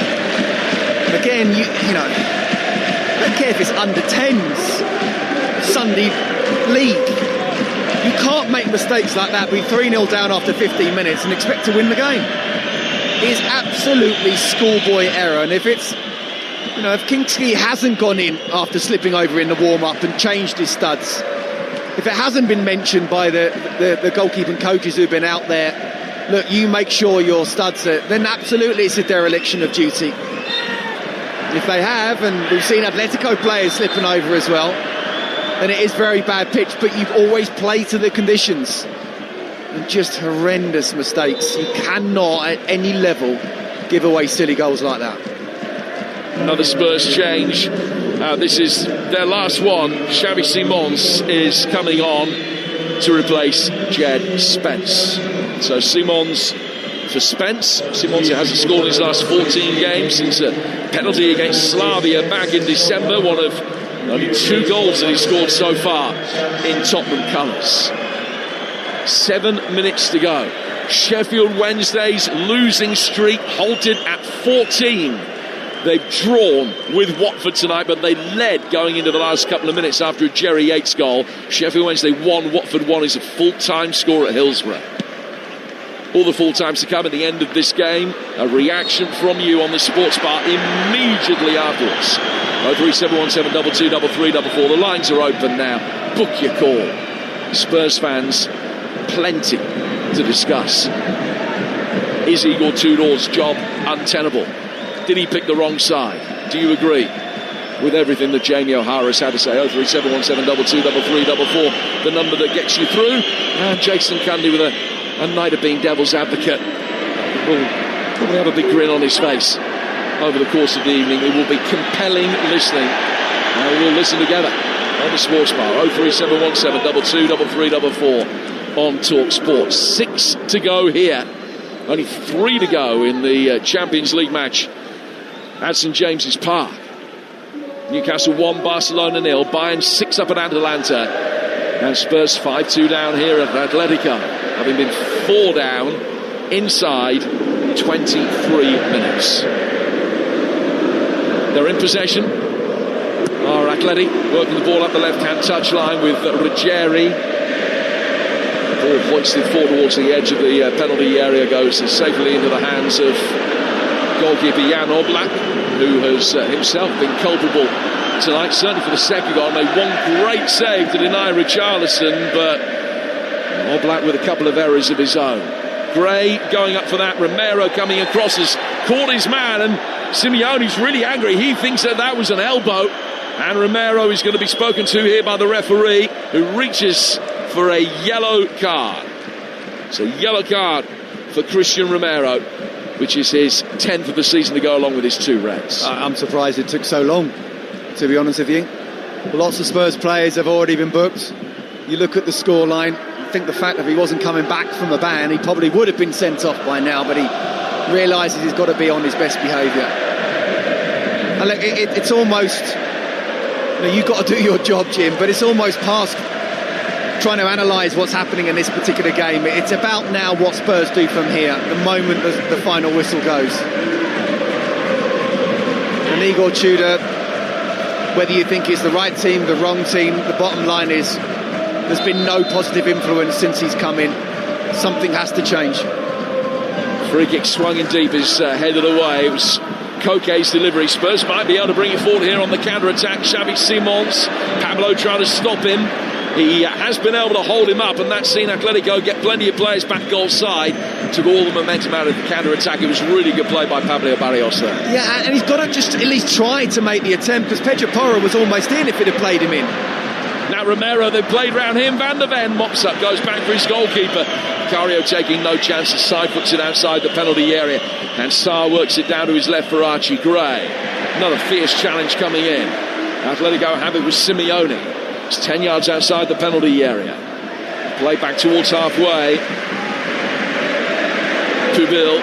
again, you know, I don't care if it's under 10s, Sunday League. You can't make mistakes like that, be 3-0 down after 15 minutes and expect to win the game. It is absolutely schoolboy error. And if it's, you know, if Kingsley hasn't gone in after slipping over in the warm-up and changed his studs, if it hasn't been mentioned by the goalkeeping coaches who've been out there, look, you make sure your studs are, then absolutely it's a dereliction of duty. If they have, and we've seen Atletico players slipping over as well, then it is very bad pitch, but you've always played to the conditions. And just horrendous mistakes. You cannot at any level give away silly goals like that. Another Spurs change. This is their last one. Xavi Simons is coming on to replace Jed Spence. So Simons for Spence. Simons hasn't scored in his last 14 games since a penalty against Slavia back in December. One of only 2 goals that he scored so far in Tottenham colours. 7 minutes to go. Sheffield Wednesday's losing streak halted at 14. They've drawn with Watford tonight, but they led going into the last couple of minutes after a Jerry Yates goal. Sheffield Wednesday 1, Watford 1 is a full-time score at Hillsborough. All the full times to come at the end of this game. A reaction from you on the sports bar immediately afterwards. 03717223344. The lines are open now. Book your call. Spurs fans, plenty to discuss. Is Igor Tudor's job untenable? Did he pick the wrong side? Do you agree with everything that Jamie O'Hara's had to say? 03717223344. The number that gets you through. And Jason Cundy with a night of being devil's advocate. Will probably have a big grin on his face over the course of the evening. It will be compelling listening. And we'll listen together on the sports bar. 03717223344 on Talksport. 6 to go here. Only 3 to go in the Champions League match at St James's Park. Newcastle 1, Barcelona 0. Bayern 6 up at Atalanta. And Spurs 5-2 down here at Atletico, having been 4 down inside 23 minutes. They're in possession. Atleti working the ball up the left-hand touchline with Ruggieri. Ball hoisted forward towards the edge of the penalty area, goes safely into the hands of goalkeeper Jan Oblak, who has himself been culpable tonight, certainly for the second goal. Made one great save to deny Richarlison, but Oblak with a couple of errors of his own. Gray going up for that. Romero coming across has caught his man, and Simeone's really angry. He thinks that was an elbow, and Romero is going to be spoken to here by the referee, who reaches for a yellow card. It's a yellow card for Christian Romero, which is his 10th of the season to go along with his 2 reds. I'm surprised it took so long, to be honest with you. Lots of Spurs players have already been booked. You look at the scoreline, I think the fact that he wasn't coming back from a ban, he probably would have been sent off by now, but he realises he's got to be on his best behaviour. And look, it's almost, you've got to do your job, Jim, but it's almost past trying to analyse what's happening in this particular game. It's about now what Spurs do from here, the moment the final whistle goes. And Igor Tudor, whether you think it's the right team, the wrong team, the bottom line is there's been no positive influence since he's come in. Something has to change. Free kick swung in deep, is headed away. It was Koke's delivery. Spurs might be able to bring it forward here on the counter-attack. Xavi Simons, Pablo trying to stop him. He has been able to hold him up, and that's seen Atletico get plenty of players back goal side. Took all the momentum out of the counter-attack. It was really good play by Pablo Barrios there. Yeah, and he's got to just at least try to make the attempt, because Pedro Porro was almost in if he'd have played him in. Now Romero, they've played round him. Van der Ven mops up, goes back for his goalkeeper. Cario taking no chances, side puts it outside the penalty area, and Sarr works it down to his left for Archie Gray. Another fierce challenge coming in. Atletico have it with Simeone. It's 10 yards outside the penalty area. Play back towards halfway. Pubil,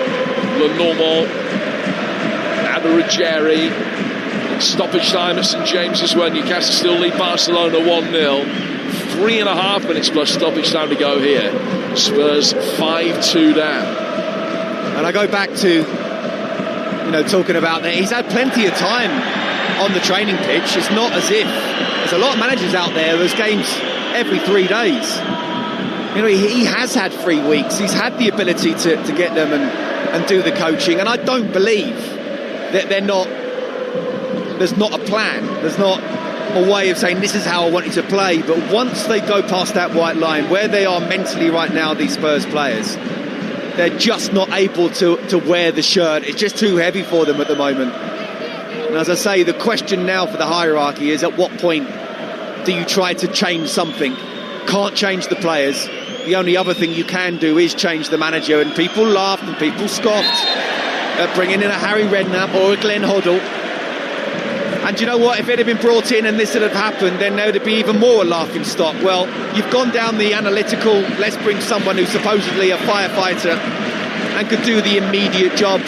Lenormand, Aberrigeri. Stoppage time at St James's, where Newcastle still lead Barcelona 1-0. 3.5 minutes plus stoppage time to go here. Spurs 5-2 down. And I go back to, talking about that, he's had plenty of time on the training pitch. It's not as if there's a lot of managers out there, there's games every 3 days. He has had 3 weeks. He's had the ability to get them and do the coaching. And I don't believe that there's not a plan. There's not a way of saying this is how I want you to play. But once they go past that white line, where they are mentally right now, these Spurs players, they're just not able to wear the shirt. It's just too heavy for them at the moment. And as I say, the question now for the hierarchy is, at what point do you try to change something? Can't change the players. The only other thing you can do is change the manager. And people laughed and people scoffed at bringing in a Harry Redknapp or a Glenn Hoddle. And you know what? If it had been brought in and this had happened, then there would be even more laughing stock. Well, you've gone down the analytical, let's bring someone who's supposedly a firefighter and could do the immediate job,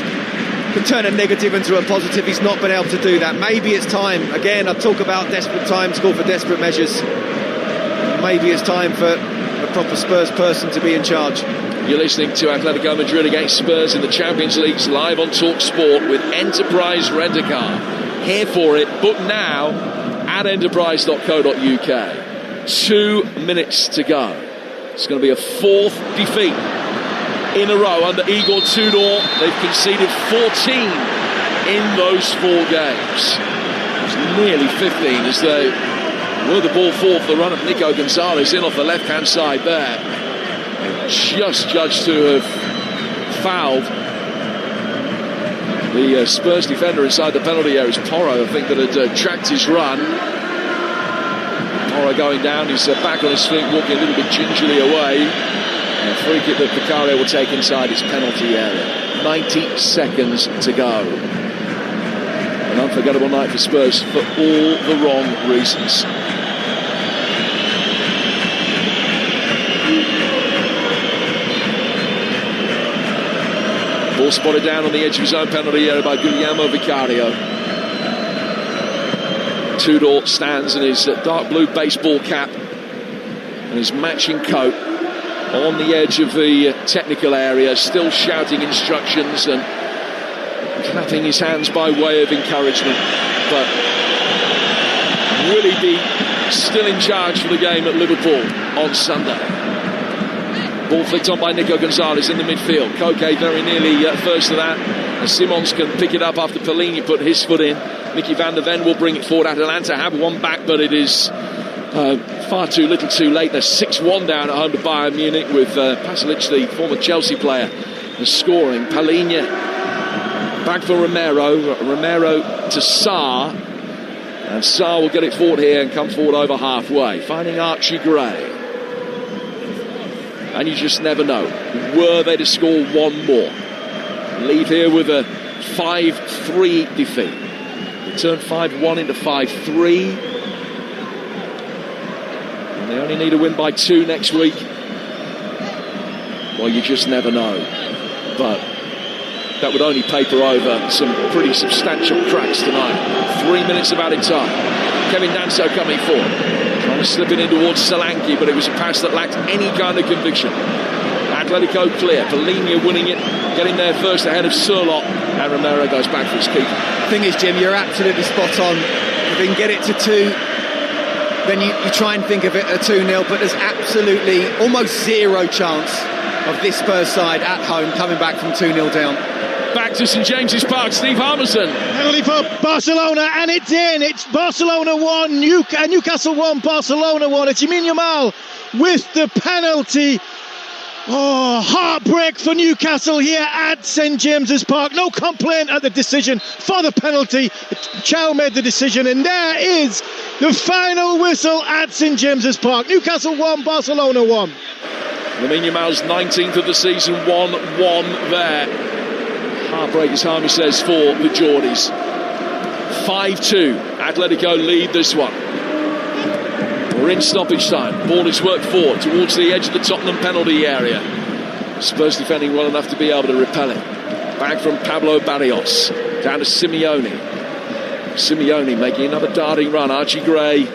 could turn a negative into a positive. He's not been able to do that. Maybe it's time. Again, I talk about desperate times, call for desperate measures. Maybe it's time for a proper Spurs person to be in charge. You're listening to Atletico Madrid against Spurs in the Champions League, live on Talksport with Enterprise Rent-A-Car. Here for it, book now at enterprise.co.uk. 2 minutes to go. It's going to be a 4th defeat in a row under Igor Tudor. They've conceded 14 in those 4 games. It's nearly 15 as they were the ball forward for the run of Nico Gonzalez in off the left-hand side there. Just judged to have fouled the Spurs defender inside the penalty area. Is Porro, I think, that had tracked his run. Porro going down, he's back on his feet, walking a little bit gingerly away. A free kick that Vicario will take inside his penalty area. 90 seconds to go. An unforgettable night for Spurs for all the wrong reasons. Ball spotted down on the edge of his own penalty area by Guillermo Vicario. Tudor stands in his dark blue baseball cap and his matching coat on the edge of the technical area, still shouting instructions and clapping his hands by way of encouragement. But will he be still in charge for the game at Liverpool on Sunday? Ball flicked on by Nico Gonzalez in the midfield. Koke very nearly first to that. And Simons can pick it up after Pellegrini put his foot in. Mickey van der Ven will bring it forward. Atalanta have one back, but it is far too little too late. They're 6-1 down at home to Bayern Munich with Pasalic, the former Chelsea player, scoring. Pellegrini back for Romero. Romero to Sarr. And Sarr will get it forward here and come forward over halfway. Finding Archie Gray. And you just never know. Were they to score one more? Leave here with a 5-3 defeat. They turn 5-1 into 5-3. And they only need a win by 2 next week. Well, you just never know. But that would only paper over some pretty substantial cracks tonight. 3 minutes of added time. Kevin Danso coming forward. Trying to slip it in towards Solanke, but it was a pass that lacked any kind of conviction. Atletico clear. Pellegrini winning it, getting there first ahead of Surlot. And Romero goes back for his keeper. The thing is, Jim, you're absolutely spot on. If they can get it to 2, then you try and think of it at 2-0, but there's absolutely almost zero chance of this Spurs side at home coming back from 2-0 down. Back to St James's Park, Steve Harmison. Penalty for Barcelona, and it's in. It's Barcelona 1, Newcastle 1, Barcelona 1. It's Yamin Yamal with the penalty. Oh, heartbreak for Newcastle here at St James's Park. No complaint at the decision for the penalty. Chow made the decision, and there is the final whistle at St James's Park. Newcastle 1, Barcelona 1. Lamine Yamal's 19th of the season, 1-1 there. Heartbreak, as Harmy says, for the Geordies. 5-2. Atletico lead this one. We're in stoppage time. Ball is worked forward towards the edge of the Tottenham penalty area. Spurs defending well enough to be able to repel it. Back from Pablo Barrios. Down to Simeone. Simeone making another darting run. Archie Gray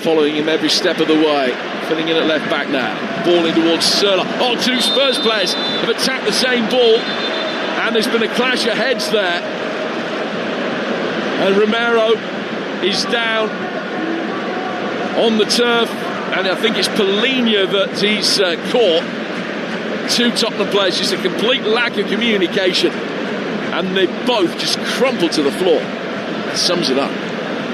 following him every step of the way. Filling in at left back now. Ball in towards Surlot. Oh, 2 Spurs players have attacked the same ball. And there's been a clash of heads there. And Romero is down on the turf. And I think it's Pellegrini that he's caught. 2 Tottenham players, just a complete lack of communication. And they both just crumpled to the floor. That sums it up.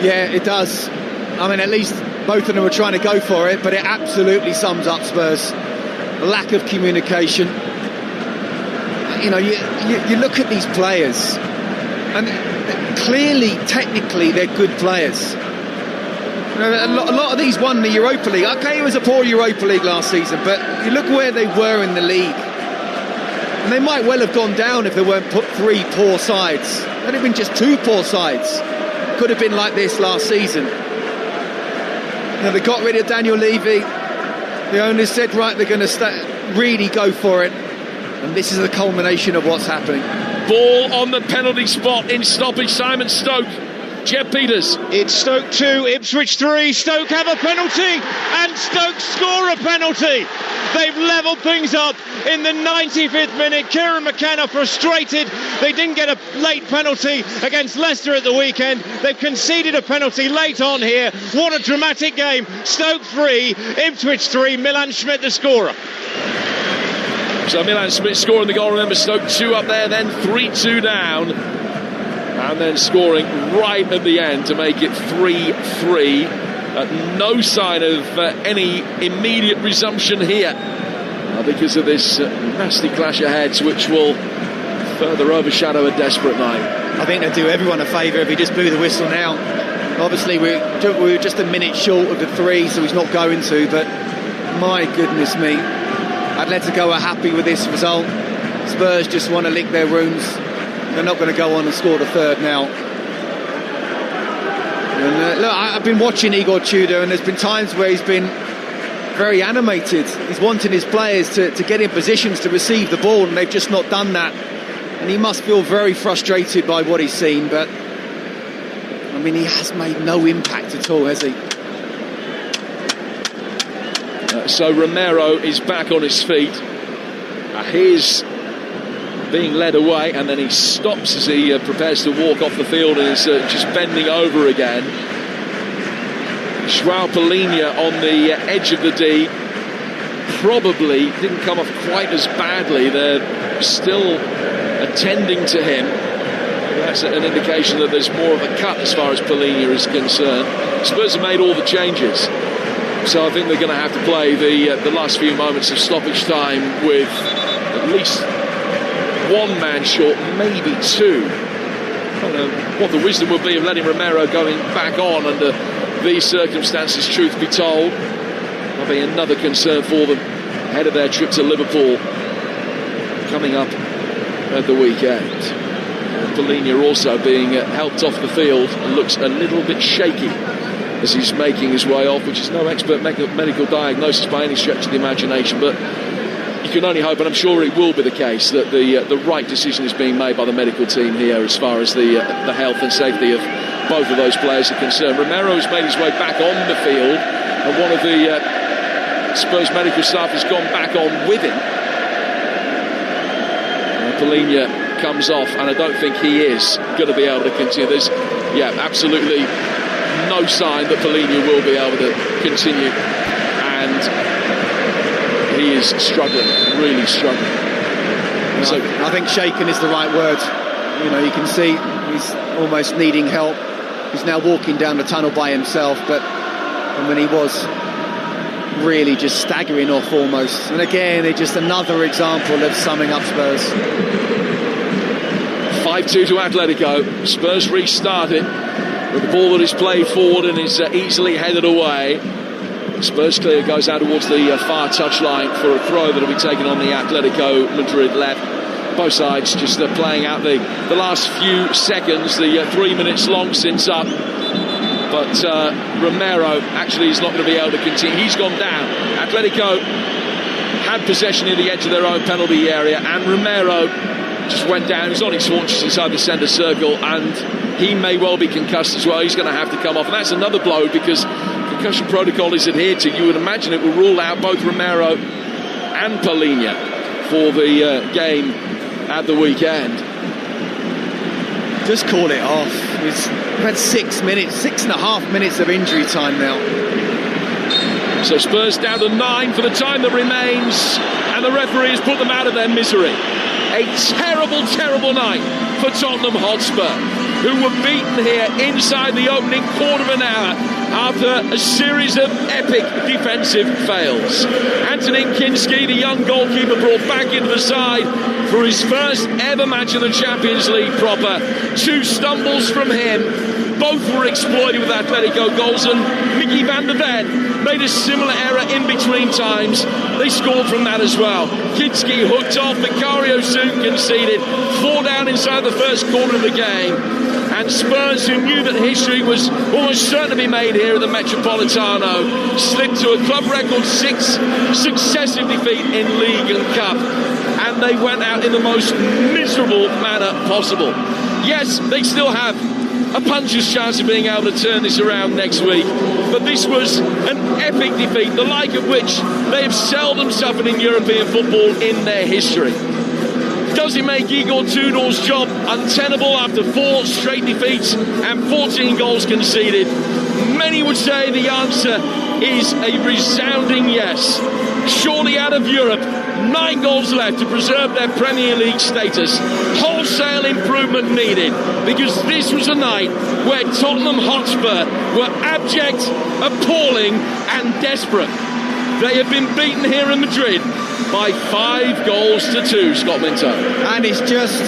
Yeah, it does. I mean, at least both of them were trying to go for it, but it absolutely sums up Spurs. Lack of communication. You know, you look at these players, and clearly, technically, they're good players. You know, a lot of these won the Europa League. Okay, it was a poor Europa League last season, but you look where they were in the league. And they might well have gone down if there weren't 3 poor sides. There'd have been just 2 poor sides. Could have been like this last season. You know, they got rid of Daniel Levy. The owners said, right, they're going to really go for it. And this is the culmination of what's happening. Ball on the penalty spot in stoppage time. Stoke. Jeb Peters. It's Stoke 2, Ipswich 3. Stoke have a penalty, and Stoke score a penalty. They've levelled things up in the 95th minute. Kieran McKenna frustrated. They didn't get a late penalty against Leicester at the weekend. They've conceded a penalty late on here. What a dramatic game. Stoke 3, Ipswich 3. Milan Schmidt the scorer. So Milan Schmidt scoring the goal. Remember, Stoke 2 up there, then 3-2 down. And then scoring right at the end to make it 3-3. No sign of any immediate resumption here because of this nasty clash of heads, which will further overshadow a desperate night. I think they'll do everyone a favour if he just blew the whistle now. Obviously, we were just a minute short of the 3, so he's not going to, but my goodness me. Atletico are happy with this result. Spurs just want to lick their wounds. They're not going to go on and score the 3rd now. And, look, I've been watching Igor Tudor, and there's been times where he's been very animated. He's wanting his players to get in positions to receive the ball, and they've just not done that. And he must feel very frustrated by what he's seen, but I mean, he has made no impact at all, has he? So Romero is back on his feet. He's being led away, and then he stops as he prepares to walk off the field and is just bending over again. João Pellegrini on the edge of the D. probably didn't come off quite as badly. They're still attending to him. That's an indication that there's more of a cut as far as Polina is concerned. Spurs have made all the changes, so I think they're going to have to play the last few moments of stoppage time with at least one man short, maybe two. I don't know what the wisdom would be of letting Romero going back on under these circumstances, truth be told. That'll be another concern for them ahead of their trip to Liverpool coming up at the weekend. Polina also being helped off the field and looks a little bit shaky as he's making his way off, which is no expert medical diagnosis by any stretch of the imagination, but you can only hope, and I'm sure it will be the case, that the right decision is being made by the medical team here as far as the health and safety of both of those players are concerned. Romero has made his way back on the field, and one of the Spurs medical staff has gone back on with him. Polina comes off, and I don't think he is going to be able to continue. There's absolutely no sign that Polina will be able to continue, and he is struggling, really struggling. So I think shaken is the right word. You know, you can see he's almost needing help. He's now walking down the tunnel by himself, but when he was really just staggering off almost. And again, it's just another example of summing up Spurs. 5-2 to Atletico. Spurs restart it with the ball that is played forward and is easily headed away. Spurs clear, goes out towards the far touchline for a throw that will be taken on the Atletico Madrid left. Both sides just playing out the last few seconds, the 3 minutes long since up. But Romero actually is not going to be able to continue. He's gone down. Atletico had possession near the edge of their own penalty area, and Romero just went down. He was on his haunches inside the centre circle, and he may well be concussed as well. He's going to have to come off, and that's another blow because concussion protocol is adhered to. You would imagine it will rule out both Romero and Polina for the game at the weekend. Just call it off. We've had 6.5 minutes of injury time now. So Spurs down to 9 for the time that remains, and the referee has put them out of their misery. A terrible, terrible night for Tottenham Hotspur, who were beaten here inside the opening quarter of an hour after a series of epic defensive fails. Antonin Kinski, the young goalkeeper, brought back into the side for his first ever match in the Champions League proper. 2 stumbles from him. Both were exploited with Atletico goals, and Mickey van der Ven made a similar error in between times. They scored from that as well. Kinski hooked off, Vicario soon conceded. 4 down inside the first quarter of the game. And Spurs, who knew that history was almost certain to be made here at the Metropolitano, slipped to a club record 6 successive defeat in League and Cup. And they went out in the most miserable manner possible. Yes, they still have a puncher's chance of being able to turn this around next week, but this was an epic defeat, the like of which they have seldom suffered in European football in their history. Does it make Igor Tudor's job untenable after 4 straight defeats and 14 goals conceded? Many would say the answer is a resounding yes. Surely out of Europe, 9 goals left to preserve their Premier League status. Wholesale improvement needed, because this was a night where Tottenham Hotspur were abject, appalling and desperate. They have been beaten here in Madrid by 5 goals to 2, Scott Minto. And it's just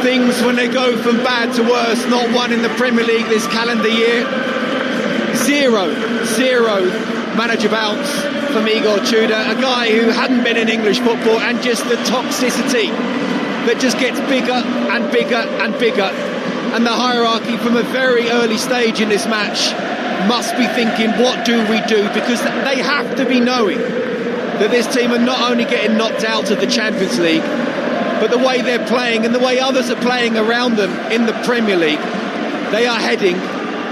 things when they go from bad to worse. Not one in the Premier League this calendar year. Zero manager bounce from Igor Tudor, a guy who hadn't been in English football, and just the toxicity that just gets bigger and bigger and bigger. And the hierarchy from a very early stage in this match must be thinking, what do we do? Because they have to be knowing that this team are not only getting knocked out of the Champions League, but the way they're playing and the way others are playing around them in the Premier League, they are heading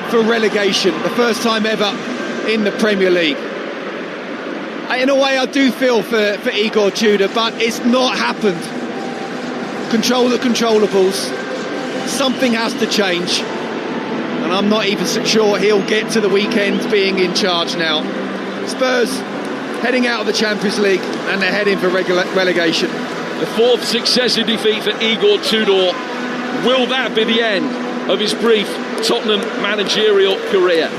for relegation, the first time ever in the Premier League. In a way, I do feel for Igor Tudor, but it's not happened. Control the controllables. Something has to change. And I'm not even sure he'll get to the weekend being in charge now. Spurs heading out of the Champions League, and they're heading for relegation. The fourth successive defeat for Igor Tudor. Will that be the end of his brief Tottenham managerial career?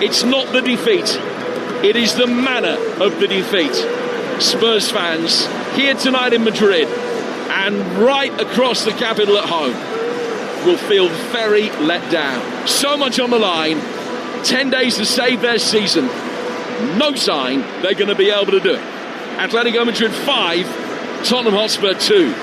It's not the defeat, it is the manner of the defeat. Spurs fans here tonight in Madrid and right across the capital at home will feel very let down. So much on the line, 10 days to save their season. No sign they're going to be able to do it. Atletico Madrid 5, Tottenham Hotspur 2.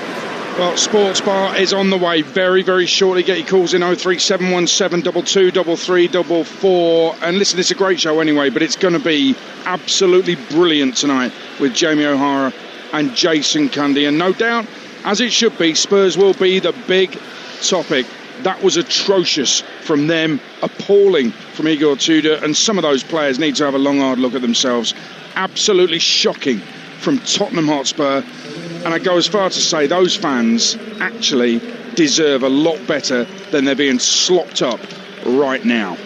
Well, Sports Bar is on the way very, very shortly. Get your calls in 03717 223344. And listen, it's a great show anyway, but it's going to be absolutely brilliant tonight with Jamie O'Hara and Jason Cundy. And no doubt, as it should be, Spurs will be the big topic. That was atrocious from them, appalling from Igor Tudor, and some of those players need to have a long, hard look at themselves. Absolutely shocking from Tottenham Hotspur. And I go as far to say those fans actually deserve a lot better than they're being slopped up right now.